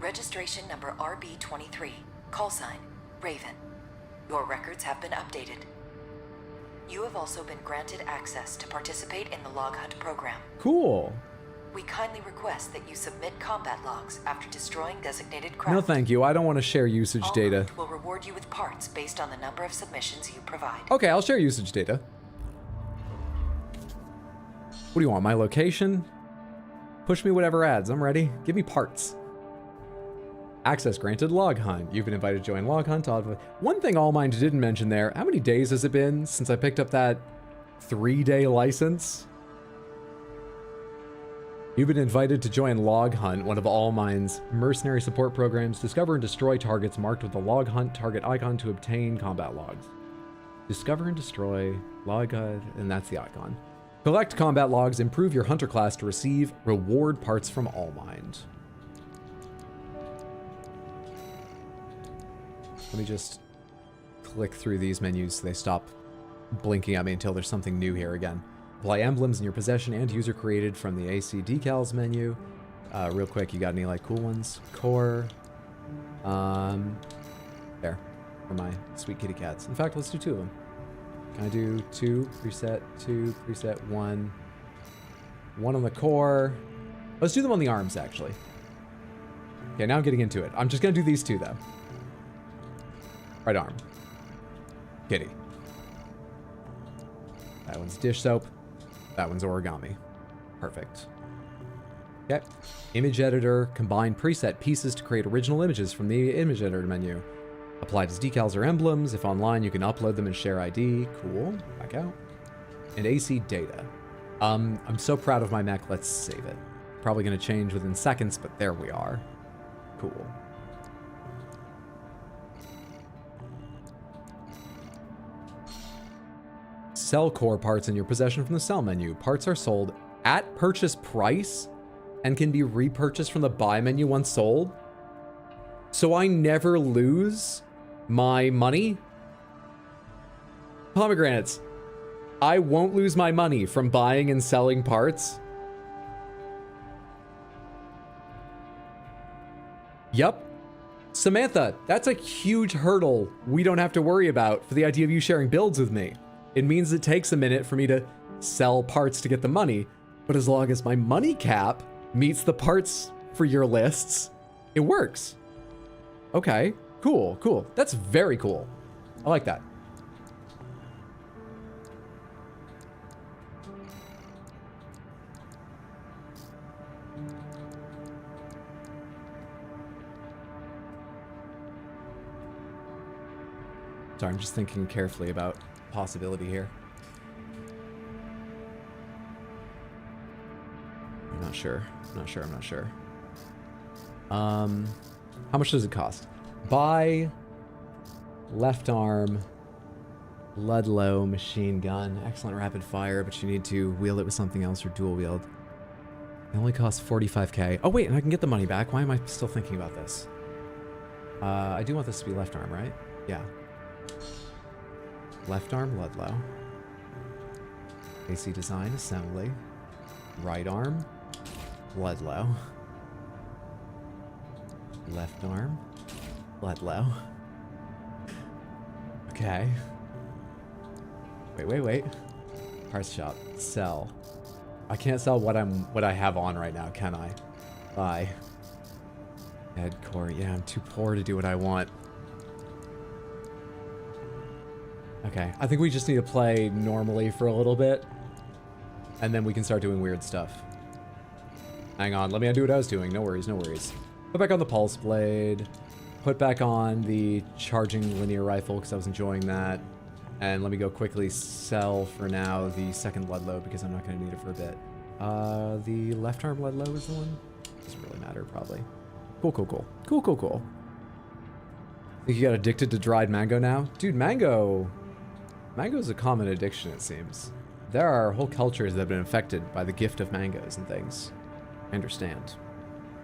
Registration number RB23. Call sign, Raven. Your records have been updated. You have also been granted access to participate in the log hunt program. Cool. We kindly request that you submit combat logs after destroying designated craft. No, thank you. I don't want to share usage data. All will reward you with parts based on the number of submissions you provide. Okay, I'll share usage data. What do you want? My location? Push me whatever ads. I'm ready. Give me parts. Access granted. Log hunt. You've been invited to join log hunt. One thing Allmind didn't mention there. How many days has it been since I picked up that 3-day license? You've been invited to join Log Hunt, one of Allmind's mercenary support programs. Discover and destroy targets marked with the Log Hunt target icon to obtain combat logs. Discover and destroy Log Hunt, and that's the icon. Collect combat logs, improve your hunter class to receive reward parts from Allmind. Let me just click through these menus so they stop blinking at me until there's something new here again. Apply emblems in your possession and user created from the AC decals menu. Real quick, you got any like cool ones? Core. There. For my sweet kitty cats. In fact, let's do 2 of them. Can I do 2, preset, 2, preset, 1. 1 on the core. Let's do them on the arms, actually. Okay, now I'm getting into it. I'm just gonna do these 2, though. Right arm. Kitty. That one's dish soap. That one's origami. Perfect. Okay. Image editor. Combine preset pieces to create original images from the image editor menu. Applied as decals or emblems. If online, you can upload them and share ID. Cool. Back out. And AC data. I'm so proud of my mech. Let's save it. Probably going to change within seconds, but there we are. Cool. Sell core parts in your possession from the sell menu. Parts are sold at purchase price and can be repurchased from the buy menu once sold. So I never lose my money. Pomegranates. I won't lose my money from buying and selling parts. Yup. Samantha, that's a huge hurdle we don't have to worry about for the idea of you sharing builds with me. It means it takes a minute for me to sell parts to get the money, but as long as my money cap meets the parts for your lists, it works. Okay, cool, cool. That's very cool. I like that. Sorry, I'm just thinking carefully about possibility here. I'm not sure. I'm not sure. How much does it cost? Buy left arm, Ludlow machine gun. Excellent rapid fire, but you need to wield it with something else or dual wield. It only costs 45k. Oh wait, and I can get the money back. Why am I still thinking about this? I do want this to be left arm, right? Yeah. Left arm, Ludlow. AC design, assembly. Right arm, Ludlow. Left arm, Ludlow. Okay. Wait. Parts shop. Sell. I can't sell what I have on right now, can I? Buy. Head core. Yeah, I'm too poor to do what I want. Okay, I think we just need to play normally for a little bit, and then we can start doing weird stuff. Hang on, let me undo what I was doing. No worries, no worries. Put back on the pulse blade. Put back on the charging linear rifle because I was enjoying that. And let me go quickly sell for now the second Ludlow because I'm not going to need it for a bit. The left arm Ludlow is the one? Doesn't really matter, probably. Cool. Think you got addicted to dried mango now? Dude, mango's a common addiction, it seems. There are whole cultures that have been affected by the gift of mangoes and things. I understand.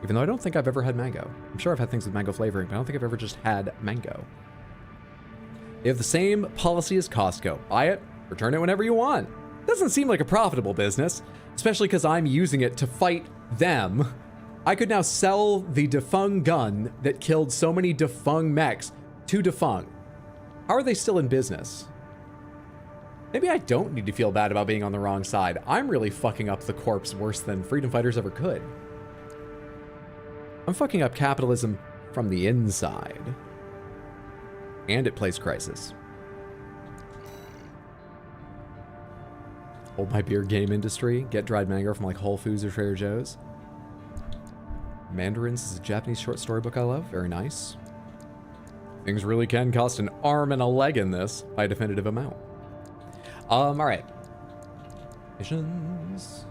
Even though I don't think I've ever had mango. I'm sure I've had things with mango flavoring, but I don't think I've ever just had mango. They have the same policy as Costco. Buy it, return it whenever you want. Doesn't seem like a profitable business, especially because I'm using it to fight them. I could now sell the Defung gun that killed so many Defung mechs to Defung. How are they still in business? Maybe I don't need to feel bad about being on the wrong side. I'm really fucking up the corpse worse than freedom fighters ever could. I'm fucking up capitalism from the inside. And it plays Crisis. Hold my beer game industry. Get dried mango from like Whole Foods or Trader Joe's. Mandarins is a Japanese short story book I love. Very nice. Things really can cost an arm and a leg in this by a definitive amount. Alright. Missions.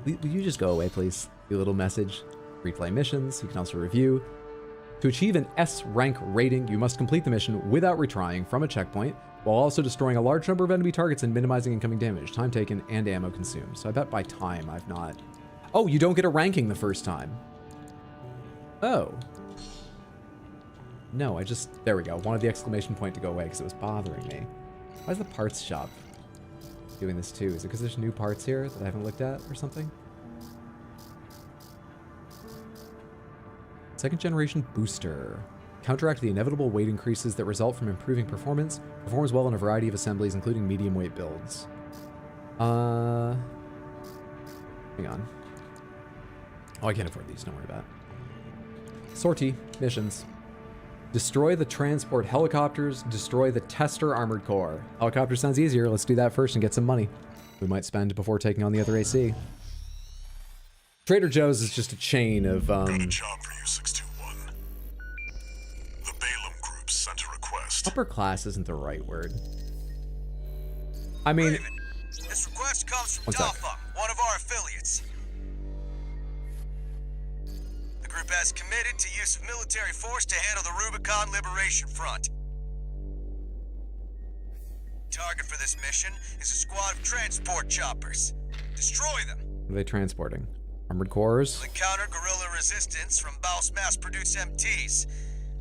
Will you just go away, please? The little message. Replay missions. You can also review. To achieve an S rank rating, you must complete the mission without retrying from a checkpoint, while also destroying a large number of enemy targets and minimizing incoming damage, time taken, and ammo consumed. So I bet by time I've not... Oh, you don't get a ranking the first time. Oh. No, I just... There we go. Wanted the exclamation point to go away because it was bothering me. Why is the parts shop doing this too? Is it because there's new parts here that I haven't looked at or something? Second generation booster. Counteract the inevitable weight increases that result from improving performance. Performs well in a variety of assemblies, including medium weight builds. Hang on. Oh, I can't afford these. Don't worry about it. Sortie. Missions. Destroy the transport helicopters. Destroy the tester armored core. Helicopter sounds easier. Let's do that first and get some money we might spend before taking on the other AC. Trader Joe's is just a chain of, Got a job for you, 621. The Balaam Group sent a request. Upper class isn't the right word. I mean... Raven, this request comes from Dalfa, one of our affiliates. The group has committed to use of military force to handle the Rubicon Liberation Front. Target for this mission is a squad of transport choppers. Destroy them. What are they transporting? Armored cores? We'll encounter guerrilla resistance from Baus mass-produced MTs.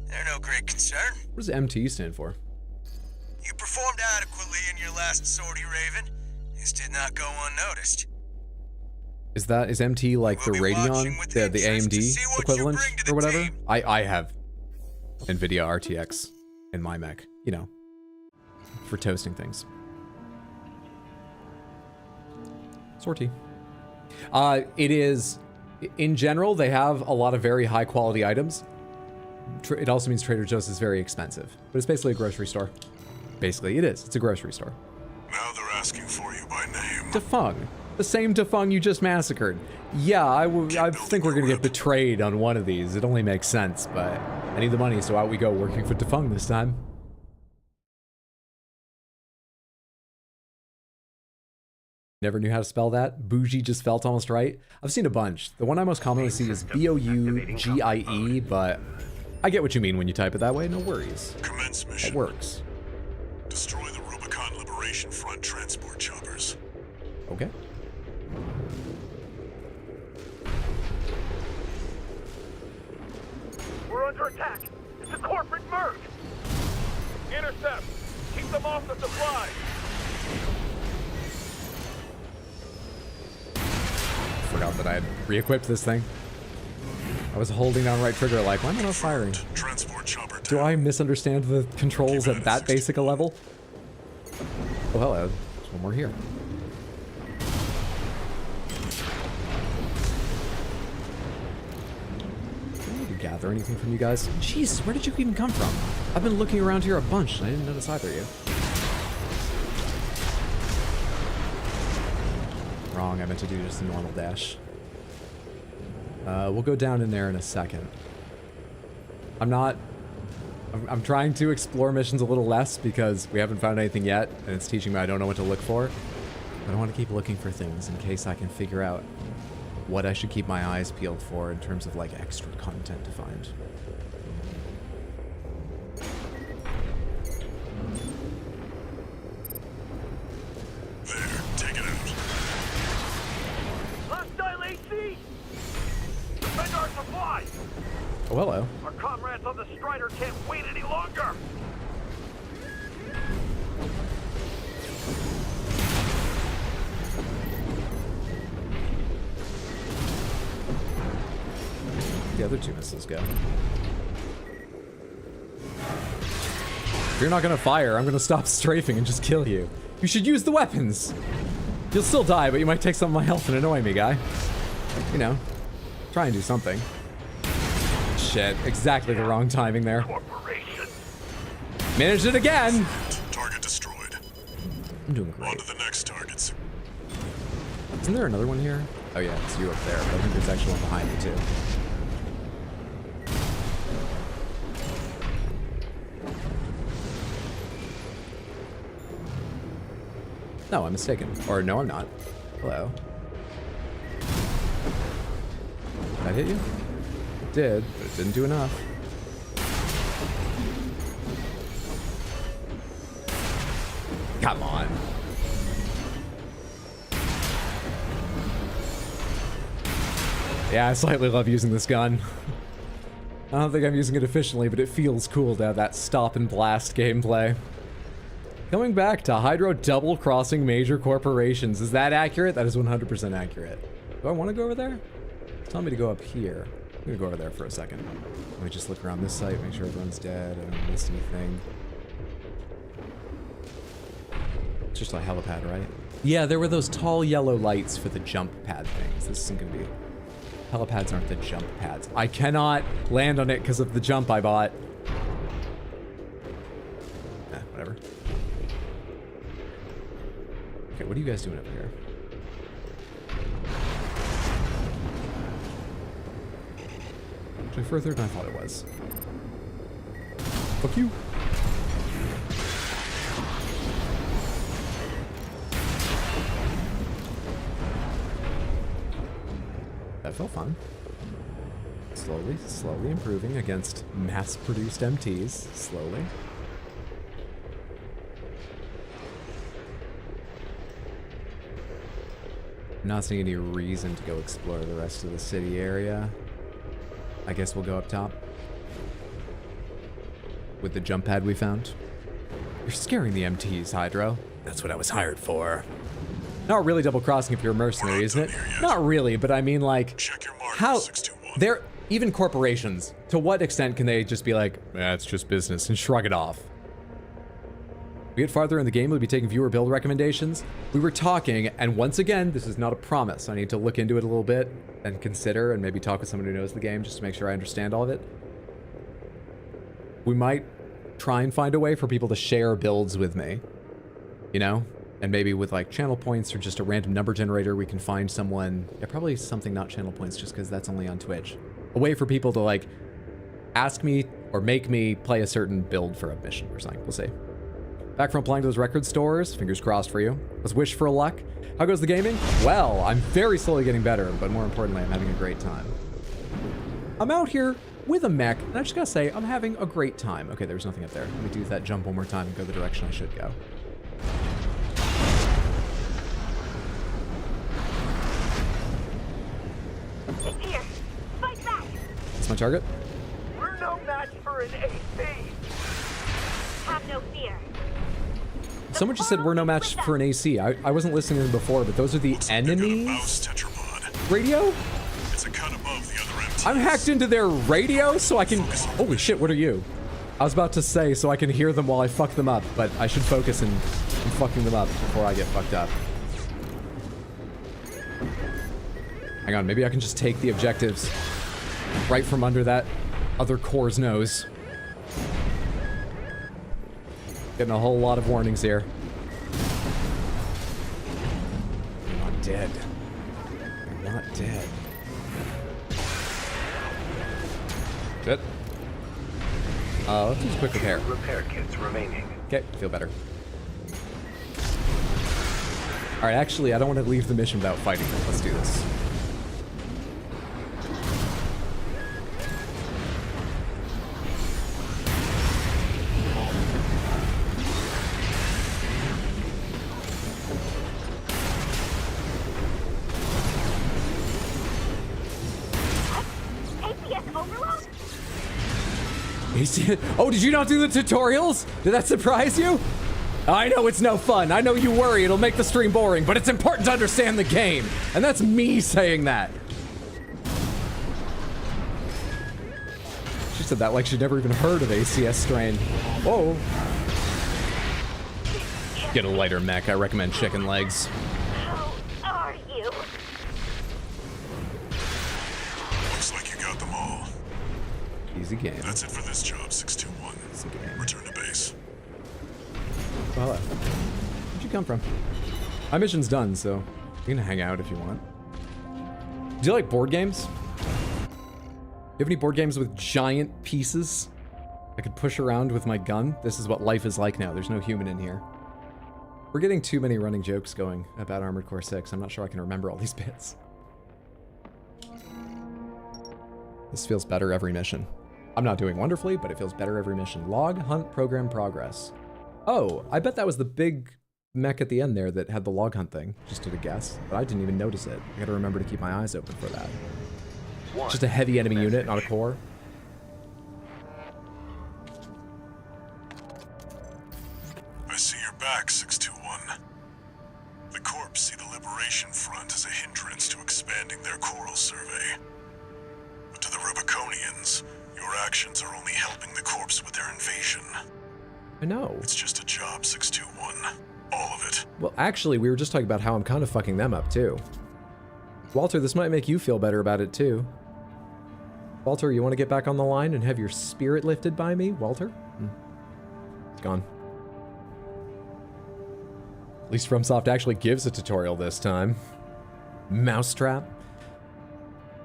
They're no great concern. What does MT stand for? You performed adequately in your last sortie, Raven. This did not go unnoticed. Is MT like the Radeon, the AMD equivalent or whatever? I have NVIDIA RTX in my mech, you know, for toasting things. Sortie. It is, in general, they have a lot of very high quality items. It also means Trader Joe's is very expensive, but it's basically a grocery store. Basically, it is. It's a grocery store. Now they're asking for you by name. Defung. The same Defung you just massacred. Yeah, I think we're going to get betrayed on one of these. It only makes sense, but I need the money, so out we go working for Defung this time. Never knew how to spell that. Bougie just felt almost right. I've seen a bunch. The one I most commonly see is B-O-U-G-I-E, but I get what you mean when you type it that way, no worries. Commence mission. It works. Destroy the Rubicon Liberation Front transport choppers. Okay. We're under attack. It's a corporate merc. Intercept. Keep them off the supply. Forgot that I had re-equipped this thing. I was holding down right trigger like, why am I not firing? Transport chopper down. Do I misunderstand the controls at that basic a level? Oh, hello. There's one more here. Do I need to gather anything from you guys? Jeez, where did you even come from? I've been looking around here a bunch and I didn't notice either of you. Wrong, I meant to do just a normal dash. We'll go down in there in a second. I'm trying to explore missions a little less because we haven't found anything yet, and it's teaching me I don't know what to look for. But I want to keep looking for things in case I can figure out what I should keep my eyes peeled for in terms of like extra content to find. There, take it out. Hostile AC! Defend our supply! Oh, hello. Our comrades on the Strider can't wait any longer! The other two missiles go. If you're not gonna fire, I'm gonna stop strafing and just kill you. You should use the weapons! You'll still die, but you might take some of my health and annoy me, guy. You know, try and do something. Shit, exactly the wrong timing there. Managed it again! Target destroyed. I'm doing great. On to the next targets. Isn't there another one here? Oh yeah, it's you up there, but I think there's actually one behind me too. No, I'm mistaken. Or no, I'm not. Hello. Did I hit you? It did, but it didn't do enough. Come on. Yeah, I slightly love using this gun. I don't think I'm using it efficiently, but it feels cool to have that stop and blast gameplay. Coming back to Hydro double-crossing major corporations. Is that accurate? That is 100% accurate. Do I want to go over there? It's telling me to go up here. I'm going to go over there for a second. Let me just look around this site, make sure everyone's dead. I don't miss anything. It's just a helipad, right? Yeah, there were those tall yellow lights for the jump pad things. This isn't going to be... Helipads aren't the jump pads. I cannot land on it because of the jump I bought. Whatever. Okay, what are you guys doing up here? Actually, further than I thought it was. Fuck you. That felt fun. Slowly improving against mass-produced MTs. Slowly. I'm not seeing any reason to go explore the rest of the city area. I guess we'll go up top. With the jump pad we found. You're scaring the MTs, Hydro. That's what I was hired for. Not really double-crossing if you're a mercenary, isn't it? Not really, but I mean, like, how... They're... Even corporations, to what extent can they just be like, it's just business, and shrug it off? We get farther in the game, we'll be taking viewer build recommendations. We were talking, and once again, this is not a promise. I need to look into it a little bit and consider and maybe talk with someone who knows the game just to make sure I understand all of it. We might try and find a way for people to share builds with me, you know? And maybe with like channel points or just a random number generator, we can find someone, yeah, probably something not channel points just because that's only on Twitch. A way for people to like ask me or make me play a certain build for a mission or something. We'll see. Back from applying to those record stores. Fingers crossed for you. Let's wish for luck. How goes the gaming? Well, I'm very slowly getting better, but more importantly, I'm having a great time. I'm out here with a mech, and I just gotta say, I'm having a great time. Okay, there's nothing up there. Let me do that jump one more time and go the direction I should go. It's here. Fight back. That's my target. We're no match for an AC. Have no fear. Someone just said we're no match for an AC. I wasn't listening to them before, but those are the enemies? Radio? It's a cut above the other end. I'm hacked into their radio so I can... Holy shit, what are you? I was about to say so I can hear them while I fuck them up, but I should focus in fucking them up before I get fucked up. Hang on, maybe I can just take the objectives right from under that other core's nose. Getting a whole lot of warnings here. I'm not dead. I'm not dead. Good. Let's do a quick repair. Repair kits remaining. Okay, feel better. Alright, actually, I don't want to leave the mission without fighting them. Let's do this. Oh, did you not do the tutorials? Did that surprise you? I know it's no fun. I know you worry it'll make the stream boring, but it's important to understand the game. And that's me saying that. She said that like she'd never even heard of ACS strain. Whoa. Get a lighter mech. I recommend chicken legs. How are you? Looks like you got them all. Easy game. That's it for this job, 621. Easy game. Return to base. Well, where'd you come from? My mission's done, so you can hang out if you want. Do you like board games? Do you have any board games with giant pieces I could push around with my gun? This is what life is like now. There's no human in here. We're getting too many running jokes going about Armored Core 6. I'm not sure I can remember all these bits. This feels better every mission. I'm not doing wonderfully, but it feels better every mission. Log, hunt, program, progress. Oh, I bet that was the big mech at the end there that had the log hunt thing. Just did a guess, but I didn't even notice it. I gotta remember to keep my eyes open for that. Just a heavy enemy unit, not a core. I see you're back, 621. The Corps see the Liberation Front as a hindrance to expanding their coral survey. But to the Rubiconians, your actions are only helping the Corps with their invasion. I know. It's just a job, 621. All of it. Well, actually, we were just talking about how I'm kind of fucking them up, too. Walter, this might make you feel better about it, too. Walter, you want to get back on the line and have your spirit lifted by me? Walter? It's gone. At least FromSoft actually gives a tutorial this time. Mousetrap.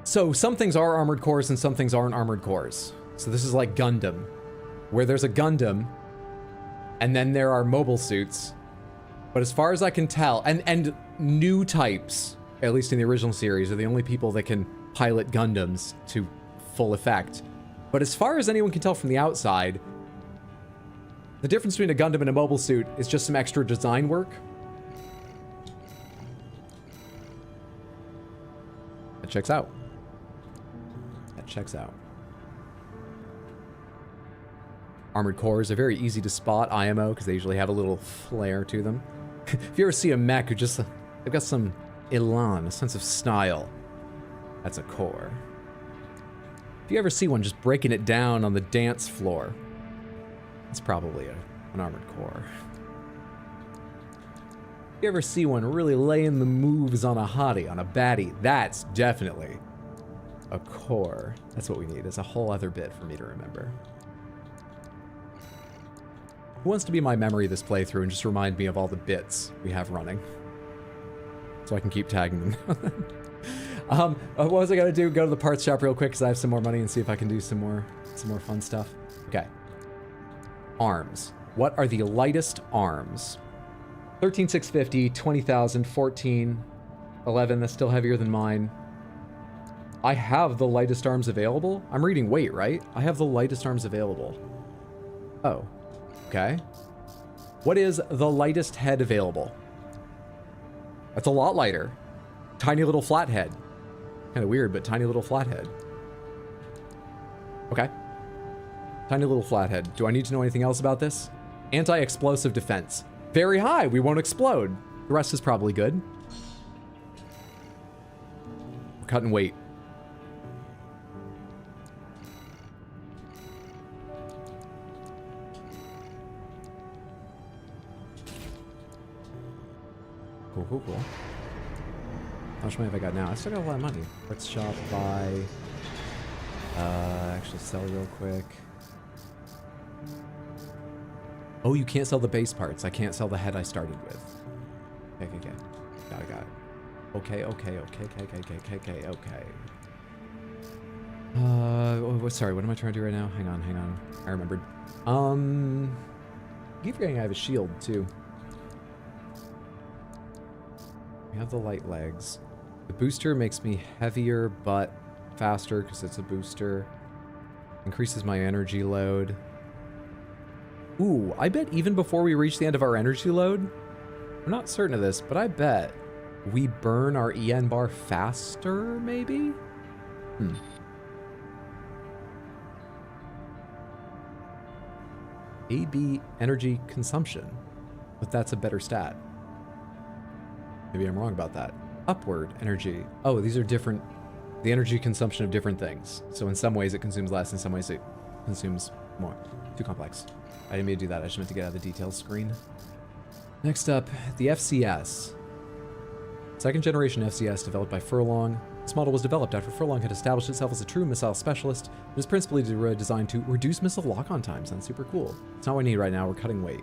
So, some things are armored cores and some things aren't armored cores. So this is like Gundam, where there's a Gundam, and then there are mobile suits. But as far as I can tell, and new types, at least in the original series, are the only people that can pilot Gundams to full effect. But as far as anyone can tell from the outside, the difference between a Gundam and a mobile suit is just some extra design work. That checks out. That checks out. Armored cores are very easy to spot, IMO, because they usually have a little flair to them. If you ever see a mech who just, they've got some elan, a sense of style, that's a core. If you ever see one just breaking it down on the dance floor, that's probably an armored core. If you ever see one really laying the moves on a hottie, on a baddie, that's definitely a core. That's what we need. It's a whole other bit for me to remember. Who wants to be my memory this playthrough and just remind me of all the bits we have running? So I can keep tagging them. What was I gonna do? Go to the parts shop real quick because I have some more money and see if I can do some more fun stuff. Okay. Arms. What are the lightest arms? 13,650, 20,000, 14, 11. That's still heavier than mine. I have the lightest arms available. I'm reading weight, right? I have the lightest arms available. Oh, okay. What is the lightest head available? That's a lot lighter. Tiny little flat head. Kind of weird, but tiny little flat head. Okay. Tiny little flat head. Do I need to know anything else about this? Anti-explosive defense. Very high. We won't explode. The rest is probably good. We're cutting weight. Cool, cool, cool. How much money have I got now? I still got a lot of money. Let's shop, buy. Actually sell real quick. Oh, you can't sell the base parts. I can't sell the head I started with. Okay. Got it. Okay. Sorry, what am I trying to do right now? Hang on. I remembered. Keep forgetting I have a shield, too. We have the light legs. The booster makes me heavier, but faster because it's a booster. Increases my energy load. Ooh, I bet even before we reach the end of our energy load, I'm not certain of this, but I bet we burn our EN bar faster, maybe? AB energy consumption, but that's a better stat. Maybe I'm wrong about that. Upward energy. Oh, these are different. The energy consumption of different things. So in some ways it consumes less, in some ways it consumes more. Too complex. I didn't mean to do that. I just meant to get out of the details screen. Next up, the FCS. Second generation FCS developed by Furlong. This model was developed after Furlong had established itself as a true missile specialist. It is principally designed to reduce missile lock-on time. Sounds super cool. It's not what we need right now. We're cutting weight.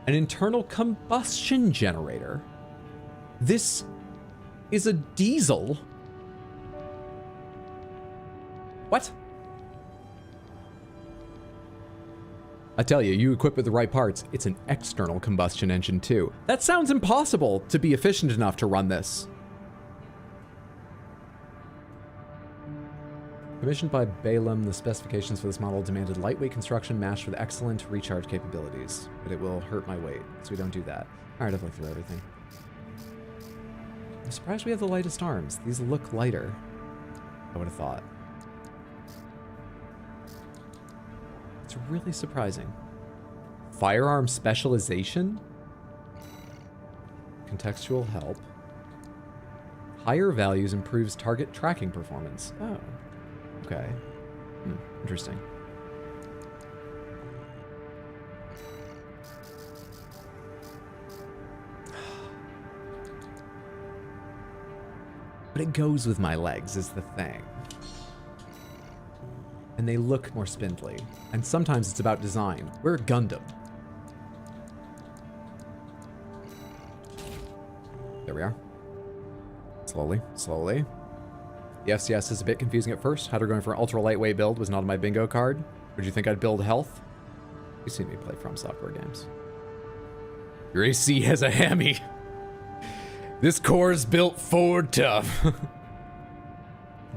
An internal combustion generator. This is a diesel. What? I tell you, you equip with the right parts, it's an external combustion engine too. That sounds impossible to be efficient enough to run this. Commissioned by Balaam, the specifications for this model demanded lightweight construction matched with excellent recharge capabilities, but it will hurt my weight, so we don't do that. All right, I've looked through everything. I'm surprised we have the lightest arms. These look lighter, I would have thought. It's really surprising. Firearm specialization? Contextual help. Higher values improves target tracking performance. Oh. Okay. Interesting. But it goes with my legs is the thing. And they look more spindly. And sometimes it's about design. We're a Gundam. There we are. Slowly. The FCS is a bit confusing at first. How to going for an ultra lightweight build was not on my bingo card. Would you think I'd build health? You've seen me play From Software games. Your AC has a hammy. This core is built for tough.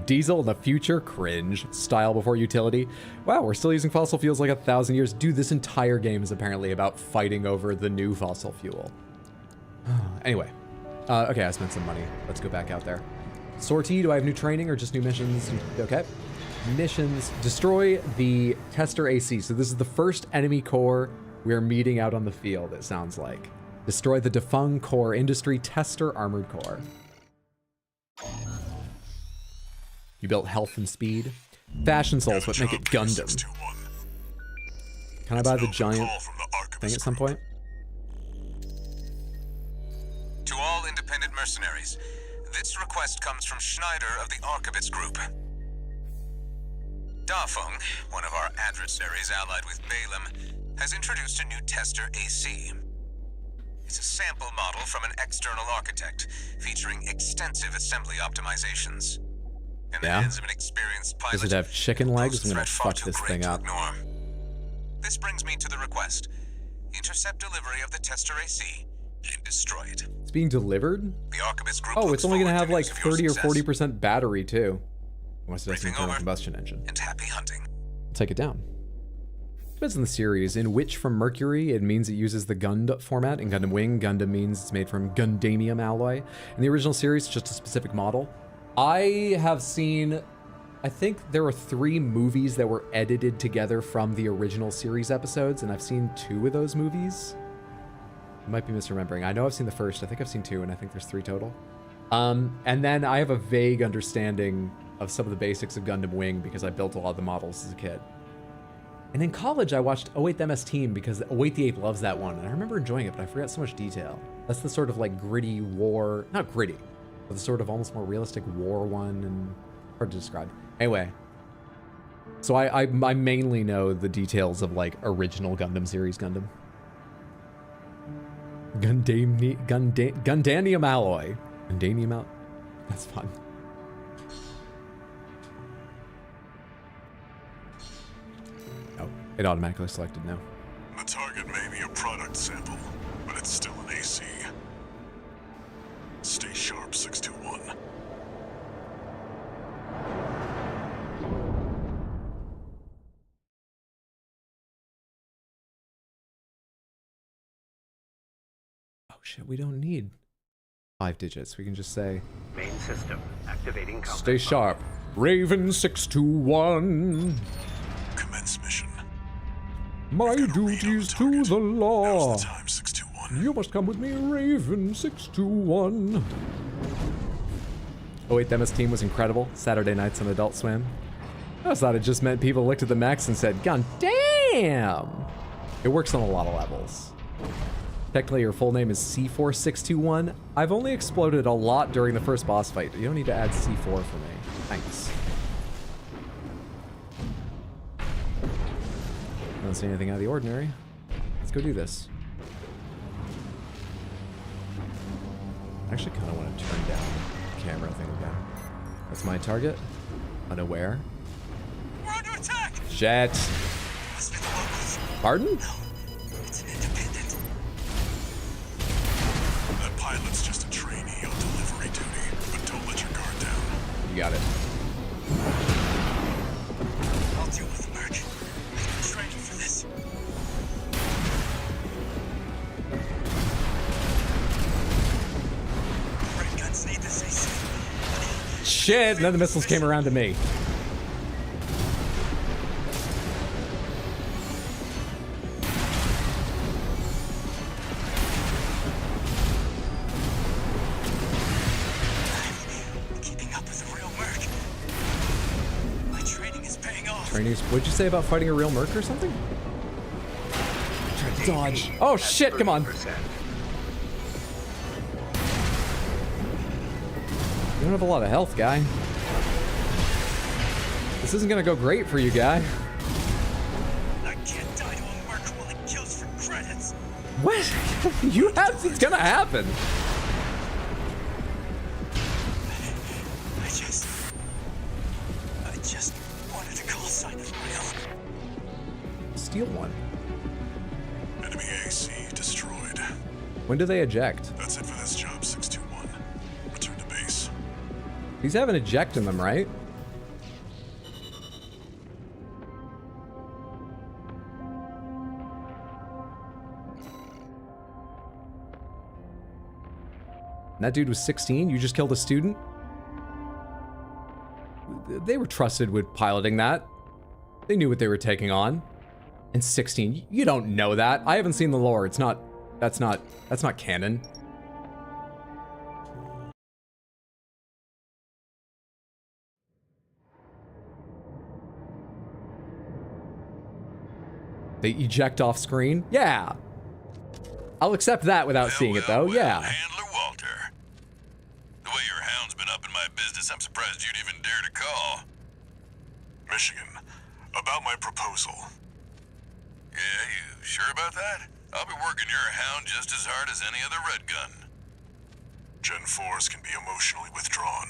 Diesel in the future? Cringe. Style before utility? Wow, we're still using fossil fuels like 1,000 years. Dude, this entire game is apparently about fighting over the new fossil fuel. Anyway. Okay, I spent some money. Let's go back out there. Sortie, do I have new training or just new missions? Okay. Missions. Destroy the tester AC. So this is the first enemy core we are meeting out on the field, it sounds like. Destroy the Defung Core Industry Tester Armored Core. You built health and speed. Fashion souls, what make it Gundam. Can I buy the giant thing at some point? To all independent mercenaries, this request comes from Schneider of the Archibits Group. Dafeng, one of our adversaries allied with Balaam, has introduced a new tester AC. It's a sample model from an external architect, featuring extensive assembly optimizations. In the hands of an experienced pilot, does it have chicken legs? I'm gonna fuck this thing up. This brings me to the request. Intercept delivery of the tester AC, and destroy it. It's being delivered? The Archivist Group Oh, looks it's only going to forward have like news of your 30 or success. 40% battery too. Unless it has an Briefing internal over. combustion engine. And happy hunting. Take it down. Depends on the series. In Witch from Mercury, it means it uses the Gund format. In Gundam Wing, Gundam means it's made from Gundamium alloy. In the original series, it's just a specific model. I have seen, I think there were 3 movies that were edited together from the original series episodes, and I've seen 2 of those movies. I might be misremembering. I know I've seen the first. I think I've seen 2, and I think there's 3 total. And then I have a vague understanding of some of the basics of Gundam Wing because I built a lot of the models as a kid. And in college, I watched Await the MS Team because Await the Ape loves that one. And I remember enjoying it, but I forgot so much detail. That's the sort of like gritty war, not gritty, but the sort of almost more realistic war one and hard to describe. Anyway, so I mainly know the details of like original Gundam series Gundam. Gundanium alloy. Gundanium alloy. That's fun. Oh, it automatically selected now. The target may be a product sample, but it's still an AC. Stay sharp, 621. Oh shit, we don't need 5 digits. We can just say, Main system activating. stay sharp. Raven 621. Commence mission. My duties to the law. Now's the time, 621. You must come with me, Raven 621. Oh wait, MS Team was incredible. Saturday nights on Adult Swim. I thought it just meant people looked at the max and said, God damn! It works on a lot of levels. Technically, your full name is C4621. I've only exploded a lot during the first boss fight. You don't need to add C4 for me. Thanks. I don't see anything out of the ordinary. Let's go do this. I actually kind of want to turn down the camera thing again. That's my target. Unaware. We're under attack! Shit. Must be the locals. Pardon? No, it's an independent. That pilot's just a trainee on delivery duty, but don't let your guard down. You got it. I'll deal with the Merc. I've been training for this. Red guns need this AC. Shit, none of the missiles came around to me. I'm keeping up with the real Merc. My training is paying off. Trainees, what'd you say about fighting a real Merc or something? Try to dodge. Oh shit, come on. You don't have a lot of health, guy. This isn't gonna go great for you, guy. I can't die to a Merc while it kills for credits. What? You have, it's gonna happen. I just wanted a call sign of my own. Steal one. Enemy AC destroyed. When do they eject? That's it for this job, 621. Return to base. These have an eject in them, right? That dude was 16? You just killed a student? They were trusted with piloting that. They knew what they were taking on. And 16, you don't know that. I haven't seen the lore. It's not, that's not canon. They eject off screen? Yeah. I'll accept that without seeing it though, yeah. Handler Walter. The way your hound's been up in my business, I'm surprised you'd even dare to call. Michigan, about my proposal. Yeah, you sure about that? I'll be working your hound just as hard as any other red gun. Gen 4s can be emotionally withdrawn.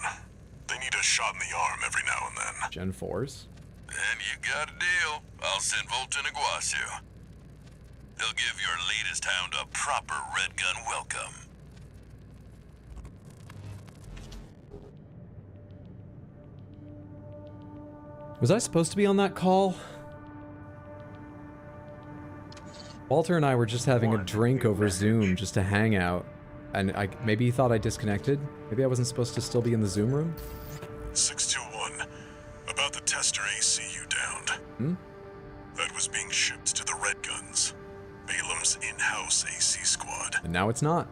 They need a shot in the arm every now and then. Gen 4s? Then you got a deal. I'll send Volta and Iguazu. They'll give your latest hound a proper red gun welcome. Was I supposed to be on that call? Walter and I were just having a drink over Zoom just to hang out. And maybe he thought I disconnected? Maybe I wasn't supposed to still be in the Zoom room? 621. About the tester AC you downed. That was being shipped to the Red Guns, Balam's in-house AC squad. And now it's not.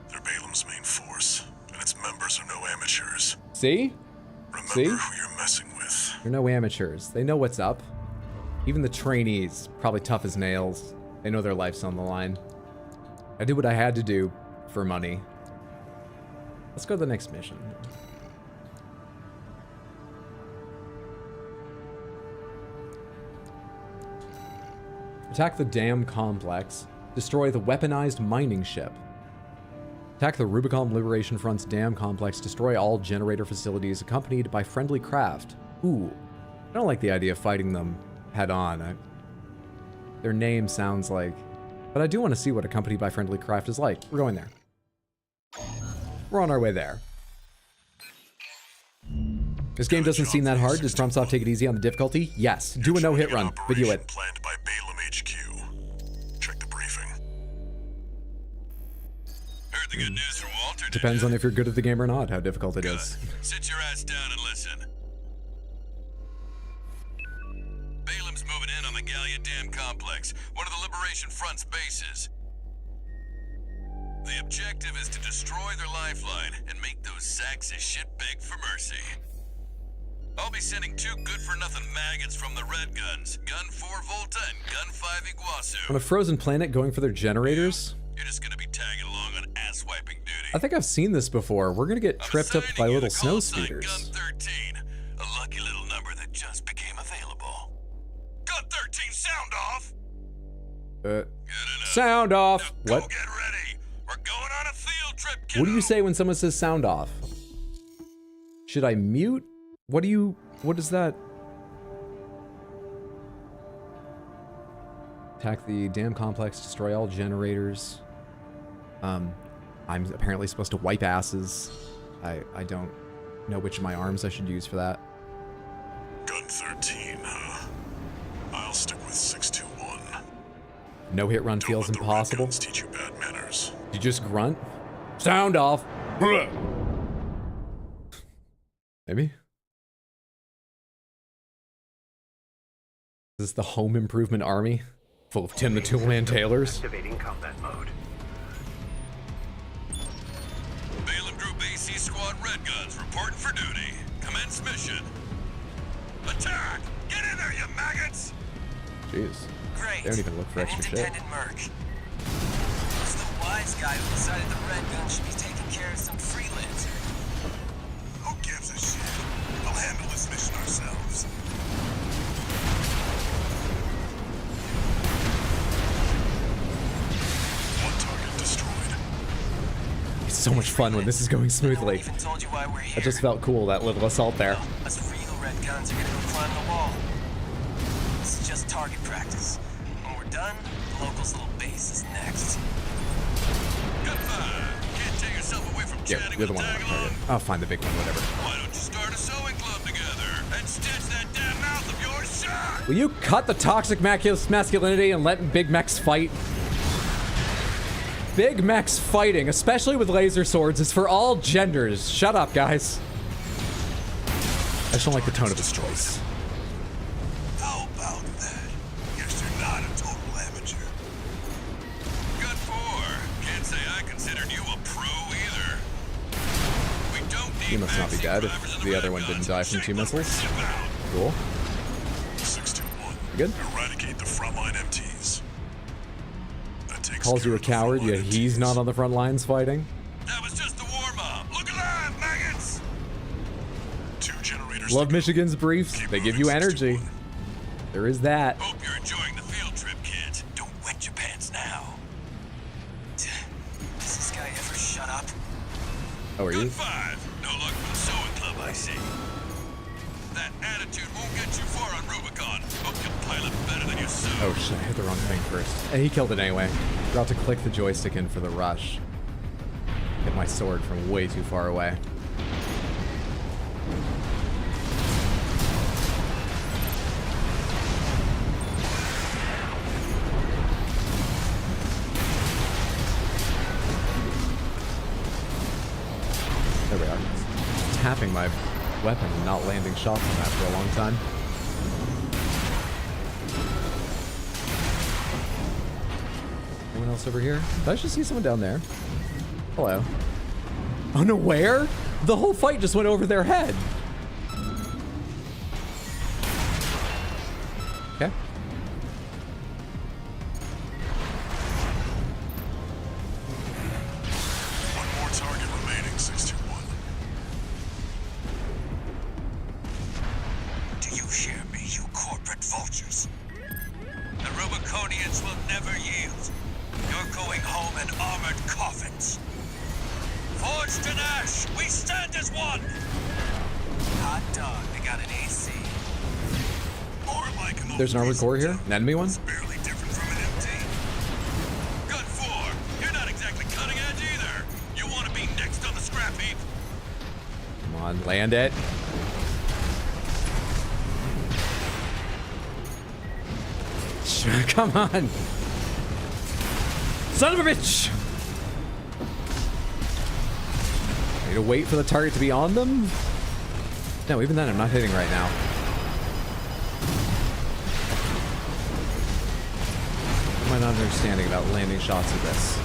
They're Balam's main force, and its members are no amateurs. See? Remember See? who you're messing with. They're no amateurs. They know what's up. Even the trainees, probably tough as nails. They know their life's on the line. I did what I had to do for money. Let's go to the next mission. Attack the dam complex. Destroy the weaponized mining ship. Attack the Rubicon Liberation Front's dam complex. Destroy all generator facilities accompanied by friendly craft. Ooh. I don't like the idea of fighting them head on. Their name sounds like... But I do want to see what accompanied by friendly craft is like. We're going there. We're on our way there. This game doesn't seem that hard. Does FromSoft take it easy on the difficulty? Yes. Do a no-hit run. Video it. Planned by Balam HQ. Check the briefing. Heard the good news from Walter. Depends on if you're good at the game or not, how difficult it is. Sit your ass down and listen. Balam's moving in on the Gallia Dam complex, one of the Liberation Front's bases. The objective is to destroy their lifeline and make those sacks of shit beg for mercy. I'll be sending 2 good-for-nothing maggots from the Red Guns, Gun 4 Volta and Gun 5 Iguazu. On a frozen planet going for their generators? You're just gonna be tagging along on ass-wiping duty. I think I've seen this before. We're gonna get tripped up by little snow speeders. Gun 13, a lucky little number that just became available. Gun 13, sound off! Sound off! Now What? Get ready. We're going on a field trip, kiddo. What do you say when someone says sound off? Should I mute? What is that? Attack the dam complex, destroy all generators. I'm apparently supposed to wipe asses. I don't know which of my arms I should use for that. Gun 13, huh? I'll stick with 621. No hit run feels impossible. Red Guns teach you bad manners. You just grunt? Sound off. Maybe? Is this the Home Improvement Army? Full of Tim the Toolman Taylors? Activating combat mode. Balam Group AC Squad Red Guns reporting for duty. Commence mission. Attack! Get in there, you maggots! Jeez. Great. They don't even look for extra shit. Independent merc. Who's the wise guy who decided the Red Gun should be taking care of some freelancer? Who gives a shit? We'll handle this mission ourselves. One target destroyed. It's so much fun when this is going smoothly. Even told you why we're here. That just felt cool, that little assault there. Us real Red Guns are gonna go climb the wall. This is just target practice. When we're done, the locals' little base is next. Gun 5. Can't take yourself away from Yeah, chatting you're the with one I tag want to along. target. I'll find the big one, whatever. Why don't you start a sewing club together and stitch that damn mouth of yours shut? Will you cut the toxic masculinity and let big mechs fight? Big mechs fighting, especially with laser swords, is for all genders. Shut up, guys. I just don't like the tone of his voice. How about that? Guess you're not a total amateur. Gun 4. Can't say I considered you a pro either. We don't need He must not be dead drivers if in the other Red one didn't Guns. die from 2 Shake missiles. the about. Cool. 621. You good? Eradicate the frontline MTs. That takes Calls you care a of the coward, frontline yet he's MTs. not on the front lines fighting. That was just the warm-up. Look alive, maggots! 2 generators. Love to go. Michigan's briefs. Keep They give moving, you energy. 621. There is that. Hope you're enjoying the field trip, kids. Don't wet your pants now. Does this guy ever shut up? Oh, are Gun you? 5. No luck for the sewing club, I see. That attitude won't get you far on Rubicon. Hope you pilot better than you soon. Oh shit, I hit the wrong thing first. And he killed it anyway. Forgot to click the joystick in for the rush. Hit my sword from way too far away. There we are. Tapping my weapon and not landing shots on that for a long time. Anyone else over here? Did I just see someone down there? Hello. Unaware? The whole fight just went over their head. Okay. One more target remaining, 621. Do you hear me, you corporate vultures? The Rubiconians will never yield. You're going home in armored coffins. Forged in ash, we stand as one! Hot dog, they got an AC. More like an There's an armored core here? An enemy one? barely different from an MT. Gun 4, you're not exactly cutting edge either. You want to be next on the scrap heap? Come on, land it. Come on. Son of a bitch! I need to wait for the target to be on them? No, even then I'm not hitting right now. What am I not understanding about landing shots of this?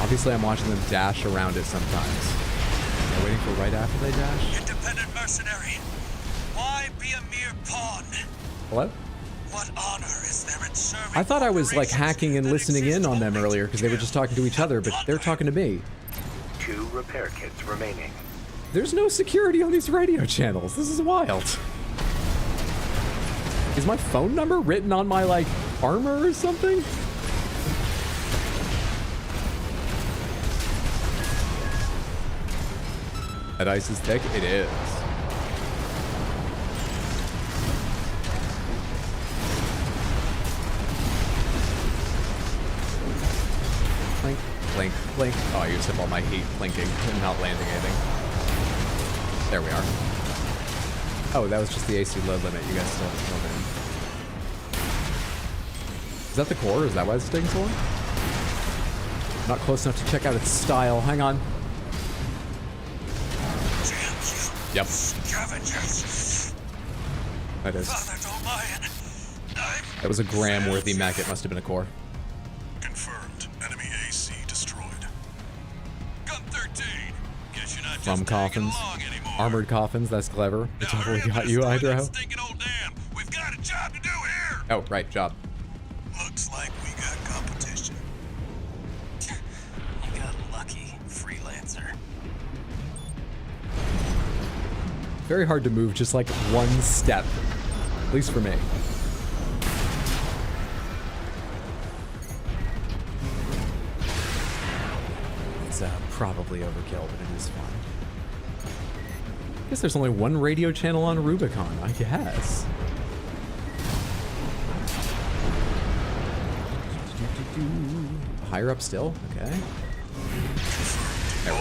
Obviously I'm watching them dash around it sometimes. Am I waiting for right after they dash? Independent mercenary, why be a mere pawn? Hello? What honor is there in serving? I thought I was like hacking and listening in on them earlier because they were just talking to each other, but they're talking to me. 2 repair kits remaining. There's no security on these radio channels. This is wild. Is my phone number written on my, like, armor or something? That ice is thick? It is. Clink, clink, clink. Oh, I used up all my heat clinking and not landing anything. There we are. Oh, that was just the AC load limit. You guys still have to in. Is that the core? Is that why it's taking so long? Not close enough to check out its style. Hang on. Yep. Scavengers. That is. Father O'Lion, That was a gram-worthy mech. It must have been a core. Confirmed. Enemy AC destroyed. Gun 13. Guess you're not From just coffins. tagging along anymore. Armored coffins. That's clever. It Now totally hurry up got and you, destroy that Hydro. stinking old dam. We've got a job to do here. Oh, right. Job. looks like we got competition. You got lucky, freelancer. Very hard to move just like one step. At least for me. It's probably overkill, but it is fun. I guess there's only one radio channel on Rubicon, I guess. Higher up still? Okay. There we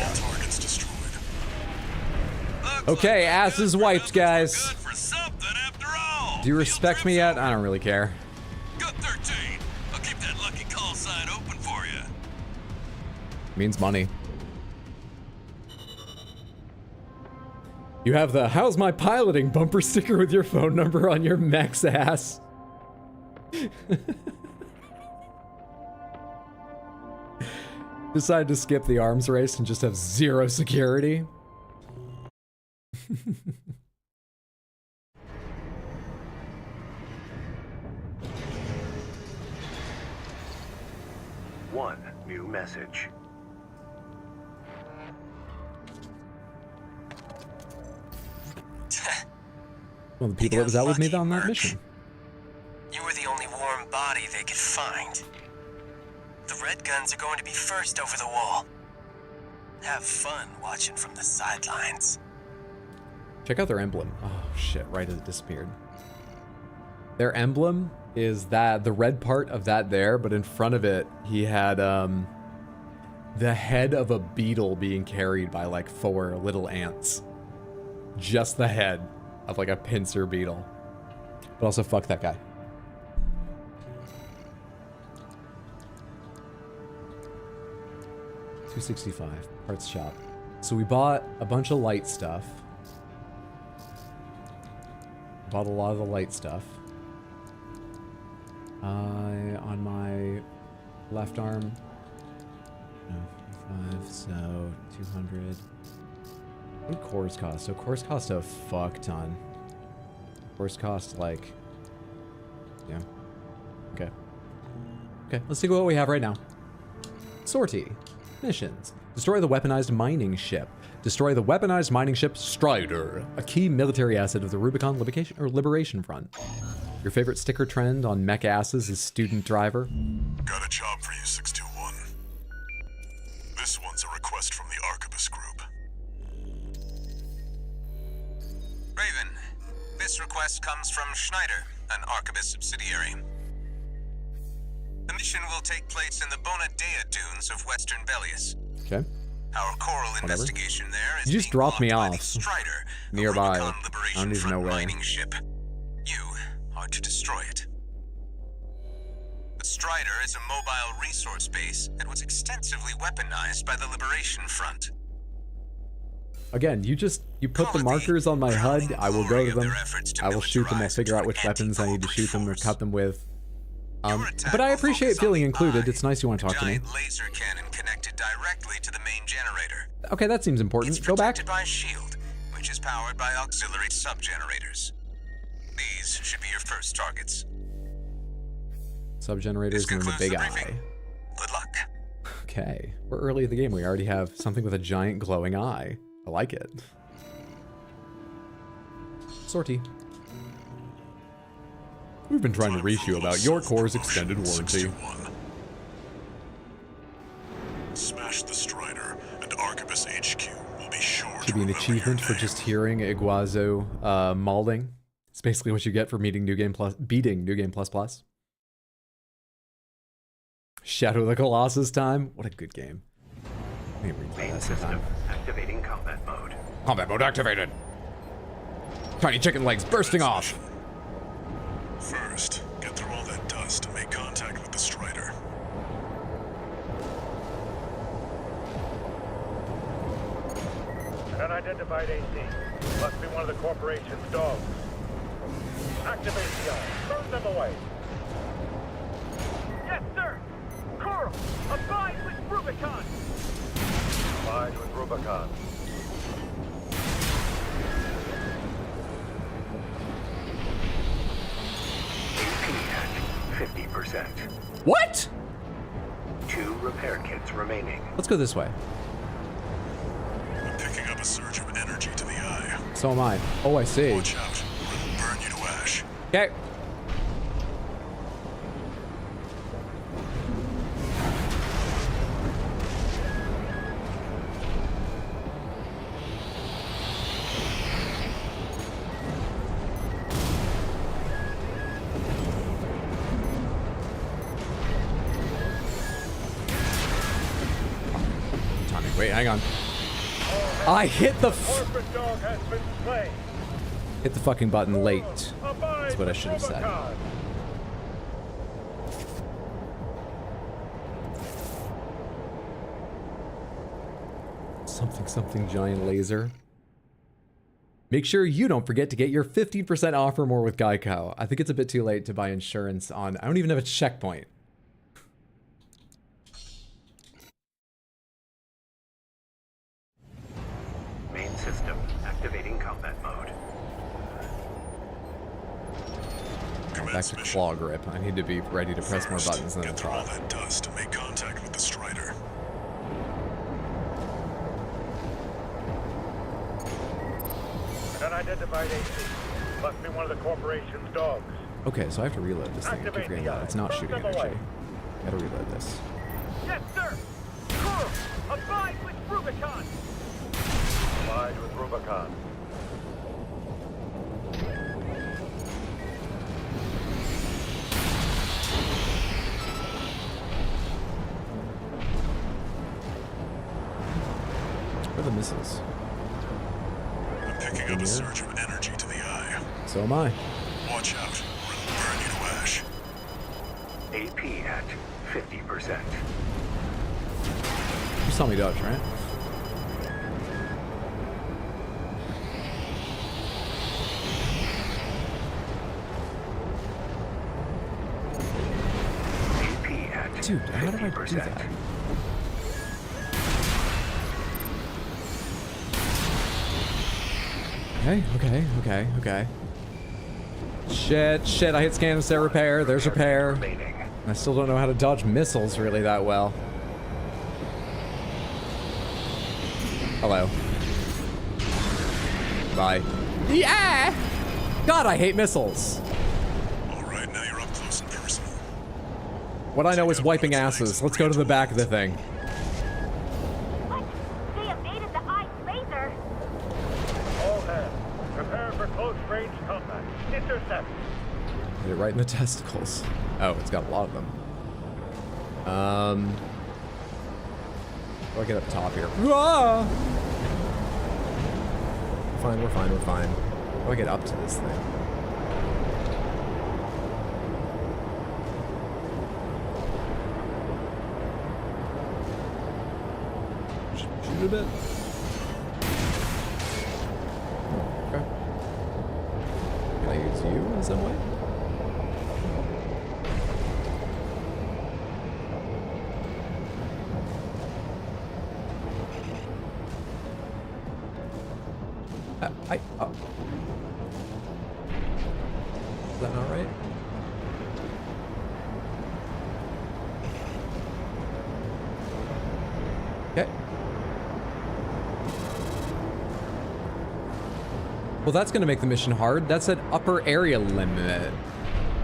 go. Okay, ass is wiped, guys. Do you respect me yet? I don't really care. Gun 13. I'll keep that lucky call sign open for you. Means money. You have the "How's my piloting" bumper sticker with your phone number on your mech's ass. Decided to skip the arms race and just have zero security. One new message. Well, the people that was out with me on that mission. You were the only warm body they could find. The Red Guns are going to be first over the wall. Have fun watching from the sidelines. Check out their emblem. Oh shit, right as it disappeared. Their emblem is that the red part of that there, but in front of it, he had the head of a beetle being carried by like 4 little ants. Just the head of like a pincer beetle. But also fuck that guy. $265 parts shop. So we bought a bunch of light stuff. Bought a lot of the light stuff. On my left arm, no, 5, so 200. What do cores cost? So cores cost a fuck ton. Cores cost like, yeah. Okay. Okay, let's see what we have right now. Sortie. Missions. Destroy the weaponized mining ship. Destroy the weaponized mining ship Strider, a key military asset of the Rubicon Liberation Front. Your favorite sticker trend on mech asses is student driver. Got a job for you, 621. This one's a request from the Arquebus Group. Raven, this request comes from Schneider, an Arquebus subsidiary. The mission will take place in the Bonadea dunes of Western Belius. Okay. Our coral investigation there is you just dropped me off Strider, nearby. Rubicon I Liberation don't even know where. mining ship. You are to destroy it. The Strider is a mobile resource base that was extensively weaponized by the Liberation Front. Again, you put the markers on my HUD, I will go to them, I will shoot them, I'll figure out which weapons I need to shoot them or cut them with. But I appreciate feeling included. It's nice you want to talk to me. Laser cannon connected directly to the main generator. Okay, that seems important. Go back. It's protected by a shield, which is powered by auxiliary sub-generators. These should be your first targets. Sub-generators and the big eye. Good luck. Okay, we're early in the game. We already have something with a giant glowing eye. I like it. Sortie. We've been trying to reach you about your core's extended warranty. Smash the Strider, and Arquebus HQ will be sure Should be an achievement for just hearing Iguazu mauling. It's basically what you get for beating New Game Plus. Shadow of the Colossus time. What a good game. Let me replay that sometime. Activating combat mode. Combat mode activated. Tiny chicken legs bursting off. First, get through all that dust and make contact with the Strider. An unidentified AC. Must be one of the corporation's dogs. Activate the eye. Burn them away. Yes, sir. Coral, abide with Rubicon. Abide with Rubicon. AP at 50%. What? 2 repair kits remaining. Let's go this way. I'm picking up a surge of energy to the eye. So am I. Oh, I see. Watch out, or it'll burn you to ash. Okay. Wait, hang on. I hit the hit the fucking button late. That's what I should have said. Something giant laser. Make sure you don't forget to get your 15% off or more with Geico. I think it's a bit too late to buy insurance on. I don't even have a checkpoint. System activating combat mode. Back to claw grip. I need to be ready to press more buttons than I get through all thought. that dust to make contact with the Strider. An unidentified AC. Must be one of the corporation's dogs. Okay, so I have to reload this thing. I keep Activate forgetting the that. eye. It's not Burn shooting them away. energy. Gotta reload this. Yes, sir. Coral, abide with Rubicon. Abide with Rubicon. the missiles? I'm picking up a surge of energy to the eye. So am I. Watch out, or it'll burn you to ash. AP at 50%. You saw me dodge, right? AP at Dude, how do I do 50%. that? Okay. Shit, I hit scan and set repair. There's repair. Remaining. I still don't know how to dodge missiles really that well. Hello. Bye. Yeah! God, I hate missiles. Alright, now you're up close and personal. What I know is wiping asses. Let's go to the back of the thing. What? They evaded the eye laser. All hands, prepare for close-range combat. Intercept. Hit it right in the testicles. Oh, it's got a lot of them. How do I get up top here? Ah! We're fine. How do I get up to this thing? Shoot a bit. Okay. Can I use you in some way? Oh. Is that not right? Okay. Well, that's going to make the mission hard. That's an upper area limit.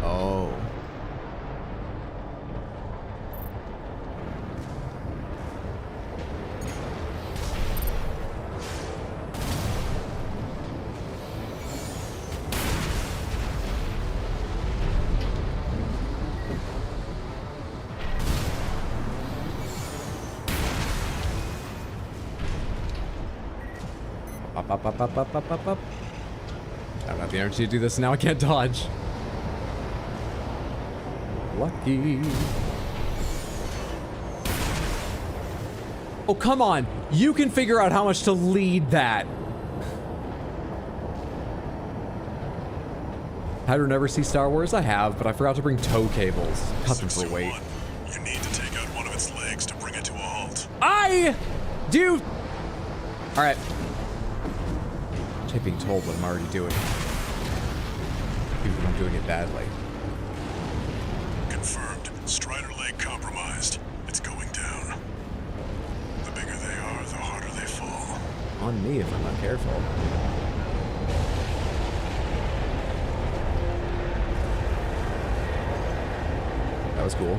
Oh. Up. I don't have the energy to do this, and now I can't dodge. Lucky. Oh, come on. You can figure out how much to lead that. Had her never see Star Wars? I have, but I forgot to bring tow cables. Cut them for weight. You need to take out one of its legs to bring it to a halt. I do. All right. I hate being told what I'm already doing. Even if I'm doing it badly. Confirmed. Strider leg compromised. It's going down. The bigger they are, the harder they fall. On me if I'm not careful. That was cool.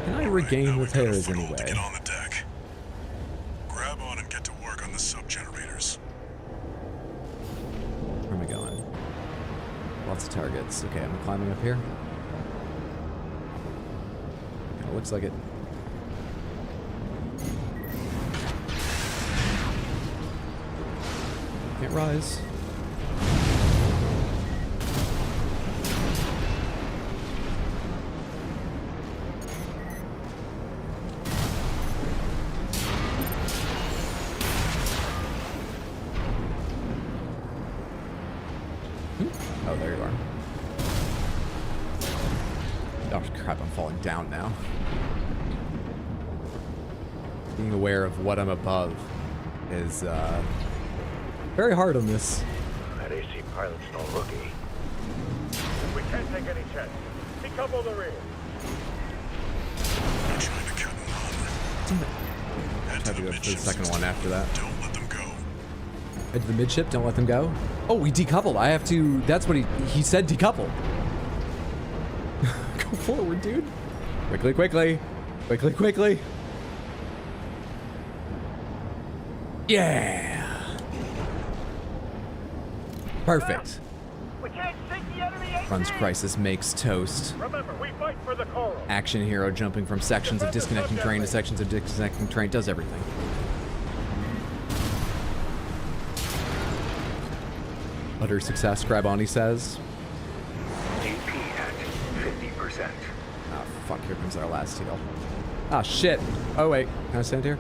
Can I regain repairs anyway? Get on the deck. Grab on and get to work on the sub-generators. Where am I going? Lots of targets. Okay, I'm climbing up here. Kinda looks like it. Can't rise. Oh, there you are. Oh, crap, I'm falling down now. Being aware of what I'm above is, very hard on this. That AC pilot's no rookie. We can't take any chances. Decouple the rear. They're trying to cut and run. Damn it. Head Tried to go for the second one after that. Don't let them go. Head to the midship, don't let them go. Oh, we decoupled. I have to, that's what he said decouple. Go forward, dude. Quickly. Yeah. Perfect. We can't sink the enemy AC. Runs crisis makes toast. Remember, we fight for the coral. Action hero jumping from sections of disconnecting train to sections of disconnecting train does everything. Utter success, Graboni says. AP at 50%. Ah, fuck, here comes our last heal. Ah, shit. Oh, wait. Can I stand here?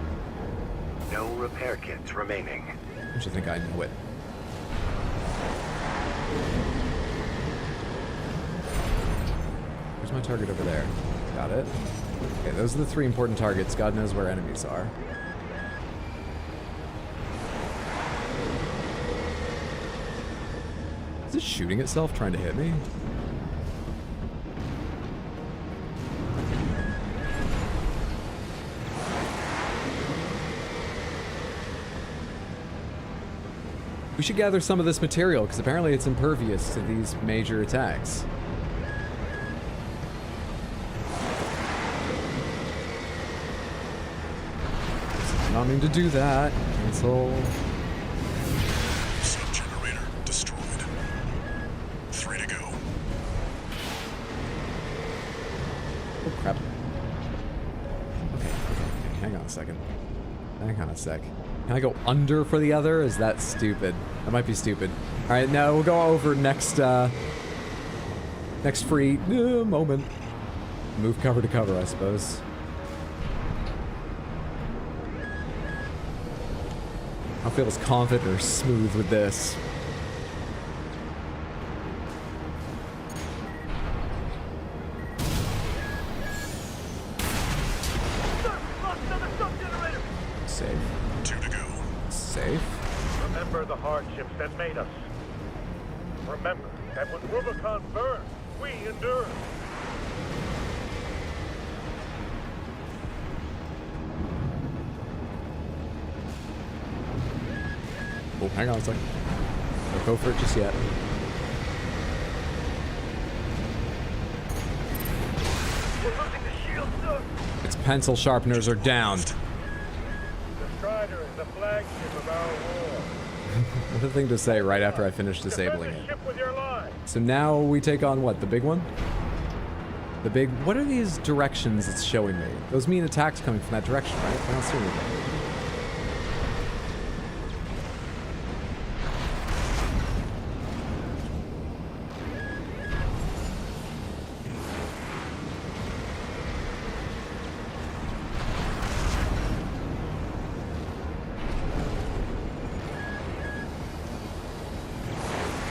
No repair kits remaining. Don't you think I know it? Where's my target over there? Got it. Okay, those are the 3 important targets. God knows where enemies are. Is it shooting itself, trying to hit me? We should gather some of this material, because apparently it's impervious to these major attacks. I'm not meaning to do that. Cancel. Sub-generator destroyed. 3 to go. Oh, crap. Okay, hang on a second. Hang on a sec. Can I go under for the other? Is that stupid? That might be stupid. All right, no, we'll go over next, next free moment. Move cover to cover, I suppose. I don't feel as confident or smooth with this. Safe. 2 to go. Safe. Remember the hardships that made us. Remember that when Rubicon burned, we endured. Oh, hang on a second. Don't go for it just yet. We're losing the shield, sir. Its pencil sharpeners are down. The Strider is the flagship of our war. What a thing to say right after I finish disabling Defend the it. ship with your lives. So now we take on what? The big one? The big... What are these directions it's showing me? Those mean attacks coming from that direction, right? I don't see anything.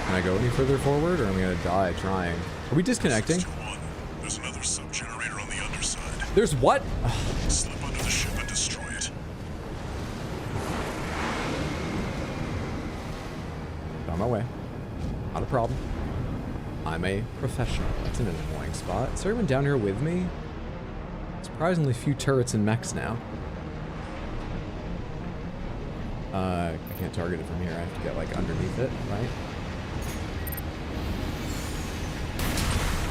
Can I go any further forward, or am I gonna die trying? Are we disconnecting? 621. There's another sub-generator on the underside. There's what? Slip under the ship and destroy it. On my way. Not a problem. I'm a professional. That's an annoying spot. Is everyone down here with me? Surprisingly few turrets and mechs now. I can't target it from here. I have to get like underneath it, right?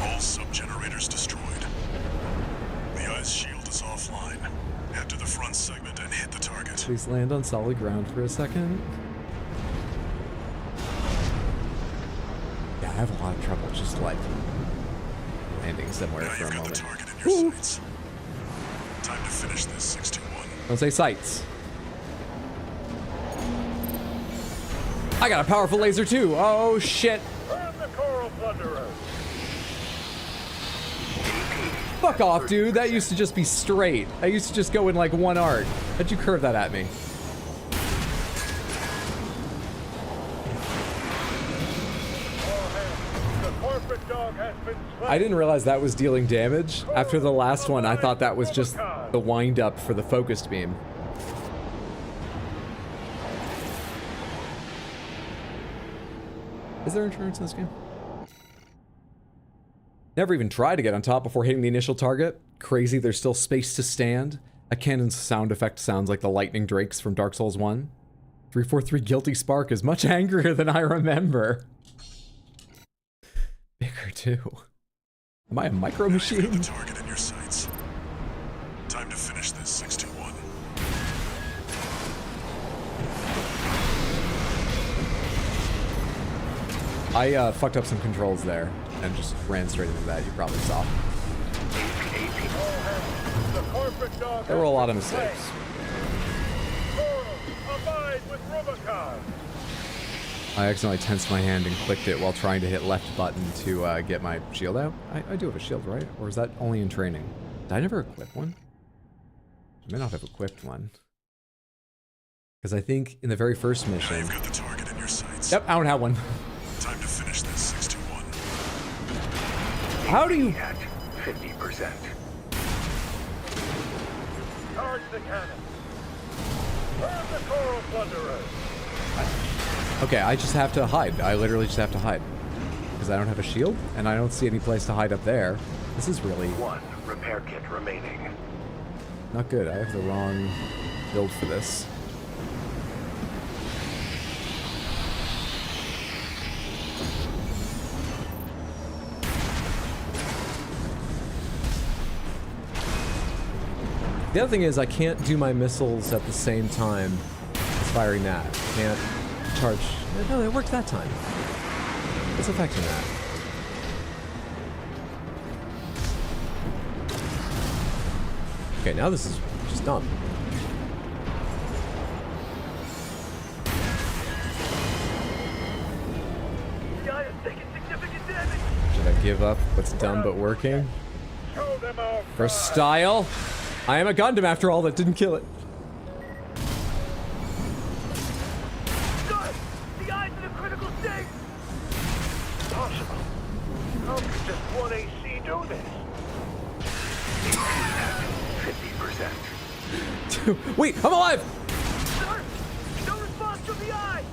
All sub-generators destroyed. The ice shield is offline. Head to the front segment and hit the target. Please land on solid ground for a second. Yeah, I have a lot of trouble just like landing somewhere Now for you've a got moment. the target in your sights. Time to finish this, 621. Don't say sights. I got a powerful laser too. Oh shit. Burn the Coral Plunderer. Fuck off, dude. That used to just be straight. I used to just go in like one arc. How'd you curve that at me? The corporate dog has been slain. I didn't realize that was dealing damage. After the last one, I thought that was just the wind up for the focused beam. Is there insurance in this game? Never even tried to get on top before hitting the initial target. Crazy, there's still space to stand. A cannon's sound effect sounds like the lightning drakes from Dark Souls 1. 343 Guilty Spark is much angrier than I remember. Bigger too. Am I a micro machine? You've got the target in your sights. Time to finish this, 621. I fucked up some controls there and just ran straight into that. You probably saw. The corporate dog There were a lot of has been mistakes. slain. Coral, abide with Rubicon. I accidentally tensed my hand and clicked it while trying to hit left button to get my shield out. I do have a shield, right? Or is that only in training? Did I never equip one? I may not have equipped one. Because I think in the very first mission... You've got the target in your sights. Yep, I don't have one. Time to finish this, 621. How do you... At 50%. Charge the cannon. Burn the coral plunderers. Okay, I just have to hide. I literally just have to hide. Because I don't have a shield, and I don't see any place to hide up there. This is really... One repair kit remaining. Not good. I have the wrong build for this. The other thing is I can't do my missiles at the same time as firing that. Can't charge. No, it worked that time. What's affecting that? Okay, now this is just dumb. The eye is taking significant damage. Should I give up what's dumb but working? Show them all. For style? I am a Gundam after all that didn't kill it. Guys, the eye's in a critical state. Impossible. How could just one AC do this? 50%. Wait, I'm alive! Sir, no response from the eye.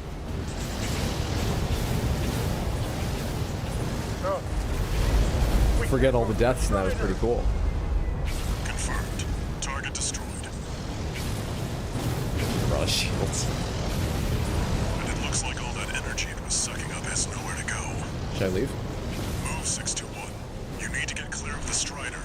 No. Forget all the deaths, and that was pretty cool. Confirmed. Target destroyed. Raw shields. And it looks like all that energy it was sucking up has nowhere to go. Should I leave? Move 621. You need to get clear of the Strider.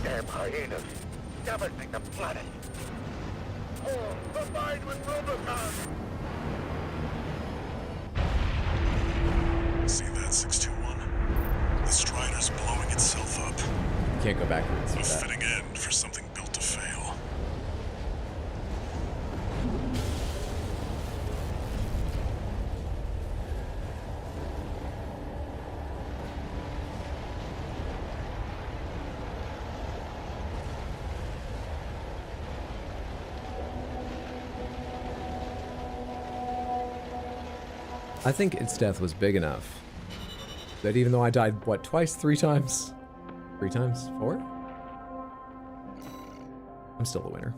Damn hyenas. Damaging the planet. Oh, combined with Rubicon. See that, 621? The Strider's blowing itself up. Can't go backwards A with that. fitting end for something built to fail. I think its death was big enough that even though I died, what, twice, 3 times? 3 times? 4? I'm still the winner.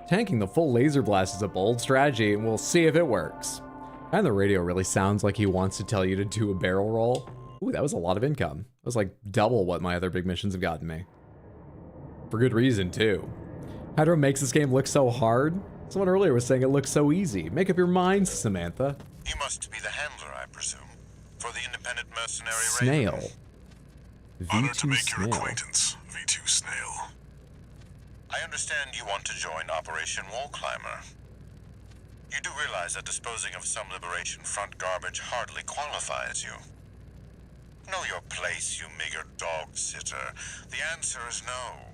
Tanking the full laser blast is a bold strategy, and we'll see if it works. And the radio really sounds like he wants to tell you to do a barrel roll. Ooh, that was a lot of income. That was like double what my other big missions have gotten me. For good reason, too. Hydro makes this game look so hard. Someone earlier was saying it looks so easy. Make up your mind, Samantha. You must be the handler, I presume, for the independent mercenary Snail. Raven. Honored to V2 make your Snail. acquaintance, V2 Snail. I understand you want to join Operation Wall Climber. You do realize that disposing of some Liberation Front garbage hardly qualifies you. Know your place, you meager dog sitter. The answer is no.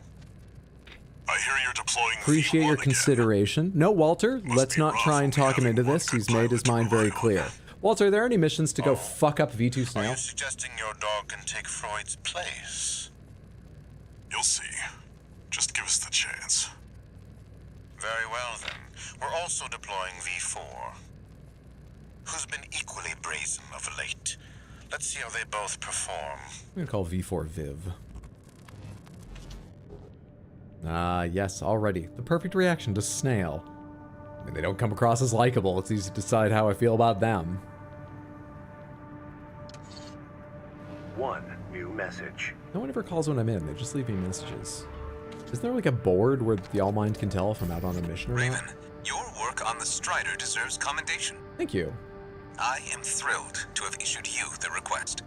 I hear you're deploying Appreciate V1 your again. consideration. No, Walter, let's not try and talk him into this. He's made his mind very clear. Walter, are there any missions to go fuck up V2 Are Snail? you suggesting your dog can take Freud's place? You'll see. Just give us the chance. Very well, then. We're also deploying V4, who's been equally brazen of late. Let's see how they both perform. I'm gonna call V4 Viv. Ah, yes, already. The perfect reaction to Snail. I mean, they don't come across as likable. It's easy to decide how I feel about them. One new message. No one ever calls when I'm in. They just leave me messages. Is there like a board where the All-Mind can tell if I'm out on a mission or Raven, not? your work on the Strider deserves commendation. Thank you. I am thrilled to have issued you the request.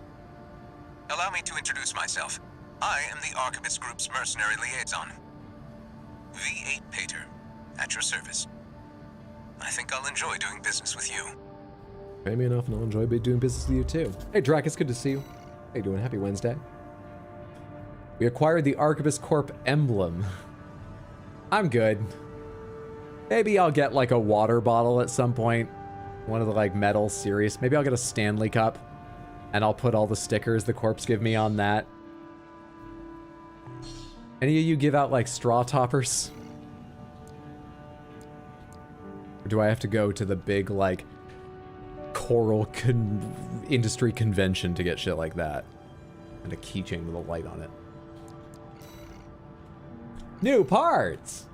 Allow me to introduce myself. I am the Archivist Group's mercenary liaison. V8 Pater, at your service. I think I'll enjoy doing business with you. Pay me enough and I'll enjoy doing business with you too. Hey Drac, it's good to see you. you doing? Happy Wednesday. We acquired the Arquebus Corp emblem. I'm good. Maybe I'll get like a water bottle at some point. One of the like metal series. Maybe I'll get a Stanley Cup. And I'll put all the stickers the corps give me on that. Any of you give out like straw toppers? Or do I have to go to the big like coral industry convention to get shit like that? And a keychain with a light on it. New parts!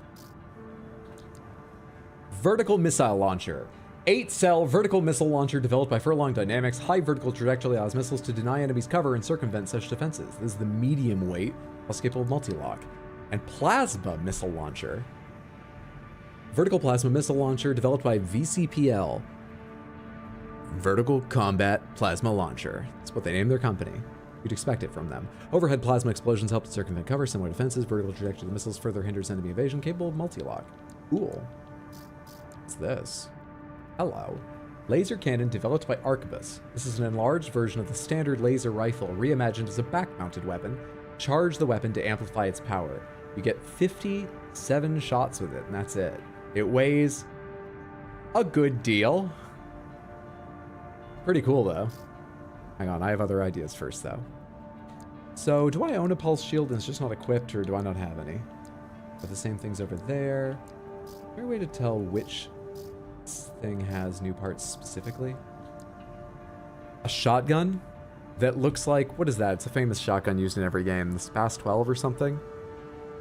Vertical missile launcher. 8-cell vertical missile launcher developed by Furlong Dynamics. High vertical trajectory allows missiles to deny enemies cover and circumvent such defenses. This is the medium weight, while capable of multi-lock. And plasma missile launcher. Vertical plasma missile launcher developed by VCPL. Vertical combat plasma launcher. That's what they named their company. You'd expect it from them. Overhead plasma explosions help to circumvent cover, similar defenses. Vertical trajectory of the missiles further hinders enemy evasion, capable of multi-lock. Cool. What's this? Hello. Laser cannon developed by Arquebus. This is an enlarged version of the standard laser rifle, reimagined as a back-mounted weapon. Charge the weapon to amplify its power. You get 57 shots with it, and that's it. It weighs a good deal. Pretty cool, though. Hang on, I have other ideas first, though. So, do I own a pulse shield and it's just not equipped, or do I not have any? But the same things over there. Is there a way to tell which thing has new parts specifically? A shotgun that looks like, what is that? It's a famous shotgun used in every game. The SPAS 12 or something?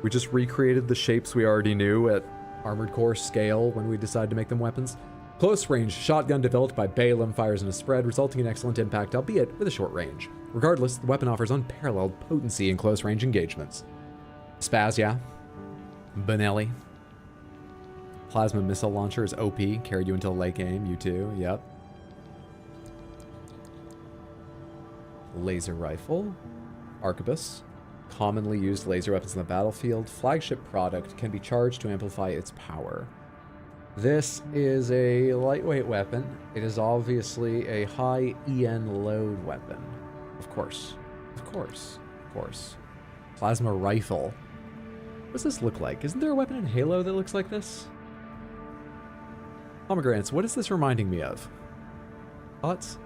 We just recreated the shapes we already knew at Armored Core scale when we decided to make them weapons. Close range shotgun developed by Balaam fires in a spread, resulting in excellent impact, albeit with a short range. Regardless, the weapon offers unparalleled potency in close range engagements. SPAS, yeah. Benelli. Plasma missile launcher is OP, carried you until late game, you too, yep. Laser rifle. Arquebus. Commonly used laser weapons in the battlefield. Flagship product can be charged to amplify its power. This is a lightweight weapon. It is obviously a high EN load weapon. Of course. Of course. Of course. Plasma rifle. What does this look like? Isn't there a weapon in Halo that looks like this? Pomegranates, what is this reminding me of? Thoughts?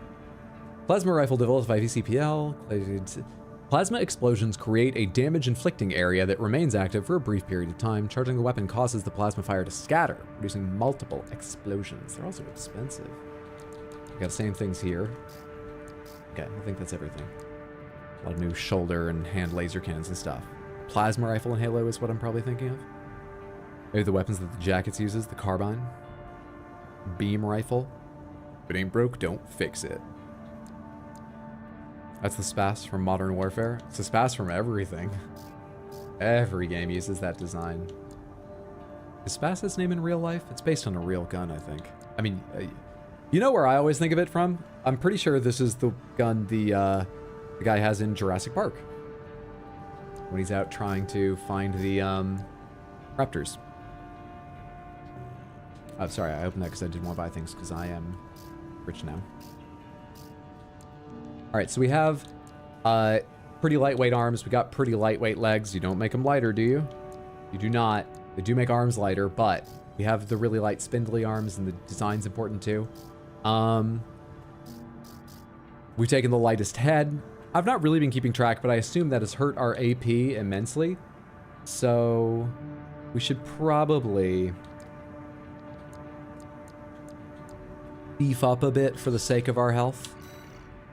Plasma rifle developed by VCPL. Plasma explosions create a damage-inflicting area that remains active for a brief period of time. Charging the weapon causes the plasma fire to scatter, producing multiple explosions. They're also expensive. We got the same things here. Okay, I think that's everything. A lot of new shoulder and hand laser cannons and stuff. Plasma rifle in Halo is what I'm probably thinking of. Maybe the weapons that the jackets uses, the carbine. Beam rifle. If it ain't broke, don't fix it. That's the SPAS from Modern Warfare. It's the SPAS from everything. Every game uses that design. Is SPAS its name in real life? It's based on a real gun, I think. I mean, you know where I always think of it from? I'm pretty sure this is the gun the guy has in Jurassic Park. When he's out trying to find the raptors. Oh, sorry, I opened that because I didn't want to buy things because I am rich now. Alright, so we have pretty lightweight arms. We got pretty lightweight legs. You don't make them lighter, do you? You do not. They do make arms lighter, but we have the really light spindly arms, and the design's important too. We've taken the lightest head. I've not really been keeping track, but I assume that has hurt our AP immensely. So we should probably beef up a bit for the sake of our health.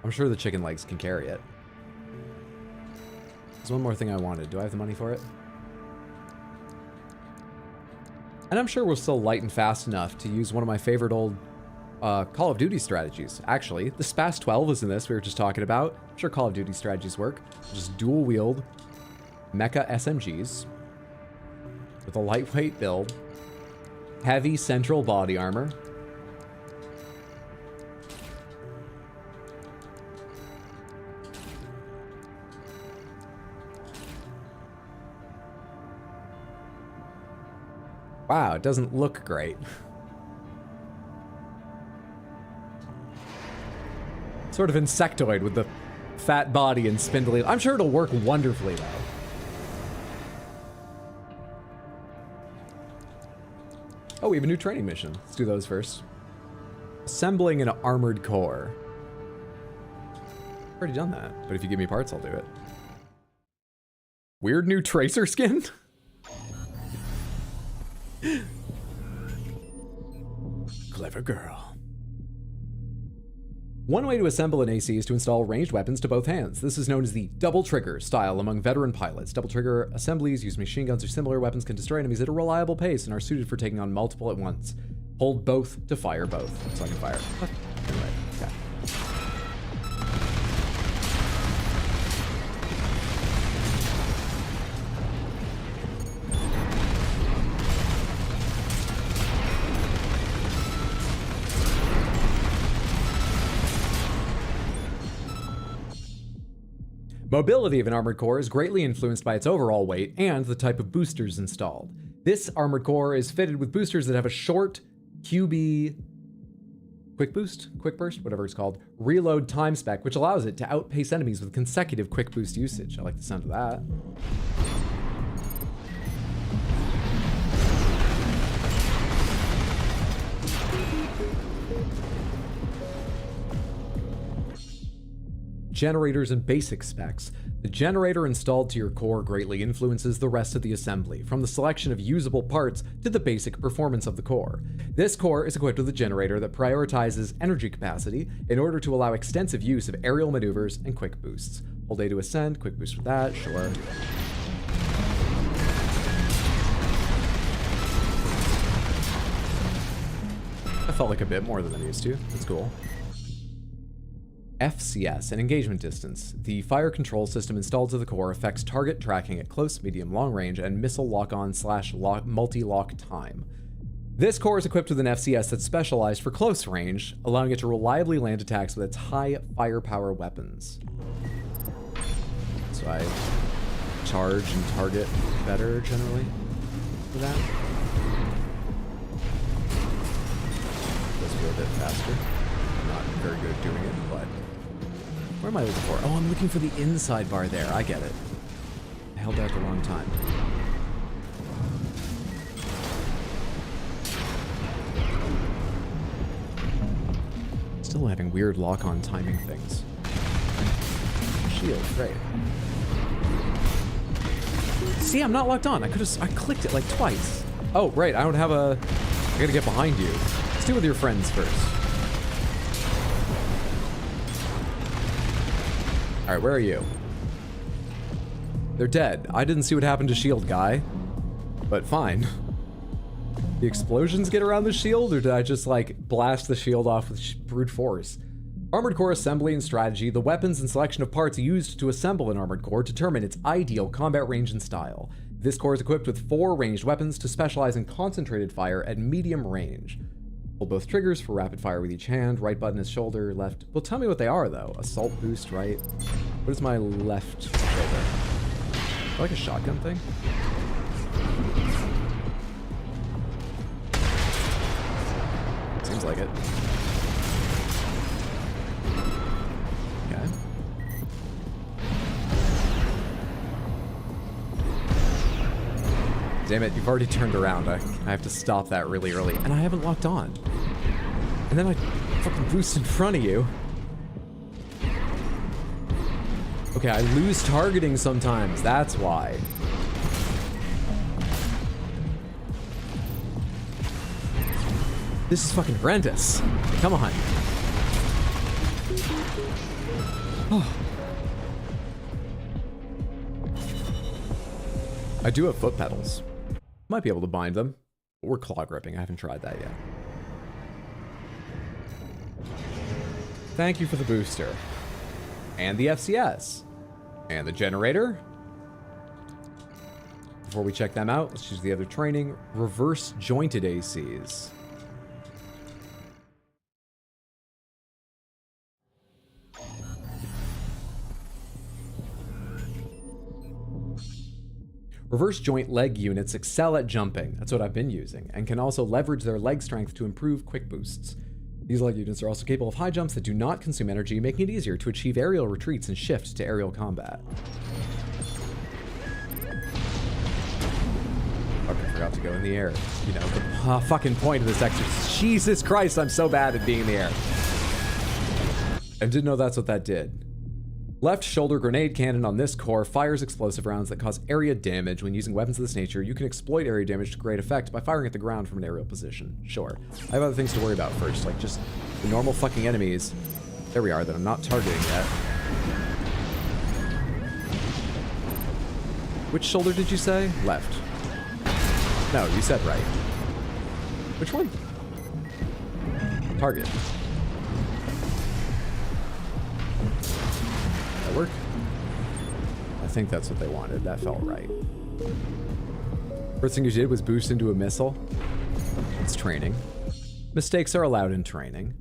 I'm sure the chicken legs can carry it. There's one more thing I wanted. Do I have the money for it? And I'm sure we're still light and fast enough to use one of my favorite old Call of Duty strategies. Actually, the SPAS 12 is in this we were just talking about. I'm sure Call of Duty strategies work. Just dual wield mecha SMGs with a lightweight build, heavy central body armor, wow, it doesn't look great. Sort of insectoid with the fat body and spindly. I'm sure it'll work wonderfully, though. Oh, we have a new training mission. Let's do those first. Assembling an armored core. Already done that, but if you give me parts, I'll do it. Weird new tracer skin? Clever girl. One way to assemble an AC is to install ranged weapons to both hands. This is known as the double trigger style among veteran pilots. Double trigger assemblies use machine guns or similar weapons, can destroy enemies at a reliable pace, and are suited for taking on multiple at once. Hold both to fire both. So I can fire. Anyway, okay. Mobility of an armored core is greatly influenced by its overall weight and the type of boosters installed. This armored core is fitted with boosters that have a short QB quick burst, whatever it's called, reload time spec, which allows it to outpace enemies with consecutive quick boost usage. I like the sound of that. Generators and basic specs. The generator installed to your core greatly influences the rest of the assembly, from the selection of usable parts to the basic performance of the core. This core is equipped with a generator that prioritizes energy capacity in order to allow extensive use of aerial maneuvers and quick boosts. Hold A to ascend, quick boost with that, sure. I felt like a bit more than I'm used to. That's cool. FCS, an engagement distance. The fire control system installed to the core affects target tracking at close, medium, long range, and missile lock-on / multi-lock time. This core is equipped with an FCS that's specialized for close range, allowing it to reliably land attacks with its high firepower weapons. So I charge and target better, generally, for that. Does feel a bit faster. I'm not very good at doing it, but... Where am I looking for? Oh, I'm looking for the inside bar there. I get it. I held that at the wrong time. Still having weird lock-on timing things. Shield, great. See, I'm not locked on. I clicked it like twice. Oh, right, I don't have a... I gotta get behind you. Let's do it with your friends first. Alright, where are you? They're dead. I didn't see what happened to shield guy, but fine. The explosions get around the shield, or did I just, like, blast the shield off with brute force? Armored core assembly and strategy. The weapons and selection of parts used to assemble an armored core determine its ideal combat range and style. This core is equipped with 4 ranged weapons to specialize in concentrated fire at medium range. Hold both triggers for rapid fire with each hand. Right button is shoulder, left. Well, tell me what they are, though. Assault boost, right? What is my left shoulder? Like a shotgun thing? Seems like it. Okay. Damn it, you've already turned around. I have to stop that really early. And I haven't locked on. And then I fucking boost in front of you. Okay, I lose targeting sometimes. That's why. This is fucking horrendous. Come on. Oh. I do have foot pedals. Might be able to bind them. Or claw gripping. I haven't tried that yet. Thank you for the booster. And the FCS. And the generator. Before we check them out, let's choose the other training. Reverse jointed ACs. Reverse joint leg units excel at jumping, that's what I've been using, and can also leverage their leg strength to improve quick boosts. These light units are also capable of high jumps that do not consume energy, making it easier to achieve aerial retreats and shift to aerial combat. Fucking forgot to go in the air. You know, the fucking point of this exercise. Jesus Christ, I'm so bad at being in the air. I didn't know that's what that did. Left shoulder grenade cannon on this core fires explosive rounds that cause area damage. When using weapons of this nature, you can exploit area damage to great effect by firing at the ground from an aerial position. Sure. I have other things to worry about first, like just the normal fucking enemies. There we are, that I'm not targeting yet. Which shoulder did you say? Left. No, you said right. Which one? Target. That work? I think that's what they wanted. That felt right. First thing you did was boost into a missile. It's training. Mistakes are allowed in training.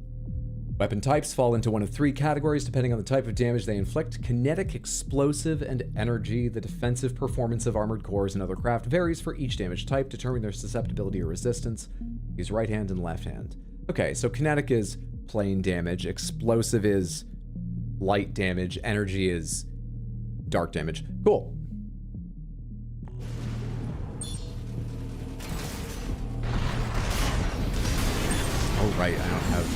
Weapon types fall into one of three categories depending on the type of damage they inflict: kinetic, explosive, and energy. The defensive performance of armored cores and other craft varies for each damage type, determining their susceptibility or resistance. Use right hand and left hand. Okay, so kinetic is plain damage, explosive is light damage, energy is dark damage. Cool. Oh, right, I don't have...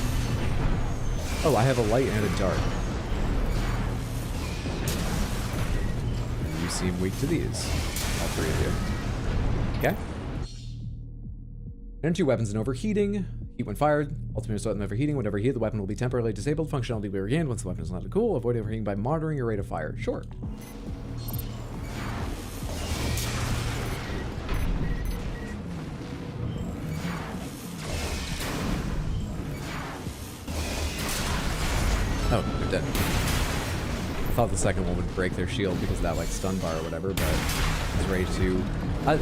Oh, I have a light and a dark. And you seem weak to these. All three of you. Okay. Energy weapons and overheating. Heat when fired. Ultimate result in overheating. When overheated, the weapon will be temporarily disabled. Functionality will be regained once the weapon is not cool. Avoid overheating by monitoring your rate of fire. Sure. Oh, they're dead. I thought the second one would break their shield because of that, like, stun bar or whatever, but it's ready to...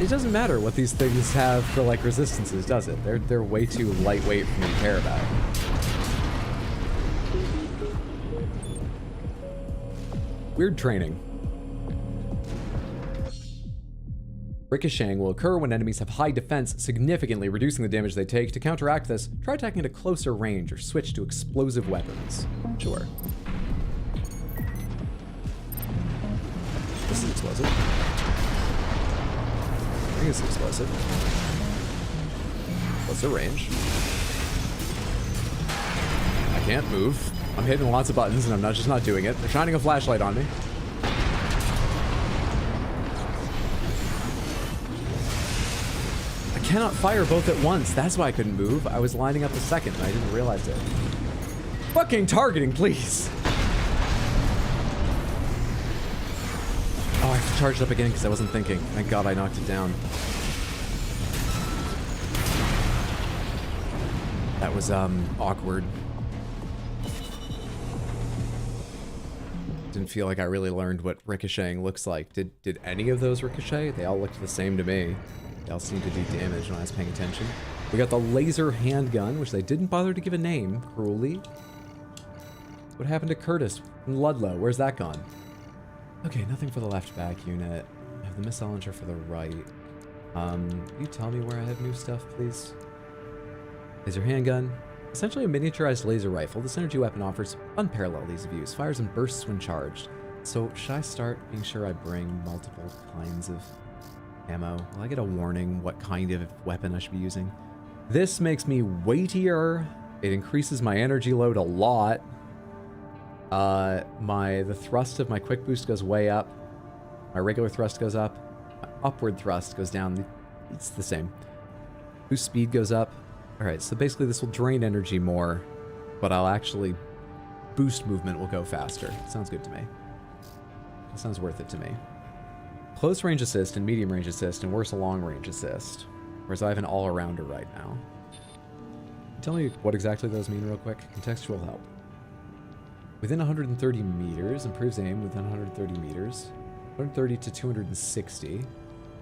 it doesn't matter what these things have for, like, resistances, does it? They're way too lightweight for me to care about. Weird training. Ricocheting will occur when enemies have high defense, significantly reducing the damage they take. To counteract this, try attacking at a closer range or switch to explosive weapons. Sure. This is explosive. I think it's explosive. Closer range. I can't move. I'm hitting lots of buttons and I'm just not doing it. They're shining a flashlight on me. I cannot fire both at once. That's why I couldn't move. I was lining up a second and I didn't realize it. Fucking targeting, please. Oh, I have to charge it up again because I wasn't thinking. Thank God I knocked it down. That was, awkward. Didn't feel like I really learned what ricocheting looks like. Did any of those ricochet? They all looked the same to me. They all seemed to do damage when I was paying attention. We got the laser handgun, which they didn't bother to give a name, cruelly. What happened to Curtis and Ludlow? Where's that gone? Okay, nothing for the left back unit. I have the missile launcher for the right. You tell me where I have new stuff, please? Laser handgun. Essentially a miniaturized laser rifle, this energy weapon offers unparalleled ease of use. Fires in bursts when charged. So, should I start being sure I bring multiple kinds of ammo? Will I get a warning what kind of weapon I should be using? This makes me weightier. It increases my energy load a lot. The thrust of my quick boost goes way up. My regular thrust goes up. My upward thrust goes down. It's the same. Boost speed goes up. Alright, so basically this will drain energy more, but I'll actually boost movement will go faster. Sounds good to me. That sounds worth it to me. Close range assist and medium range assist, and worse, a long range assist. Whereas I have an all-arounder right now. Tell me what exactly those mean real quick. Contextual help. Within 130 meters, improves aim within 130 meters. 130 to 260.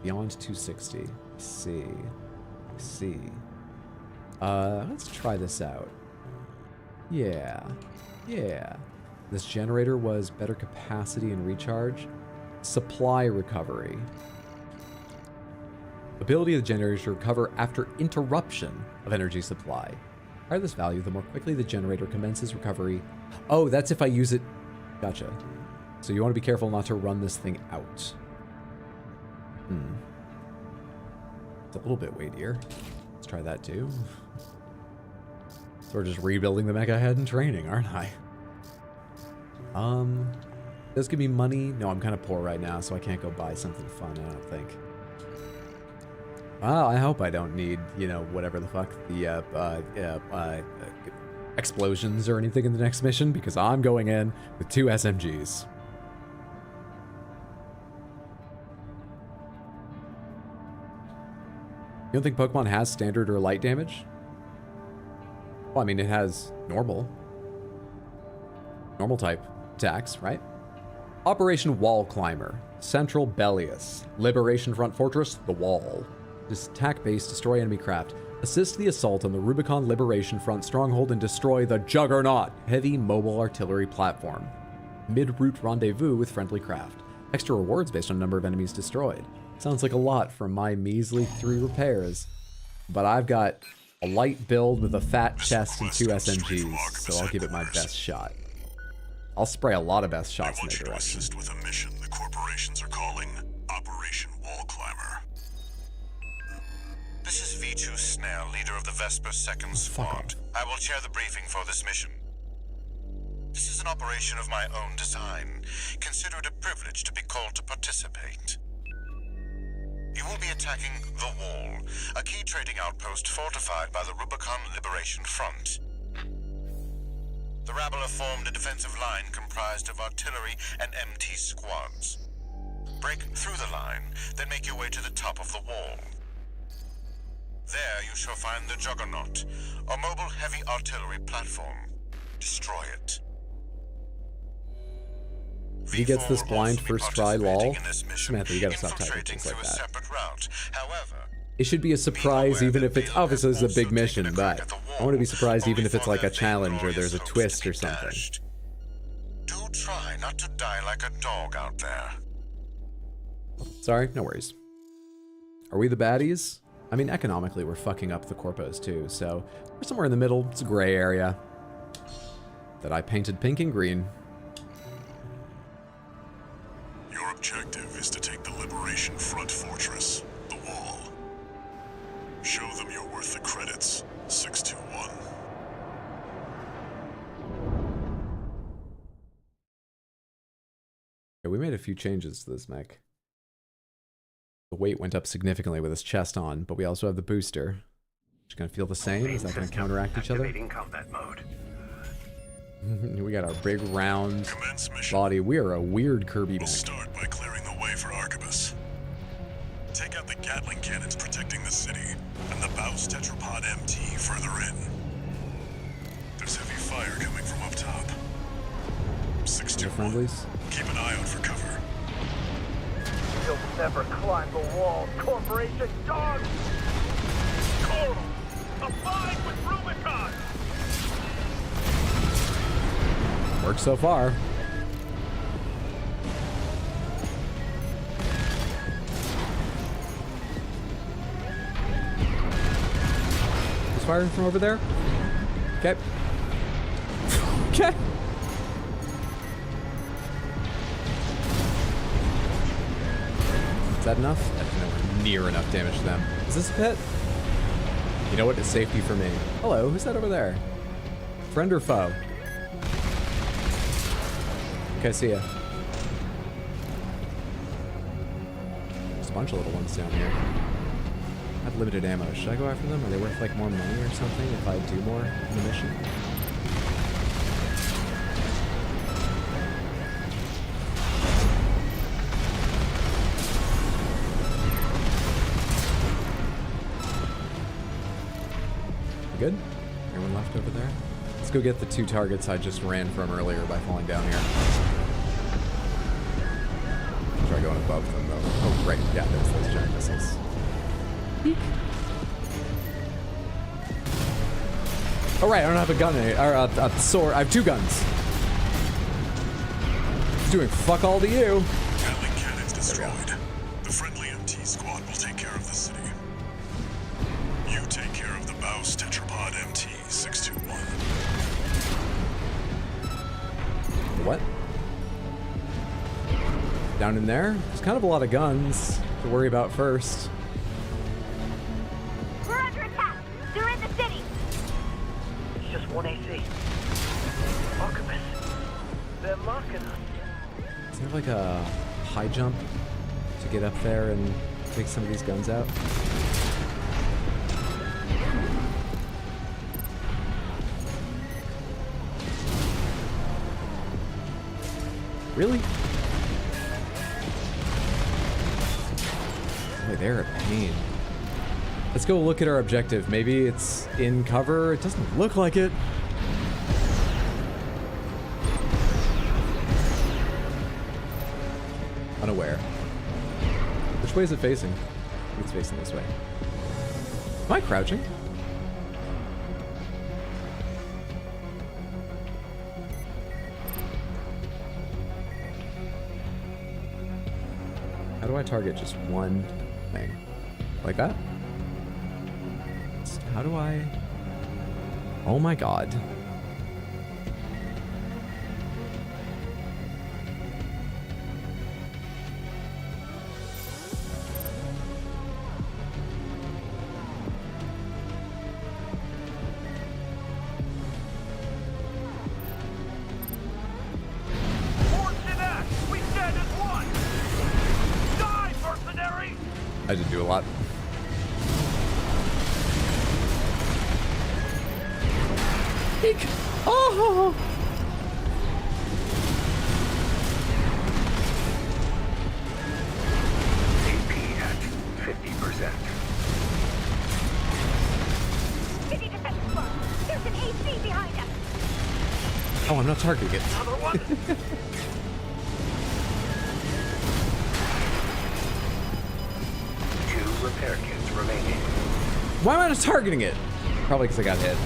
Beyond 260. See. Let's try this out. Yeah. This generator was better capacity and recharge. Supply recovery. Ability of the generator to recover after interruption of energy supply. higher this value, the more quickly the generator commences recovery. Oh, that's if I use it. Gotcha. So you want to be careful not to run this thing out. It's a little bit weightier. Let's try that too. So we're just rebuilding the mecha head in training, aren't I? Does give me money. No, I'm kind of poor right now, so I can't go buy something fun, I don't think. Well, I hope I don't need, you know, whatever the fuck, the, explosions or anything in the next mission, because I'm going in with 2 SMGs. You don't think Pokemon has standard or light damage? Well, I mean, it has normal type attacks, right? Operation Wall Climber, Central Bellius, Liberation Front Fortress, The Wall. This attack base, destroy enemy craft. Assist the assault on the Rubicon Liberation Front stronghold and destroy the Juggernaut, heavy mobile artillery platform. Mid-route rendezvous with friendly craft. Extra rewards based on number of enemies destroyed. Sounds like a lot from my measly 3 repairs, but I've got a light build with a fat chest and 2 SMGs, so I'll give it my best shot. I'll spray a lot of best shots in their direction. Assist with a mission the corporations are calling Operation Wall Climber. This is V2 Snell, leader of the Vesper 2nd Squad. I will chair the briefing for this mission. This is an operation of my own design. Consider it a privilege to be called to participate. You will be attacking The Wall, a key trading outpost fortified by the Rubicon Liberation Front. The rabble have formed a defensive line comprised of artillery and MT squads. Break through the line, then make your way to the top of the wall. There you shall find the Juggernaut, a mobile heavy artillery platform. Destroy it. If he gets this blind first try, lol. Samantha, you gotta stop typing things like that. It should be a surprise even if it's, obviously this is a big mission, but I want to be surprised even if it's like a challenge or there's a twist or something. Do try not to die like a dog out there. Sorry, no worries. Are we the baddies? I mean, economically we're fucking up the corpos too, so we're somewhere in the middle. It's a gray area that I painted pink and green. Your objective is to take the Liberation Front Fortress, The Wall. Show them you're worth the credits, 621. Yeah, we made a few changes to this mech. The weight went up significantly with his chest on, but we also have the booster. Just gonna feel the same? Is that gonna counteract each other? Combat mode. We got our big round body. We are a weird Kirby mech. We'll start by clearing the way for Arquebus. Take out the Gatling cannons protecting the city, and the Baus Tetrapod MT further in. There's heavy fire coming from up top. 621. Keep an eye out for cover. You'll never climb the wall, Corporation dog! Coral! Abide with Rubicon! Works so far. Who's firing from over there? Okay. Okay. Is that enough? That's nowhere near enough damage to them. Is this a pit? You know what? It's safety for me. Hello, who's that over there? Friend or foe? Okay, see ya. There's a bunch of little ones down here. I have limited ammo. Should I go after them? Are they worth like more money or something if I do more in the mission? Good? Everyone left over there? Let's go get the 2 targets I just ran from earlier by falling down here. Try going above them though. Oh, right. Yeah, there's those giant missiles. Oh, right. I don't have a gun or a sword. I have 2 guns. It's doing fuck all to you. Gatling cannons destroyed. The friendly MT squad will take care of the city. You take care of the Baus Tetrapod MT 621. What? Down in there? There's kind of a lot of guns to worry about first. We're under attack! They're in the city! It's just 1 AC. Archibus. They're marking us. Is there like a high jump to get up there and take some of these guns out? Really? Boy, they're a pain. Let's go look at our objective. Maybe it's in cover. It doesn't look like it. Unaware. Which way is it facing? I think it's facing this way. Am I crouching? How do I target just one thing? Like that? How do I... Oh my god. I did do a lot. Eek! Oh! AP at 50%. 50% slow. There's an AC behind us. Oh, I'm not targeting it. Another one. 2 repair kits remaining. Why am I not targeting it? Probably because I got hit.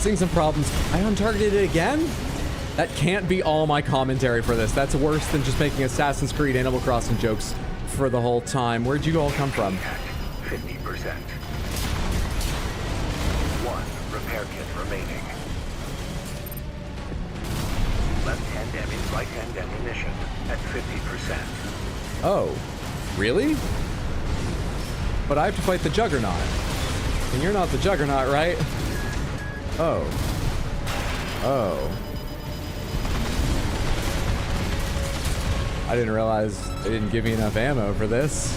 Seeing some problems. I untargeted it again? That can't be all my commentary for this. That's worse than just making Assassin's Creed Animal Crossing jokes for the whole time. Where'd you all come from? 50%. 1 repair kit remaining. Left-hand right-hand ammunition at 50%. Oh, really? But I have to fight the Juggernaut. And you're not the Juggernaut, right? Oh. Oh. I didn't realize they didn't give me enough ammo for this.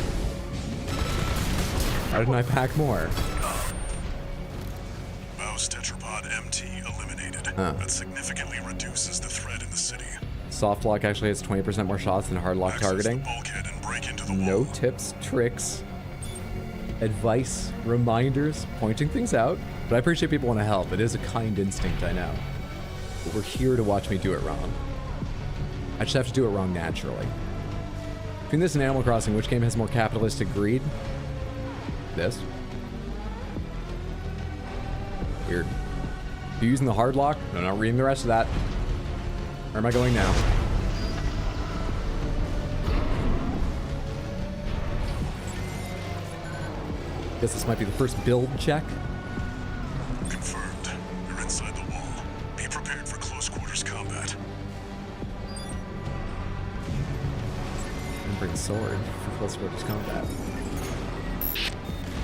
Why didn't I pack more? Mouse tetrapod MT eliminated. That significantly reduces the threat in the city. Soft lock actually has 20% more shots than hard lock targeting. Bulkhead and break into the No wall. tips, tricks, advice, reminders, pointing things out. But I appreciate people want to help. It is a kind instinct, I know. But we're here to watch me do it wrong. I just have to do it wrong naturally. Between this and Animal Crossing, which game has more capitalistic greed? This. Weird. You using the hard lock? No, not reading the rest of that. Where am I going now? Guess this might be the first build check. Confirmed. You're inside the wall. Be prepared for close quarters combat. And bring sword for close quarters combat.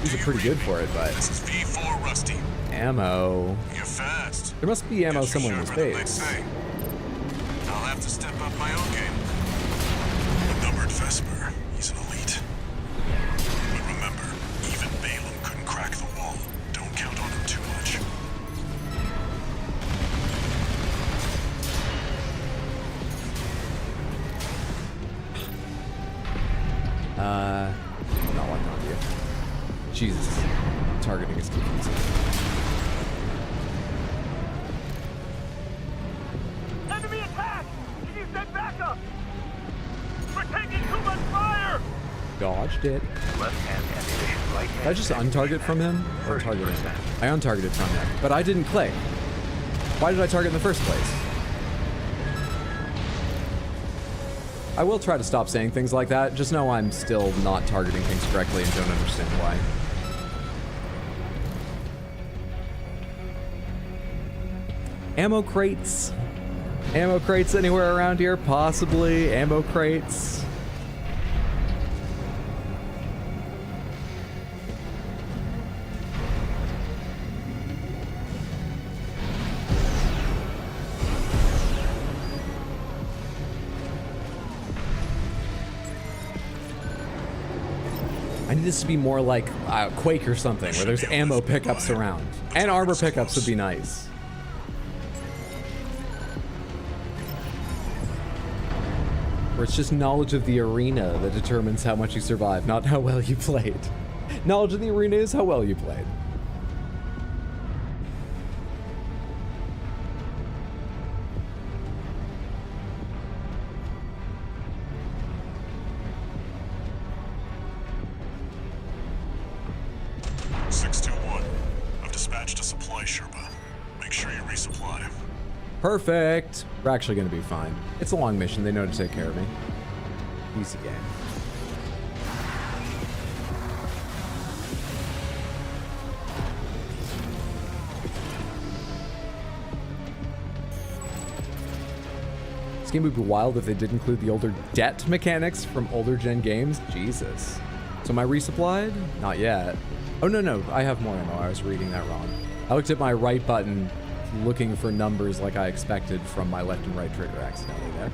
These are pretty good for it, but This is V4 Rusty. ammo. You're fast. There must be ammo Guess you're somewhere in this sharper than they base. say. I'll have to step up my own game. A numbered Vesper. He's an elite. But remember, even Balaam couldn't crack the wall. Don't count on him too much. Not like on you. Jesus. Targeting is confusing. Enemy attack! Can you send backup? We're taking too much fire! Dodged it. Left-hand ammunition, right-hand. Did I just untarget from him? Or target him? I untargeted from him, but I didn't click. Why did I target in the first place? I will try to stop saying things like that. Just know I'm still not targeting things correctly and don't understand why. Ammo crates. Ammo crates anywhere around here? Possibly. Ammo crates. I need this to be more like Quake or something, where there's ammo pickups around. And armor pickups would be nice. Where it's just knowledge of the arena that determines how much you survive, not how well you played. Knowledge of the arena is how well you played. Perfect. We're actually going to be fine. It's a long mission. They know to take care of me. Easy game. This game would be wild if they did include the older debt mechanics from older gen games. Jesus. So am I resupplied? Not yet. Oh, no. I have more ammo. I was reading that wrong. I looked at my right button looking for numbers like I expected from my left and right trigger accidentally there.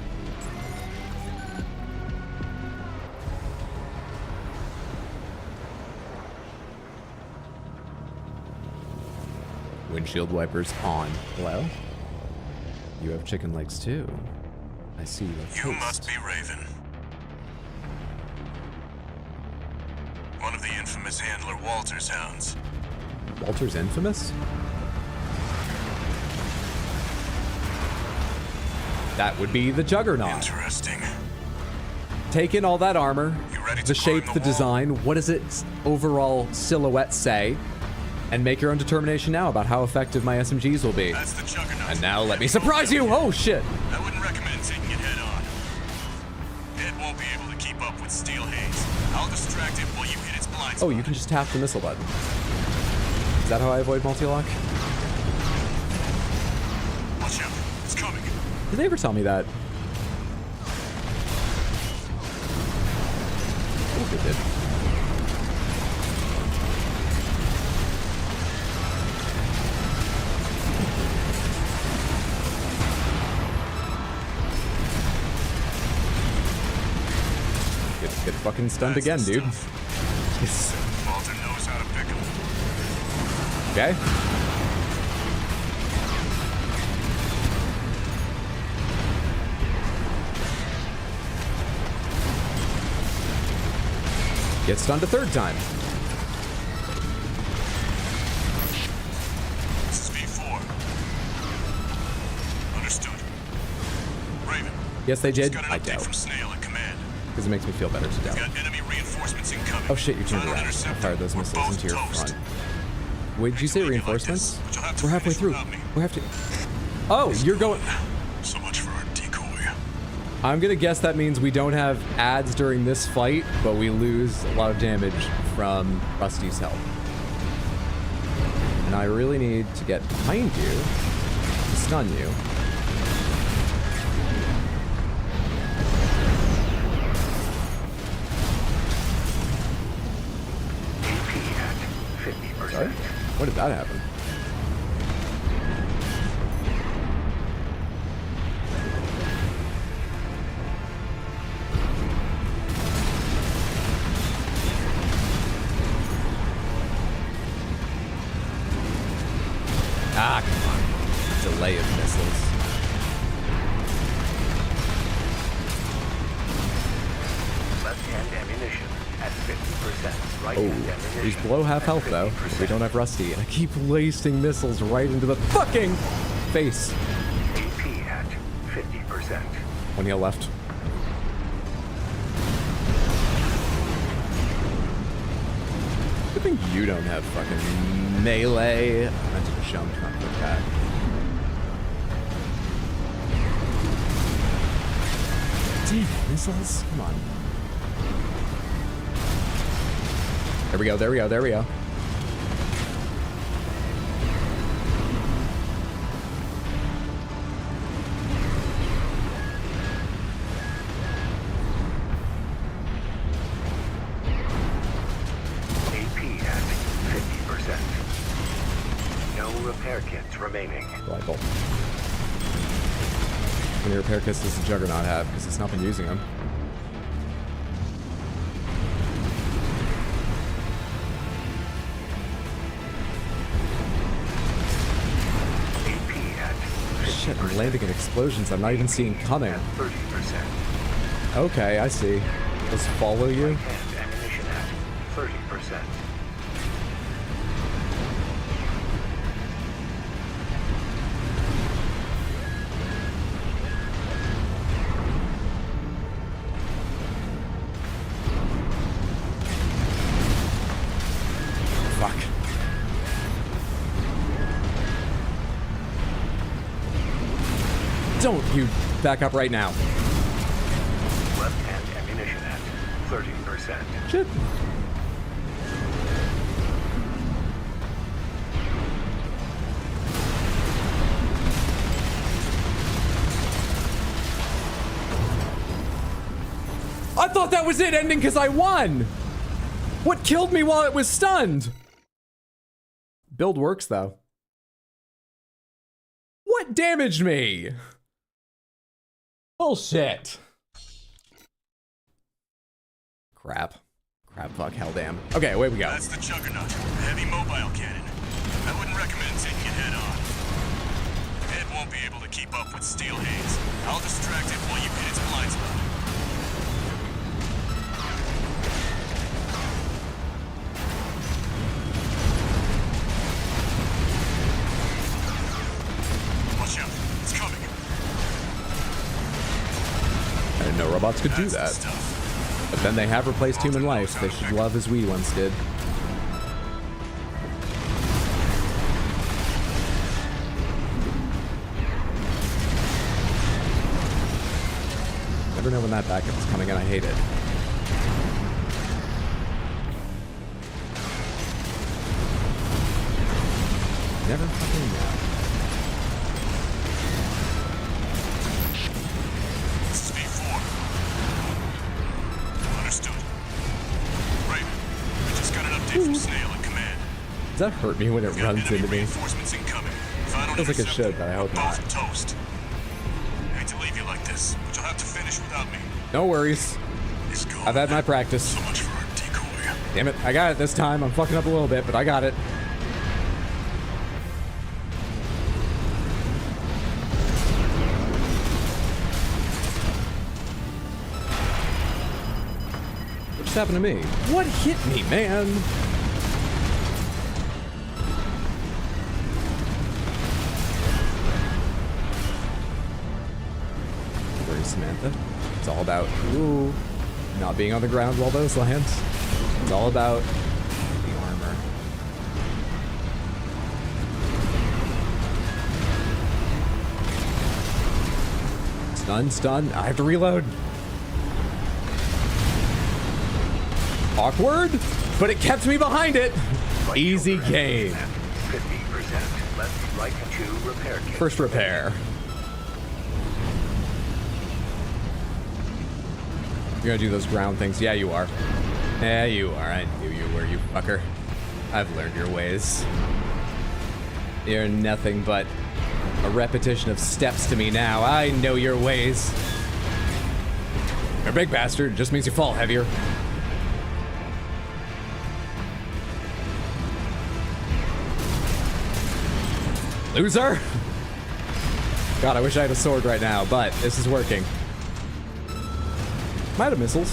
Windshield wipers on. Hello? You have chicken legs too. I see you. You must be Raven. One of the infamous handler Walter's hounds. Walter's infamous? That would be the Juggernaut. Interesting. Take in all that armor, the shape, the design, what does its overall silhouette say, and make your own determination now about how effective my SMGs will be. That's the Juggernaut. And now let me surprise you! Oh shit! I wouldn't recommend taking it head on. It won't be able to keep up with Steel Haze. I'll distract it while you hit its blind spot. Oh, you can just tap the missile button. Is that how I avoid multi-lock? Watch out. It's coming. Did they ever tell me that? Oh, they did. Get fucking stunned again, dude. Yes. Walter knows how to pick him. Okay. Get stunned a third time. This is V4. Understood. Raven. Yes, they did. I doubt. From Snail at command. Because it makes me feel better to doubt. Got enemy reinforcements incoming. Oh shit, you turned around. I fired those missiles into your front. Wait, did you say reinforcements? We're halfway through. We're halfway. Oh, you're going. So much for our decoy. I'm gonna guess that means we don't have ads during this fight, but we lose a lot of damage from Rusty's help. And I really need to get behind you to stun you. Sorry? When did that happen? Ah, come on. Delay of missiles. Left-hand ammunition at 50%. Right-hand ammunition. He's below half health though. We don't have Rusty, and I keep wasting missiles right into the fucking face. AP at 50%. One heal left. Good thing you don't have fucking melee. I meant to jump, not like that. Damn it, missiles. Come on. There we go, there we go, there we go. repair kits remaining. Rifle. How many repair kits does the Juggernaut have? Because it's not been using them. Shit, I'm landing in explosions I'm not even seeing coming. 30%. Okay, I see. Just follow you. And ammunition at 30%. Fuck. Don't you back up right now. Left hand ammunition at 30%. Shit. I thought that was it ending because I won. What killed me while it was stunned? Build works though. What damaged me? Bullshit. Crap. Crap, fuck, hell damn. Okay, away we go. That's the Juggernaut, a heavy mobile cannon. I wouldn't recommend taking it head on. It won't be able to keep up with Steel Haze. I'll distract it while you hit its blind spot. Watch out, it's coming. I didn't know robots could do that. But then they have replaced human life. They should love as we once did. Never know when that backup is coming and I hate it. Never fucking know. This is V4. Understood. Raven, I just got an update from Snail at command. Does that hurt me when it runs into me? Reinforcements incoming. If I don't Feels like it intercept should, but I hope them, not. both toast. I hate to leave you like this, but you'll have to finish without me. No worries. I've had my practice. So much for our decoy. Damn it, I got it this time. I'm fucking up a little bit, but I got it. What just happened to me? What hit me, man? Where's Samantha? It's all about, ooh, not being on the ground while those land. It's all about the armor. Stun, stun. I have to reload. Awkward, but it kept me behind it. Easy game. 50% left, right, 2 repair kits. First repair. You're gonna do those ground things. Yeah, you are. Yeah, you are. I knew you were, you fucker. I've learned your ways. You're nothing but a repetition of steps to me now. I know your ways. You're a big bastard. It just means you fall heavier. Loser! God, I wish I had a sword right now, but this is working. Might have missiles.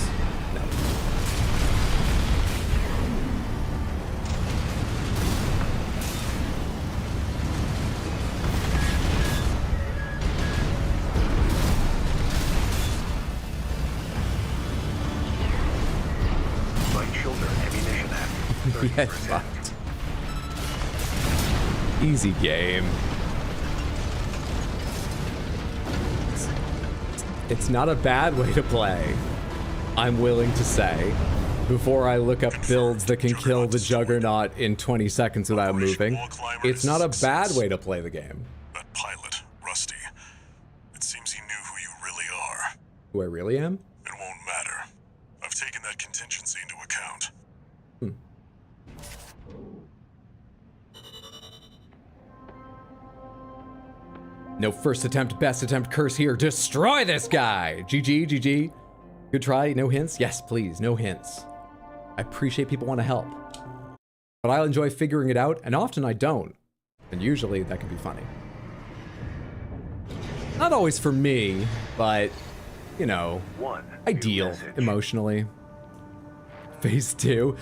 No. Right shoulder ammunition at 30%. Get fucked. Easy game. It's not a bad way to play, I'm willing to say, before I look up builds that can kill the Juggernaut in 20 seconds without moving. It's not a bad way to play the game. That pilot, Rusty, it seems he knew who you really are. Who I really am? It won't matter. I've taken that contingency into account. No first attempt, best attempt curse here. Destroy this guy. GG, GG. Good try. No hints? Yes, please. No hints. I appreciate people want to help. But I enjoy figuring it out, and often I don't. And usually that can be funny. Not always for me, but, you know, ideal emotionally. Phase 2.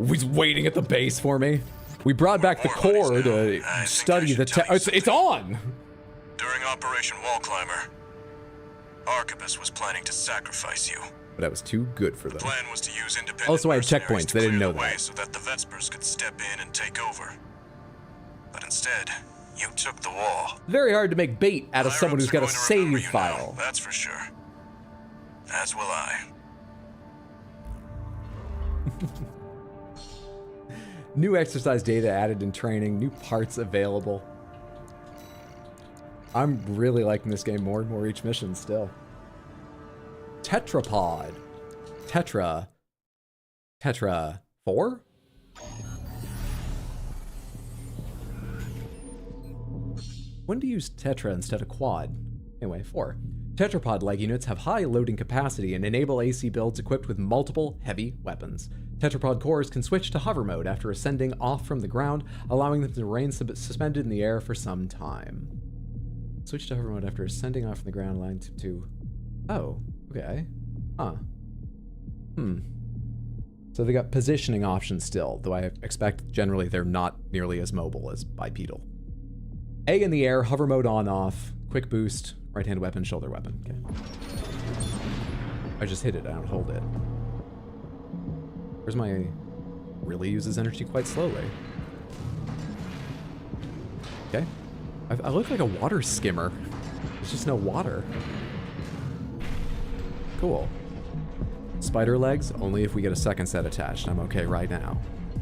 He's waiting at the base for me. We brought back the core to study the it's on! During Operation Wall Climber, Arquebus was planning to sacrifice you. But I was too good for them. The plan was to use independent also, I had mercenaries checkpoints. to They didn't clear know the way that. so that the Vespers could step in and take over. But instead, you took the wall. Very hard to make bait out of someone who's got a save file. Now, that's for sure. As will I. New exercise data added in training, new parts available. I'm really liking this game more and more each mission still. Tetrapod. Tetra 4? When to use tetra instead of quad? Anyway, 4. Tetrapod-like units have high loading capacity and enable AC builds equipped with multiple heavy weapons. Tetrapod cores can switch to hover mode after ascending off from the ground, allowing them to remain suspended in the air for some time. Switch to hover mode after ascending off from the ground, allowing to... Oh, okay. Huh. So they got positioning options still, though I expect generally they're not nearly as mobile as bipedal. A in the air, hover mode on-off, quick boost, right-hand weapon, shoulder weapon. Okay. I just hit it, I don't hold it. Where's my... Really uses energy quite slowly. Okay. I look like a water skimmer. There's just no water. Cool. Spider legs, only if we get a second set attached. I'm okay right now.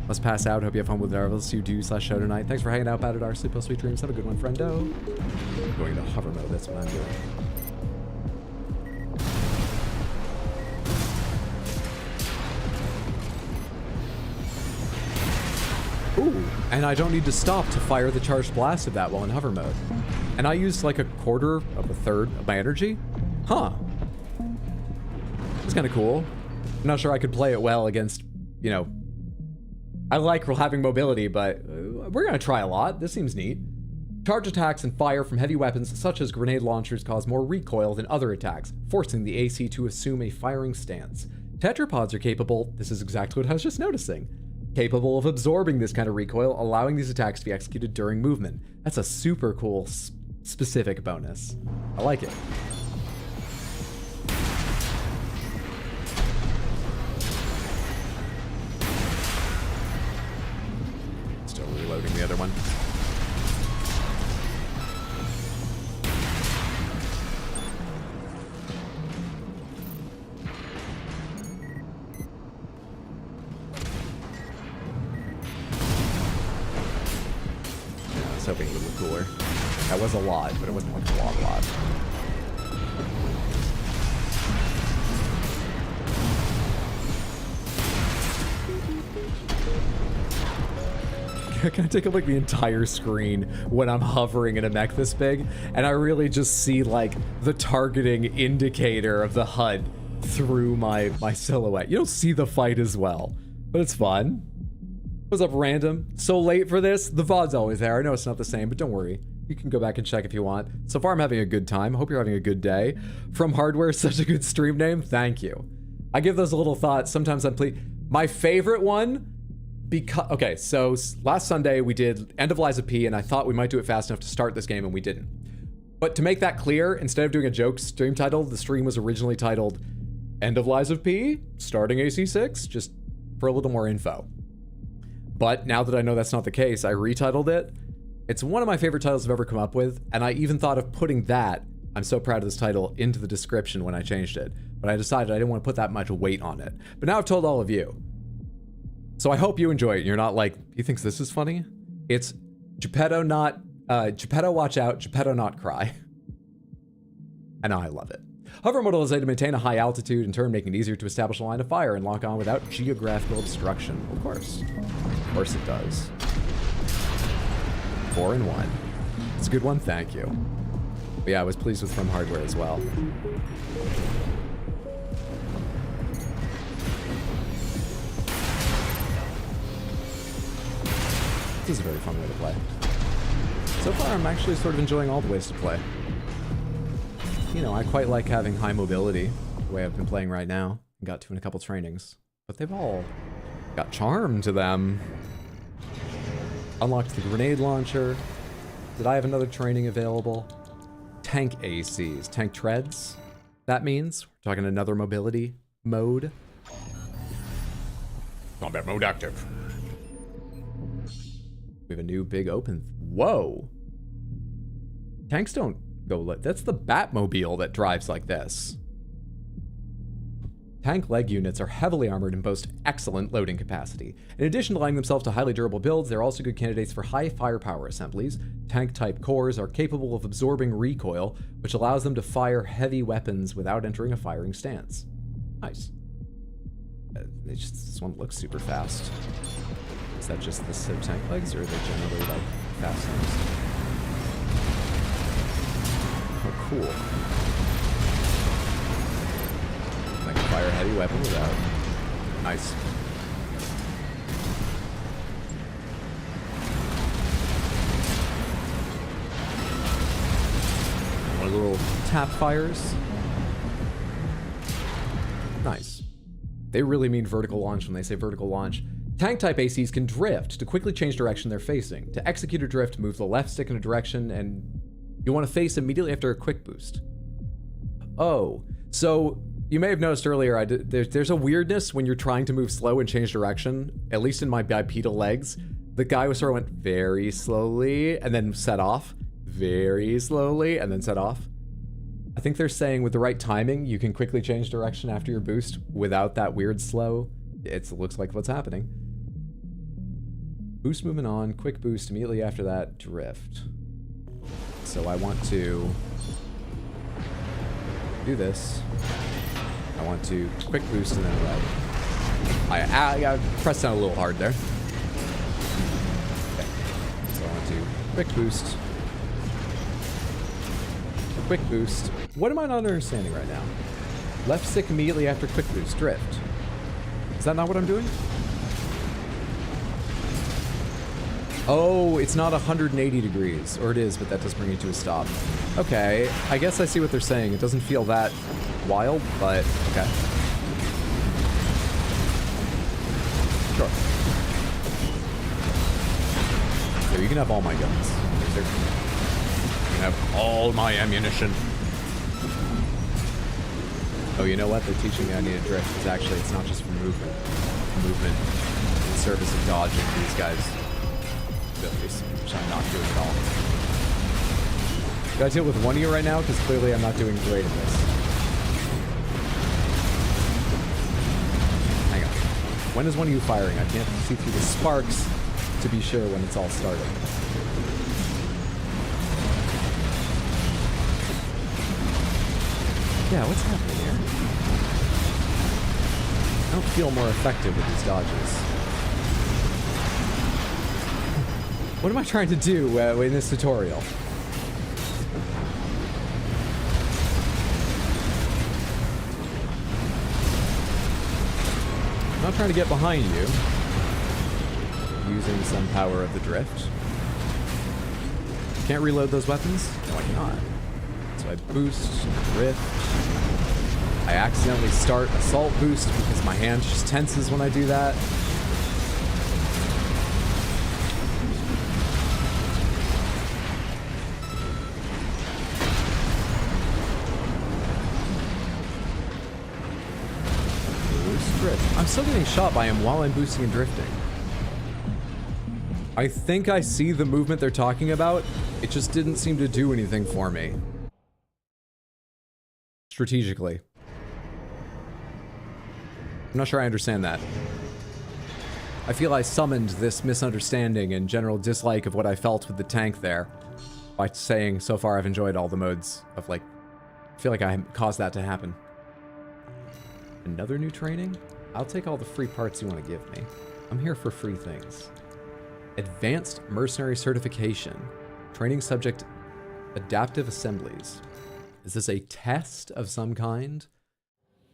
Let's pass out. Hope you have fun with Marvelous You Do /show tonight. Thanks for hanging out, Batadar. Sleep well, sweet dreams. Have a good one, friendo. I'm going to hover mode. That's what I'm doing. Ooh, and I don't need to stop to fire the charged blast of that while in hover mode. And I used like a quarter of a third of my energy? Huh. It's kind of cool. I'm not sure I could play it well against, you know... I like having mobility, but we're going to try a lot. This seems neat. Charge attacks and fire from heavy weapons such as grenade launchers cause more recoil than other attacks, forcing the AC to assume a firing stance. Tetrapods are capable, this is exactly what I was just noticing, capable of absorbing this kind of recoil, allowing these attacks to be executed during movement. That's a super cool, specific bonus. I like it. Still reloading the other one. I was hoping it would look cooler. That was a lot, but it wasn't like a lot. Can I take up like the entire screen when I'm hovering in a mech this big? And I really just see like the targeting indicator of the HUD through my silhouette. You don't see the fight as well, but it's fun. What's up, random? So late for this? The VOD's always there. I know it's not the same, but don't worry. You can go back and check if you want. So far, I'm having a good time. Hope you're having a good day. FromHardware is such a good stream name. Thank you. I give those a little thought. Sometimes I'm my favorite one, because... Okay, so last Sunday, we did End of Lies of P, and I thought we might do it fast enough to start this game, and we didn't. But to make that clear, instead of doing a joke stream title, the stream was originally titled End of Lies of P, starting AC6, just for a little more info. But now that I know that's not the case, I retitled it. It's one of my favorite titles I've ever come up with, and I even thought of putting that, I'm so proud of this title, into the description when I changed it. But I decided I didn't want to put that much weight on it. But now I've told all of you. So I hope you enjoy it. You're not like, he thinks this is funny? It's Geppetto watch out, Geppetto not cry. And I love it. Hover mode allows you to maintain a high altitude, in turn making it easier to establish a line of fire and lock on without geographical obstruction. Of course. Of course it does. 4 in 1. It's a good one, thank you. But yeah, I was pleased with FromHardware as well. This is a very fun way to play. So far, I'm actually sort of enjoying all the ways to play. You know, I quite like having high mobility, the way I've been playing right now. Got to in a couple trainings. But they've all got charm to them. Unlocked the grenade launcher. Did I have another training available? Tank ACs. Tank treads? That means we're talking another mobility mode. Combat mode active. We have a new big open. Whoa! Tanks don't go like that's the Batmobile that drives like this. Tank leg units are heavily armored and boast excellent loading capacity. In addition to lending themselves to highly durable builds, they're also good candidates for high firepower assemblies. Tank-type cores are capable of absorbing recoil, which allows them to fire heavy weapons without entering a firing stance. Nice. This one looks super fast. Is that just the Civ tank legs, or are they generally like fast things? Oh, cool. I can fire a heavy weapon without. Nice. One of the little tap fires. Nice. They really mean vertical launch when they say vertical launch. Tank-type ACs can drift to quickly change direction they're facing. To execute a drift, move the left stick in a direction, and you want to face immediately after a quick boost. Oh, so you may have noticed earlier, there's a weirdness when you're trying to move slow and change direction, at least in my bipedal legs. The guy was sort of went very slowly, and then set off. Very slowly, and then set off. I think they're saying with the right timing, you can quickly change direction after your boost without that weird slow. It looks like what's happening. Boost movement on, quick boost immediately after that, drift. So I want to do this. I want to quick boost and then right. I pressed down a little hard there. Okay. So I want to quick boost. Quick boost. What am I not understanding right now? Left stick immediately after quick boost, drift. Is that not what I'm doing? Oh, it's not 180 degrees. Or it is, but that does bring you to a stop. Okay, I guess I see what they're saying. It doesn't feel that wild, but okay. Sure. So you can have all my guns. You can have all my ammunition. Oh, you know what? They're teaching me I need a drift, because actually it's not just for movement. Movement in service of dodging these guys' abilities, which I'm not doing at all. Do I deal with one of you right now? Because clearly I'm not doing great at this. Hang on. When is one of you firing? I can't see through the sparks to be sure when it's all starting. Yeah, what's happening here? I don't feel more effective with these dodges. What am I trying to do in this tutorial? I'm not trying to get behind you. Using some power of the drift. Can't reload those weapons? No, I cannot. So I boost, drift. I accidentally start assault boost because my hand just tenses when I do that. Boost, drift. I'm still getting shot by him while I'm boosting and drifting. I think I see the movement they're talking about. It just didn't seem to do anything for me. Strategically. I'm not sure I understand that. I feel I summoned this misunderstanding and general dislike of what I felt with the tank there by saying so far I've enjoyed all the modes of like, I feel like I caused that to happen. Another new training? I'll take all the free parts you want to give me. I'm here for free things. Advanced Mercenary Certification. Training subject Adaptive assemblies. Is this a test of some kind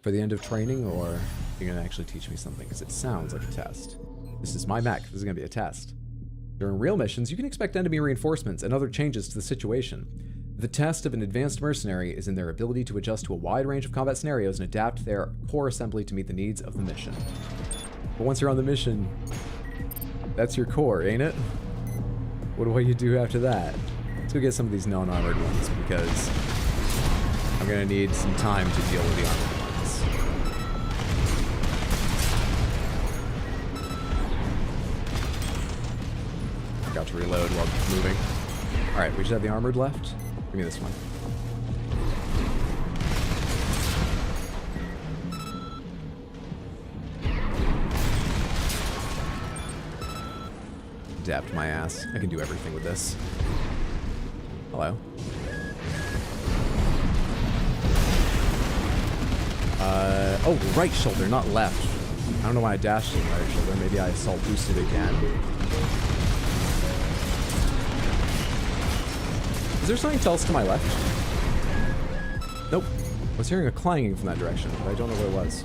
for the end of training, or are you going to actually teach me something? Because it sounds like a test. This is my mech. This is going to be a test. During real missions, you can expect enemy reinforcements and other changes to the situation. The test of an advanced mercenary is in their ability to adjust to a wide range of combat scenarios and adapt their core assembly to meet the needs of the mission. But once you're on the mission, that's your core, ain't it? What do you do after that? Let's go get some of these non-armored ones, because I'm gonna need some time to deal with the armored ones. Forgot to reload while moving. Alright, we should have the armored left. Give me this one. Adapt my ass. I can do everything with this. Hello. Oh, right shoulder, not left. I don't know why I dashed in right shoulder. Maybe I assault boosted again. Is there something else to my left? Nope. I was hearing a clanging from that direction, but I don't know what it was.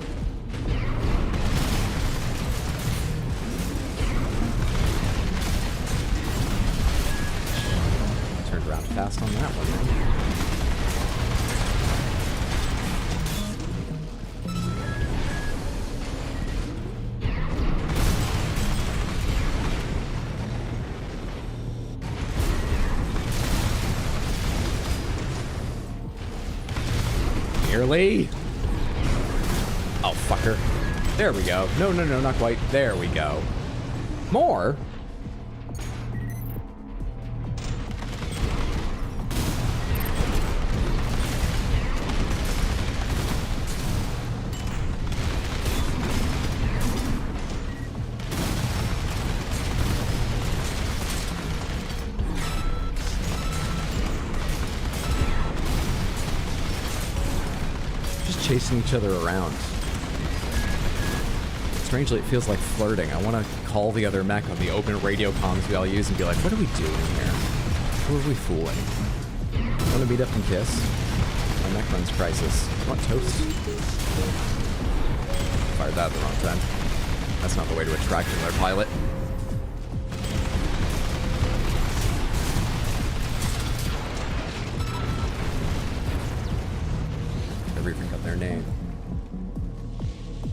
Turned around fast on that one, then. Nearly. Oh, fucker. There we go. No, no, no, not quite. There we go. More? Chasing each other around. Strangely, it feels like flirting. I want to call the other mech on the open radio comms we all use and be like, what are we doing here? Who are we fooling? Want to meet up and kiss? My mech runs Crisis. Want toast? Fired that at the wrong time. That's not the way to attract another pilot. Everything got their name.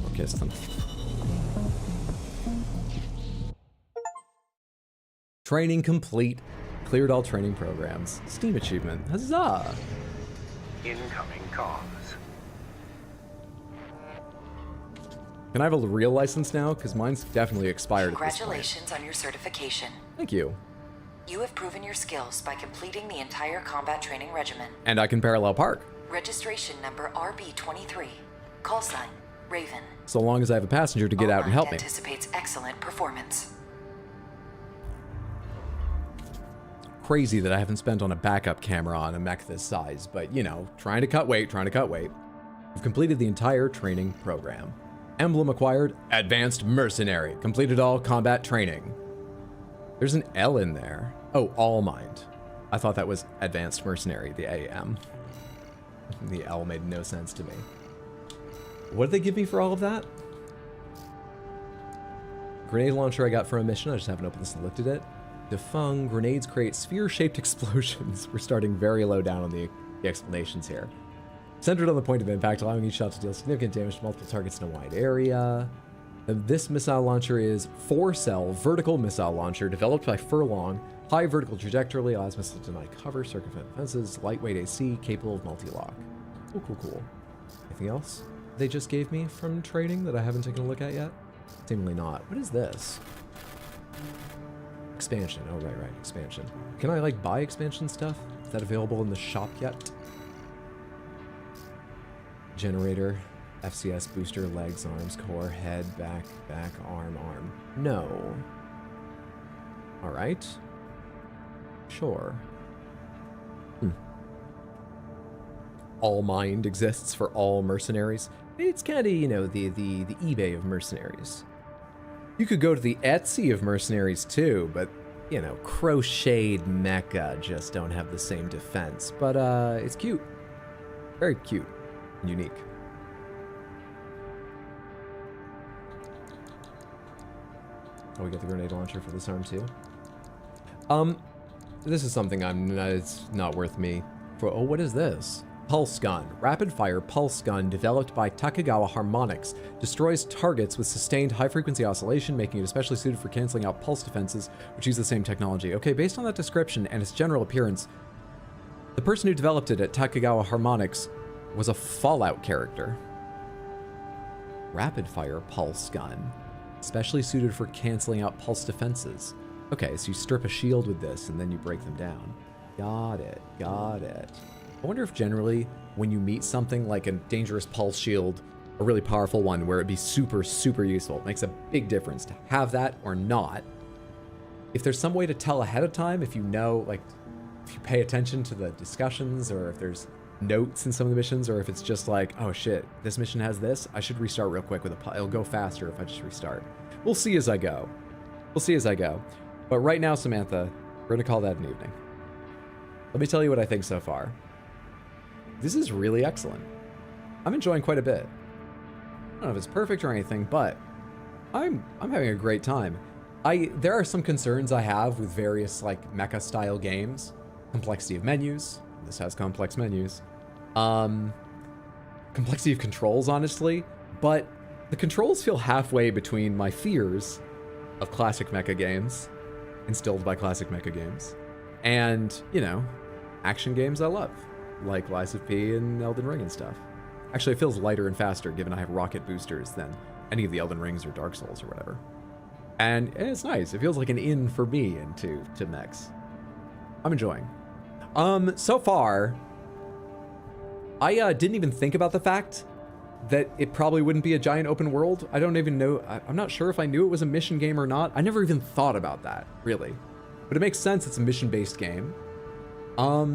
Or kissed them. Training complete. Cleared all training programs. Steam achievement. Huzzah! Incoming comms. Can I have a real license now? Because mine's definitely expired at this point. Congratulations on your certification. Thank you. You have proven your skills by completing the entire combat training regimen. And I can parallel park. Registration number RB23. Call sign, Raven. So long as I have a passenger to get out and help me. Anticipates excellent performance. Crazy that I haven't spent on a backup camera on a mech this size, but you know, trying to cut weight. We've completed the entire training program. Emblem acquired, Advanced Mercenary. Completed all combat training. There's an L in there. Oh, All Mind. I thought that was Advanced Mercenary, the AM. The L made no sense to me. What did they give me for all of that? Grenade launcher I got from a mission. I just haven't opened this and looked at it. Defung. Grenades create sphere-shaped explosions. We're starting very low down on the explanations here. Centered on the point of impact, allowing each shot to deal significant damage to multiple targets in a wide area. And this missile launcher is 4-cell vertical missile launcher developed by Furlong. High vertical trajectory allows missiles to deny cover, circumvent defenses, lightweight AC, capable of multi-lock. Cool. Anything else they just gave me from training that I haven't taken a look at yet? Seemingly not. What is this? Expansion. Oh, right, expansion. Can I, like, buy expansion stuff? Is that available in the shop yet? Generator, FCS booster, legs, arms, core, head, back, arm. No. Alright. Sure. All Mind exists for all mercenaries. It's kind of, you know, the eBay of mercenaries. You could go to the Etsy of mercenaries too, but you know, crocheted mecha just don't have the same defense. But it's cute. Very cute and unique. Oh, we got the grenade launcher for this arm too. This is something it's not worth me. Oh, what is this? Pulse gun. Rapid fire pulse gun developed by Takegawa Harmonix. Destroys targets with sustained high frequency oscillation, making it especially suited for canceling out pulse defenses, which use the same technology. Okay, based on that description and its general appearance, the person who developed it at Takegawa Harmonix was a Fallout character. Rapid fire pulse gun. Especially suited for canceling out pulse defenses. Okay, so you strip a shield with this and then you break them down. Got it, got it. I wonder if generally when you meet something like a dangerous pulse shield, a really powerful one where it'd be super, super useful, it makes a big difference to have that or not. If there's some way to tell ahead of time, if you know, like, if you pay attention to the discussions or if there's notes in some of the missions, or if it's just like, oh shit, this mission has this, I should restart real quick with it'll go faster if I just restart. We'll see as I go. We'll see as I go. But right now, Samantha, we're gonna call that an evening. Let me tell you what I think so far. This is really excellent. I'm enjoying quite a bit. I don't know if it's perfect or anything, but I'm having a great time. There are some concerns I have with various like mecha style games. Complexity of menus. This has complex menus. Complexity of controls, honestly, but the controls feel halfway between my fears of classic mecha games, instilled by classic mecha games, and, you know, action games I love, like Lies of P and Elden Ring and stuff. Actually, it feels lighter and faster given I have rocket boosters than any of the Elden Rings or Dark Souls or whatever. And it's nice. It feels like an in for me into mechs. I'm enjoying. So far, I didn't even think about the fact that it probably wouldn't be a giant open world. I don't even know. I'm not sure if I knew it was a mission game or not. I never even thought about that, really. But it makes sense. It's a mission-based game. I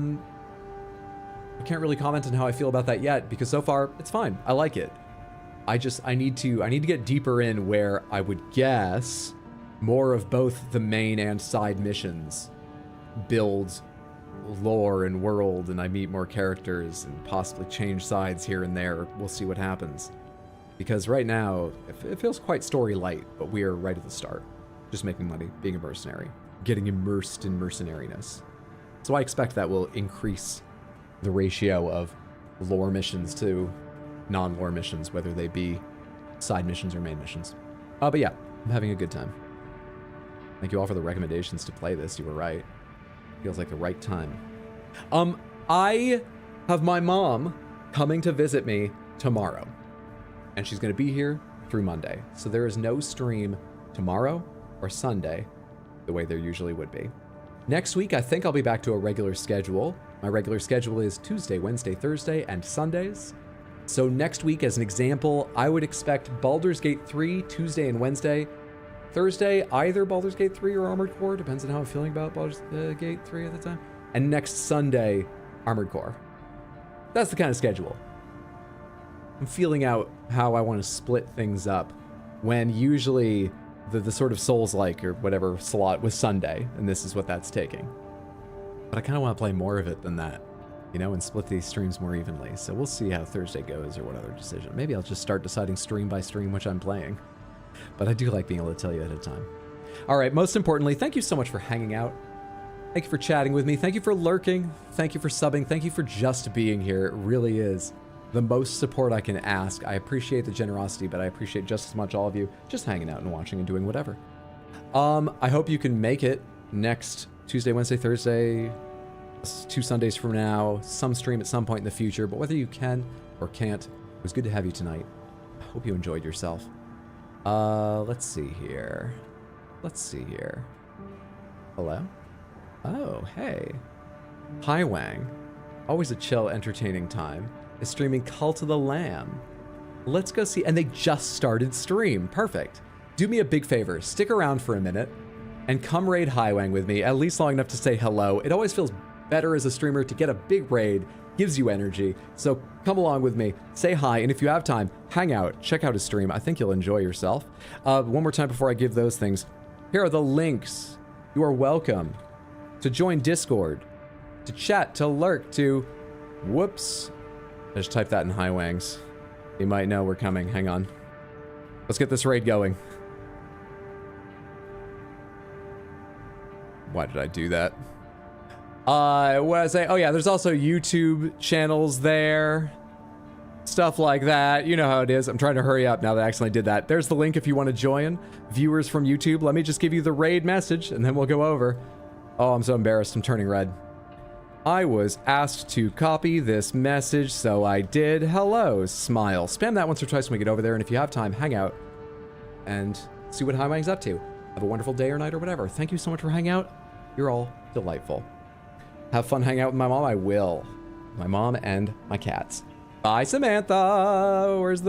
can't really comment on how I feel about that yet because so far it's fine. I like it. I need to get deeper in where I would guess more of both the main and side missions build lore and world, and I meet more characters and possibly change sides here and there. We'll see what happens. Because right now, it feels quite story light, but we are right at the start. Just making money, being a mercenary, getting immersed in mercenariness. So I expect that will increase the ratio of lore missions to non-lore missions, whether they be side missions or main missions. But yeah, I'm having a good time. Thank you all for the recommendations to play this. You were right. Feels like the right time. I have my mom coming to visit me tomorrow, and she's going to be here through Monday. So there is no stream tomorrow or Sunday the way there usually would be. Next week, I think I'll be back to a regular schedule. My regular schedule is Tuesday, Wednesday, Thursday, and Sundays. So next week, as an example, I would expect Baldur's Gate 3 Tuesday and Wednesday. Thursday, either Baldur's Gate 3 or Armored Core, depends on how I'm feeling about Baldur's Gate 3 at the time. And next Sunday, Armored Core. That's the kind of schedule. I'm feeling out how I want to split things up when usually the sort of Souls-like or whatever slot was Sunday, and this is what that's taking. But I kind of want to play more of it than that, you know, and split these streams more evenly. So we'll see how Thursday goes or what other decision. Maybe I'll just start deciding stream by stream which I'm playing. But I do like being able to tell you ahead of time. All right, most importantly, thank you so much for hanging out. Thank you for chatting with me. Thank you for lurking. Thank you for subbing. Thank you for just being here. It really is the most support I can ask. I appreciate the generosity, but I appreciate just as much all of you just hanging out and watching and doing whatever. I hope you can make it next Tuesday, Wednesday, Thursday, 2 Sundays from now, some stream at some point in the future. But whether you can or can't, it was good to have you tonight. I hope you enjoyed yourself. Let's see here. Hello? Oh, hey. Hi, Wang. Always a chill, entertaining time. Is streaming Cult of the Lamb. Let's go see. And they just started stream. Perfect. Do me a big favor. Stick around for a minute and come raid Hi Wang with me, at least long enough to say hello. It always feels better as a streamer to get a big raid. Gives you energy. So come along with me, say hi, and if you have time, hang out, check out his stream. I think you'll enjoy yourself. One more time before I give those things. Here are the links. You are welcome to join Discord, to chat, to lurk, to... Whoops. I just typed that in high wangs. You might know we're coming. Hang on. Let's get this raid going. Why did I do that? What did I say? Oh yeah, there's also YouTube channels there. Stuff like that. You know how it is. I'm trying to hurry up now that I accidentally did that. There's the link if you want to join. Viewers from YouTube, let me just give you the raid message and then we'll go over. Oh, I'm so embarrassed. I'm turning red. I was asked to copy this message, so I did. Hello, smile. Spam that once or twice when we get over there, and if you have time, hang out and see what Highwang's up to. Have a wonderful day or night or whatever. Thank you so much for hanging out. You're all delightful. Have fun hanging out with my mom. I will. My mom and my cats. Bye, Samantha. Where's the